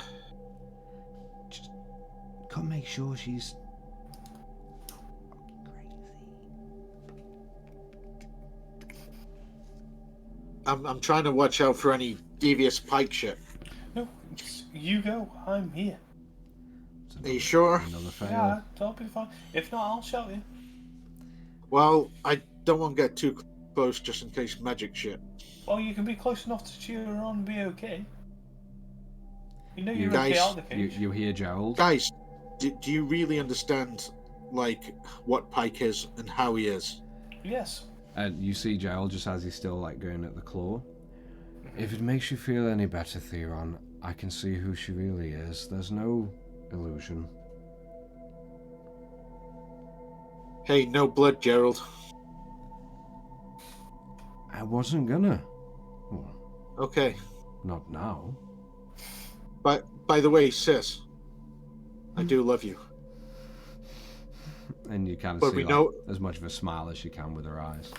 just come make sure she's crazy. I'm trying to watch out for any devious pike shit. No, you go. I'm here. Are you sure? Another fail. Yeah, that'll be fine. If not, I'll shout you. Well, I don't want to get too close just in case magic shit. Well, you can be close enough to cheer her on and be okay. You know you're guys, okay out of the cage. You hear Gerald? Guys, do you really understand, like, what Pike is and how he is? Yes. And you see Gerald just as he's still like going at the claw. If it makes you feel any better, Theron, I can see who she really is. There's no illusion. Hey, no blood, Gerald. I wasn't gonna. Well, Okay. not now. But by the way, sis, I do love you. And you kind of But see we like, know- as much of a smile as she can with her eyes.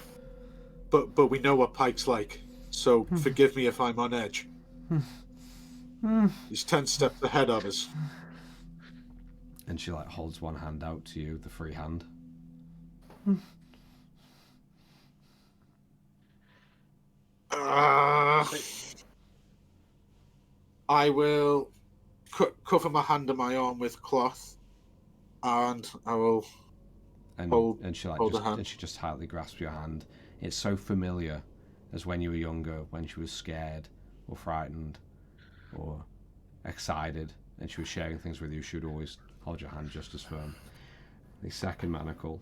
But we know what Pike's like, so forgive me if I'm on edge. He's 10 steps ahead of us. And she like holds one hand out to you, the free hand. I will cover my hand and my arm with cloth, and I will And she like hold just her hand. and she just tightly grasps your hand. It's so familiar as when you were younger, when she was scared or frightened or excited and she was sharing things with you, she would always hold your hand just as firm. The second manacle.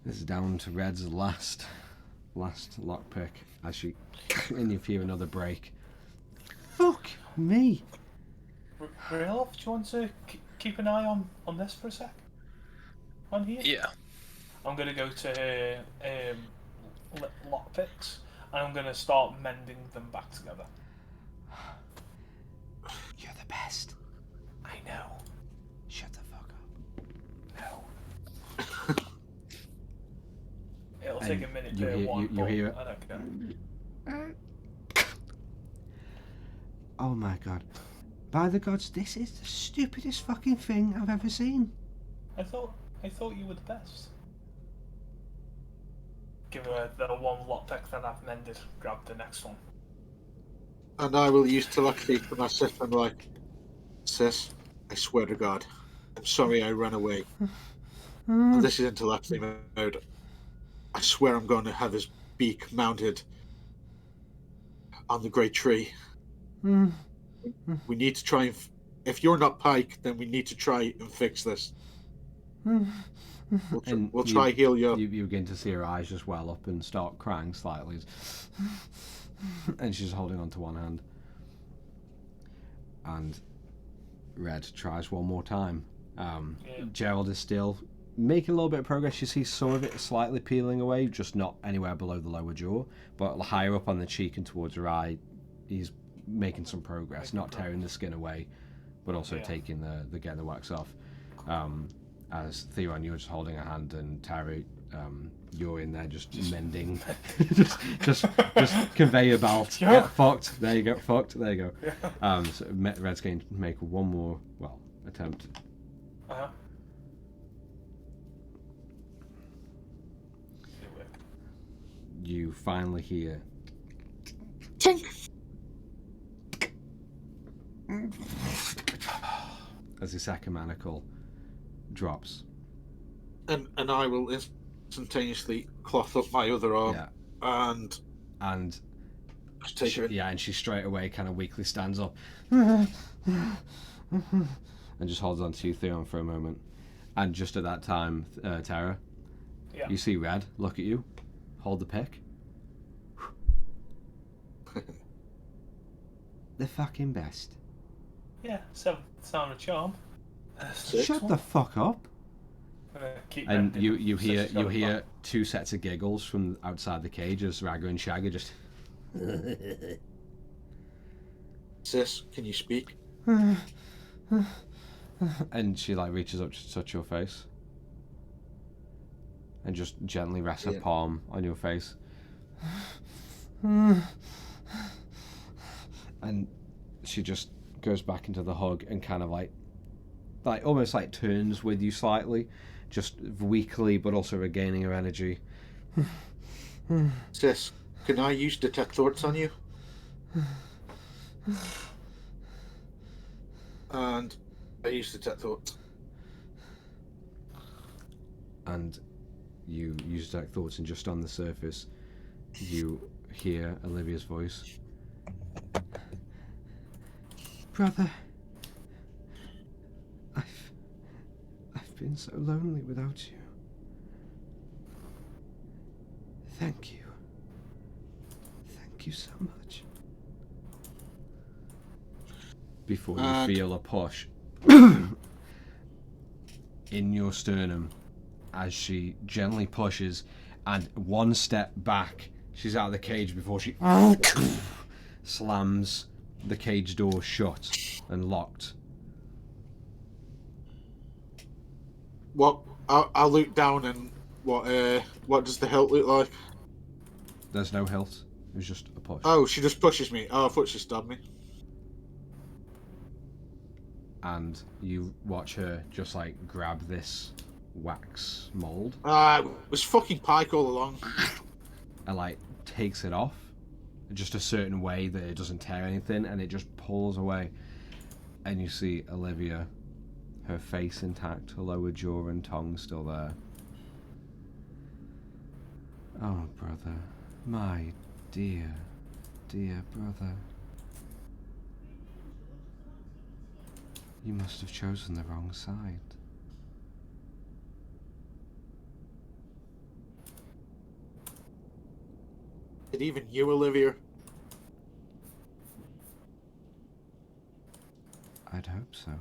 This is down to Red's last lockpick as she and you hear another break. Fuck me. Real? Do you want to keep an eye on this for a sec? On here? Yeah. I'm going to go to her lockpicks and I'm going to start mending them back together. You're the best. I know. Shut the fuck up. No. It'll take a minute you per hear- one, you but hear it? I don't care. Oh my god. By the gods, this is the stupidest fucking thing I've ever seen. I thought you were the best. Give her the one lockpick that I've mended. Grab the next one. And I will use telepathy for my sis. I'm like, sis, I swear to God, I'm sorry I ran away. And this is in telepathy mode. I swear I'm going to have his beak mounted on the great tree. We need to try and... If you're not Pike, then we need to try and fix this. We'll try heal you up. You begin to see her eyes just well up and start crying slightly. And she's holding on to one hand. And Red tries one more time. Gerald is still making a little bit of progress. You see some of it slightly peeling away, just not anywhere below the lower jaw, but higher up on the cheek and towards her eye, he's making some progress, not tearing the skin away, but also taking getting the wax off. As Theron, you're just holding a hand, and Tara, you're in there just mending, just conveyor belt. Yeah, fucked. There you go. Fucked. There you go. So Red's going to make one more attempt. You finally hear. Tink. As the second manacle drops. And I will instantaneously cloth up my other arm and take her in. Yeah, and she straight away kind of weakly stands up and just holds on to you, Theon, for a moment. And just at that time, Tara, you see Red look at you, hold the pick. The fucking best. Yeah, sound a charm. Shut the fuck up. And you hear two sets of giggles from outside the cage as Ragga and Shagga just. Sis, can you speak? And she reaches up to touch your face, and just gently rests her palm on your face. And she just goes back into the hug and kind of almost turns with you slightly, just weakly, but also regaining her energy. Sis, can I use detect thoughts on you? And I use detect thoughts. And you use detect thoughts, and just on the surface, you hear Olivia's voice. Brother, I've been so lonely without you. Thank you. Thank you so much. Before you feel a push in your sternum as she gently pushes, and one step back, she's out of the cage before she slams the cage door shut and locked. What? I'll look down, and what does the hilt look like? There's no hilt. It was just a push. Oh, she just pushes me. Oh, I thought she stabbed me. And you watch her just grab this wax mold. It was fucking Pike all along. And takes it off, just a certain way that it doesn't tear anything, and it just pulls away. And you see Olivia, her face intact, her lower jaw and tongue still there. Oh, brother, my dear, dear brother. You must have chosen the wrong side. Did even you, Olivia? I'd hope so.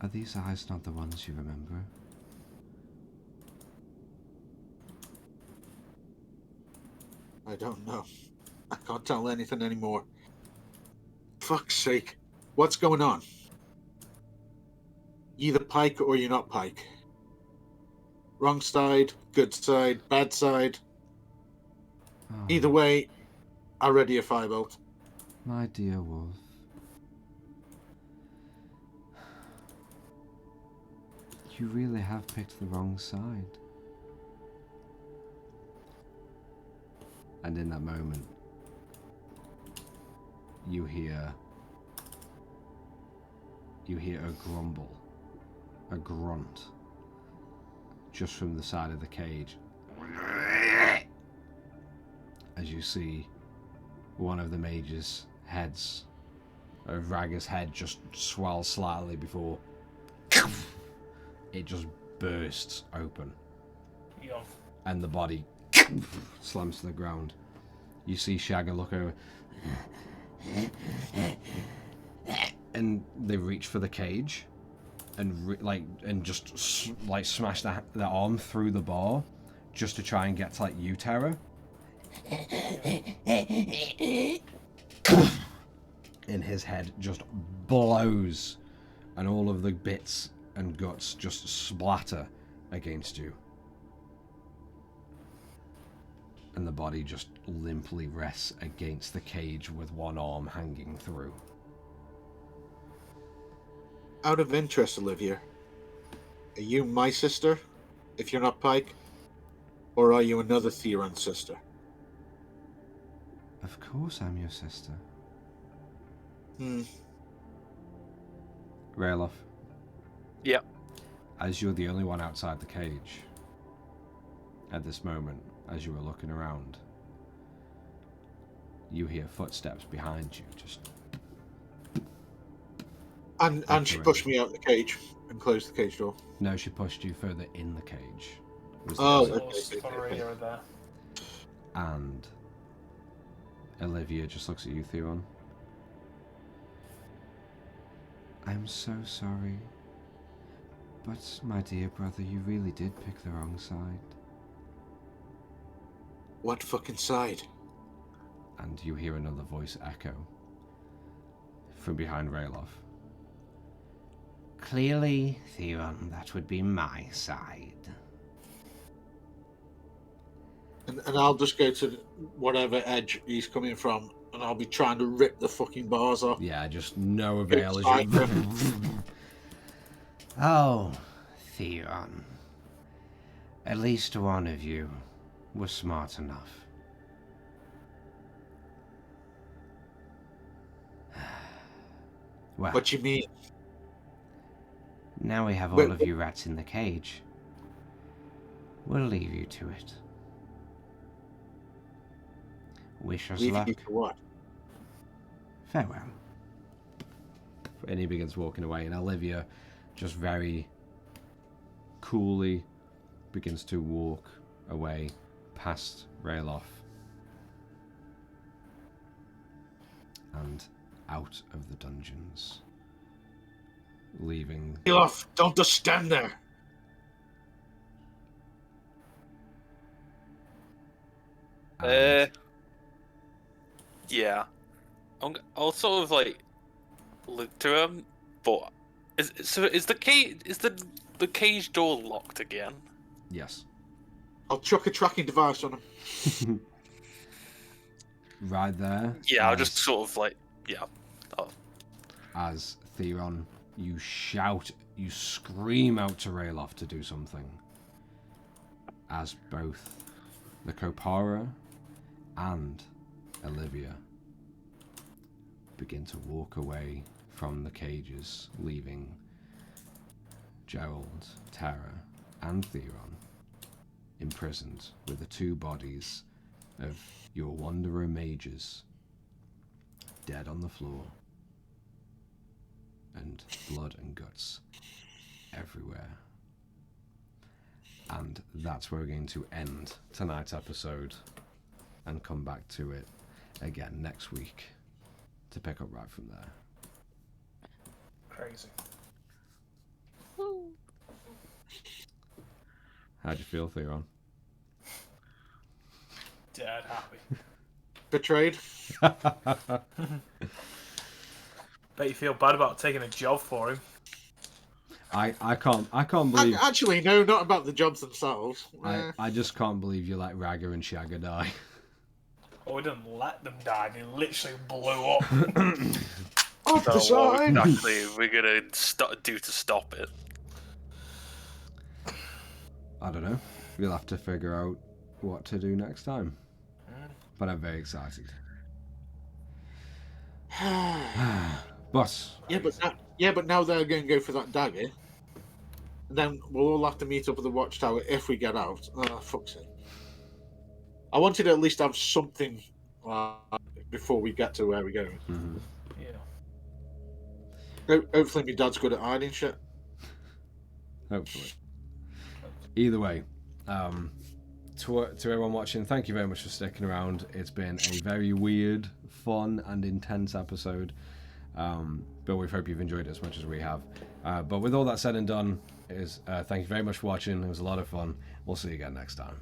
Are these eyes not the ones you remember? I don't know. I can't tell anything anymore. Fuck's sake. What's going on? Either Pike or you're not Pike. Wrong side, good side, bad side. Oh, Either way, already a firebolt. my dear wolf. You really have picked the wrong side. And in that moment, you hear a grumble, a grunt, just from the side of the cage. As you see one of the mage's heads, Ragger's head, just swells slightly before it just bursts open. Yo. And the body slams to the ground. You see Shagger look over, and they reach for the cage, and just smash their arm through the bar, just to try and get to you, Terra. And his head just blows, and all of the bits and guts just splatter against you. And the body just limply rests against the cage with one arm hanging through. Out of interest, Olivia, are you my sister, if you're not Pike? Or are you another Theron sister? Of course I'm your sister. Rayloff. Yep. As you're the only one outside the cage, at this moment, as you were looking around, you hear footsteps behind you, just... And she pushed me out the cage and closed the cage door. No, she pushed you further in the cage. Okay. There. And Olivia just looks at you, Theron. I'm so sorry. But, my dear brother, you really did pick the wrong side. What fucking side? And you hear another voice echo from behind Rayloff. Clearly, Theron, that would be my side. And I'll just go to whatever edge he's coming from, and I'll be trying to rip the fucking bars off. Yeah, just no avail as you... Oh, Theron. At least one of you was smart enough. Well, What you mean? now we have all of you rats in the cage. We'll leave you to it. Wish us Leave luck. you to what? Farewell. And he begins walking away, and Olivia just very coolly begins to walk away past Rayloff and out of the dungeons, leaving... Get off! Don't just stand there! and- Yeah. I'll sort of look to him, but is the cage door locked again? Yes. I'll chuck a tracking device on him. Right there. Yeah, I'll just sort of yeah. As Theron, you shout, you scream out to Rayloff to do something. As both the Kopara and Olivia begin to walk away from the cages, leaving Gerald, Tara, and Theron imprisoned with the two bodies of your wanderer mages dead on the floor, and blood and guts everywhere. And that's where we're going to end tonight's episode and come back to it again next week to pick up right from there. Crazy. How'd you feel, Theron? Dead happy. Betrayed? Bet you feel bad about taking a job for him. I can't believe... Actually, no, not about the jobs themselves. I just can't believe you let Ragger and Shagger die. Oh, we didn't let them die. They literally blew up. Off the So what side! exactly we're gonna do to stop it? I don't know. We'll have to figure out what to do next time. But I'm very excited. But Yeah, but now they're going to go for that dagger. And then we'll all have to meet up at the watchtower if we get out. Fuck's sake. I wanted to at least have something before we get to where we're going. Mm-hmm. Yeah. Hopefully my dad's good at hiding shit. Hopefully. Either way, to everyone watching, thank you very much for sticking around. It's been a very weird, fun, and intense episode. But we hope you've enjoyed it as much as we have. But with all that said and done, thank you very much for watching. It was a lot of fun. We'll see you again next time.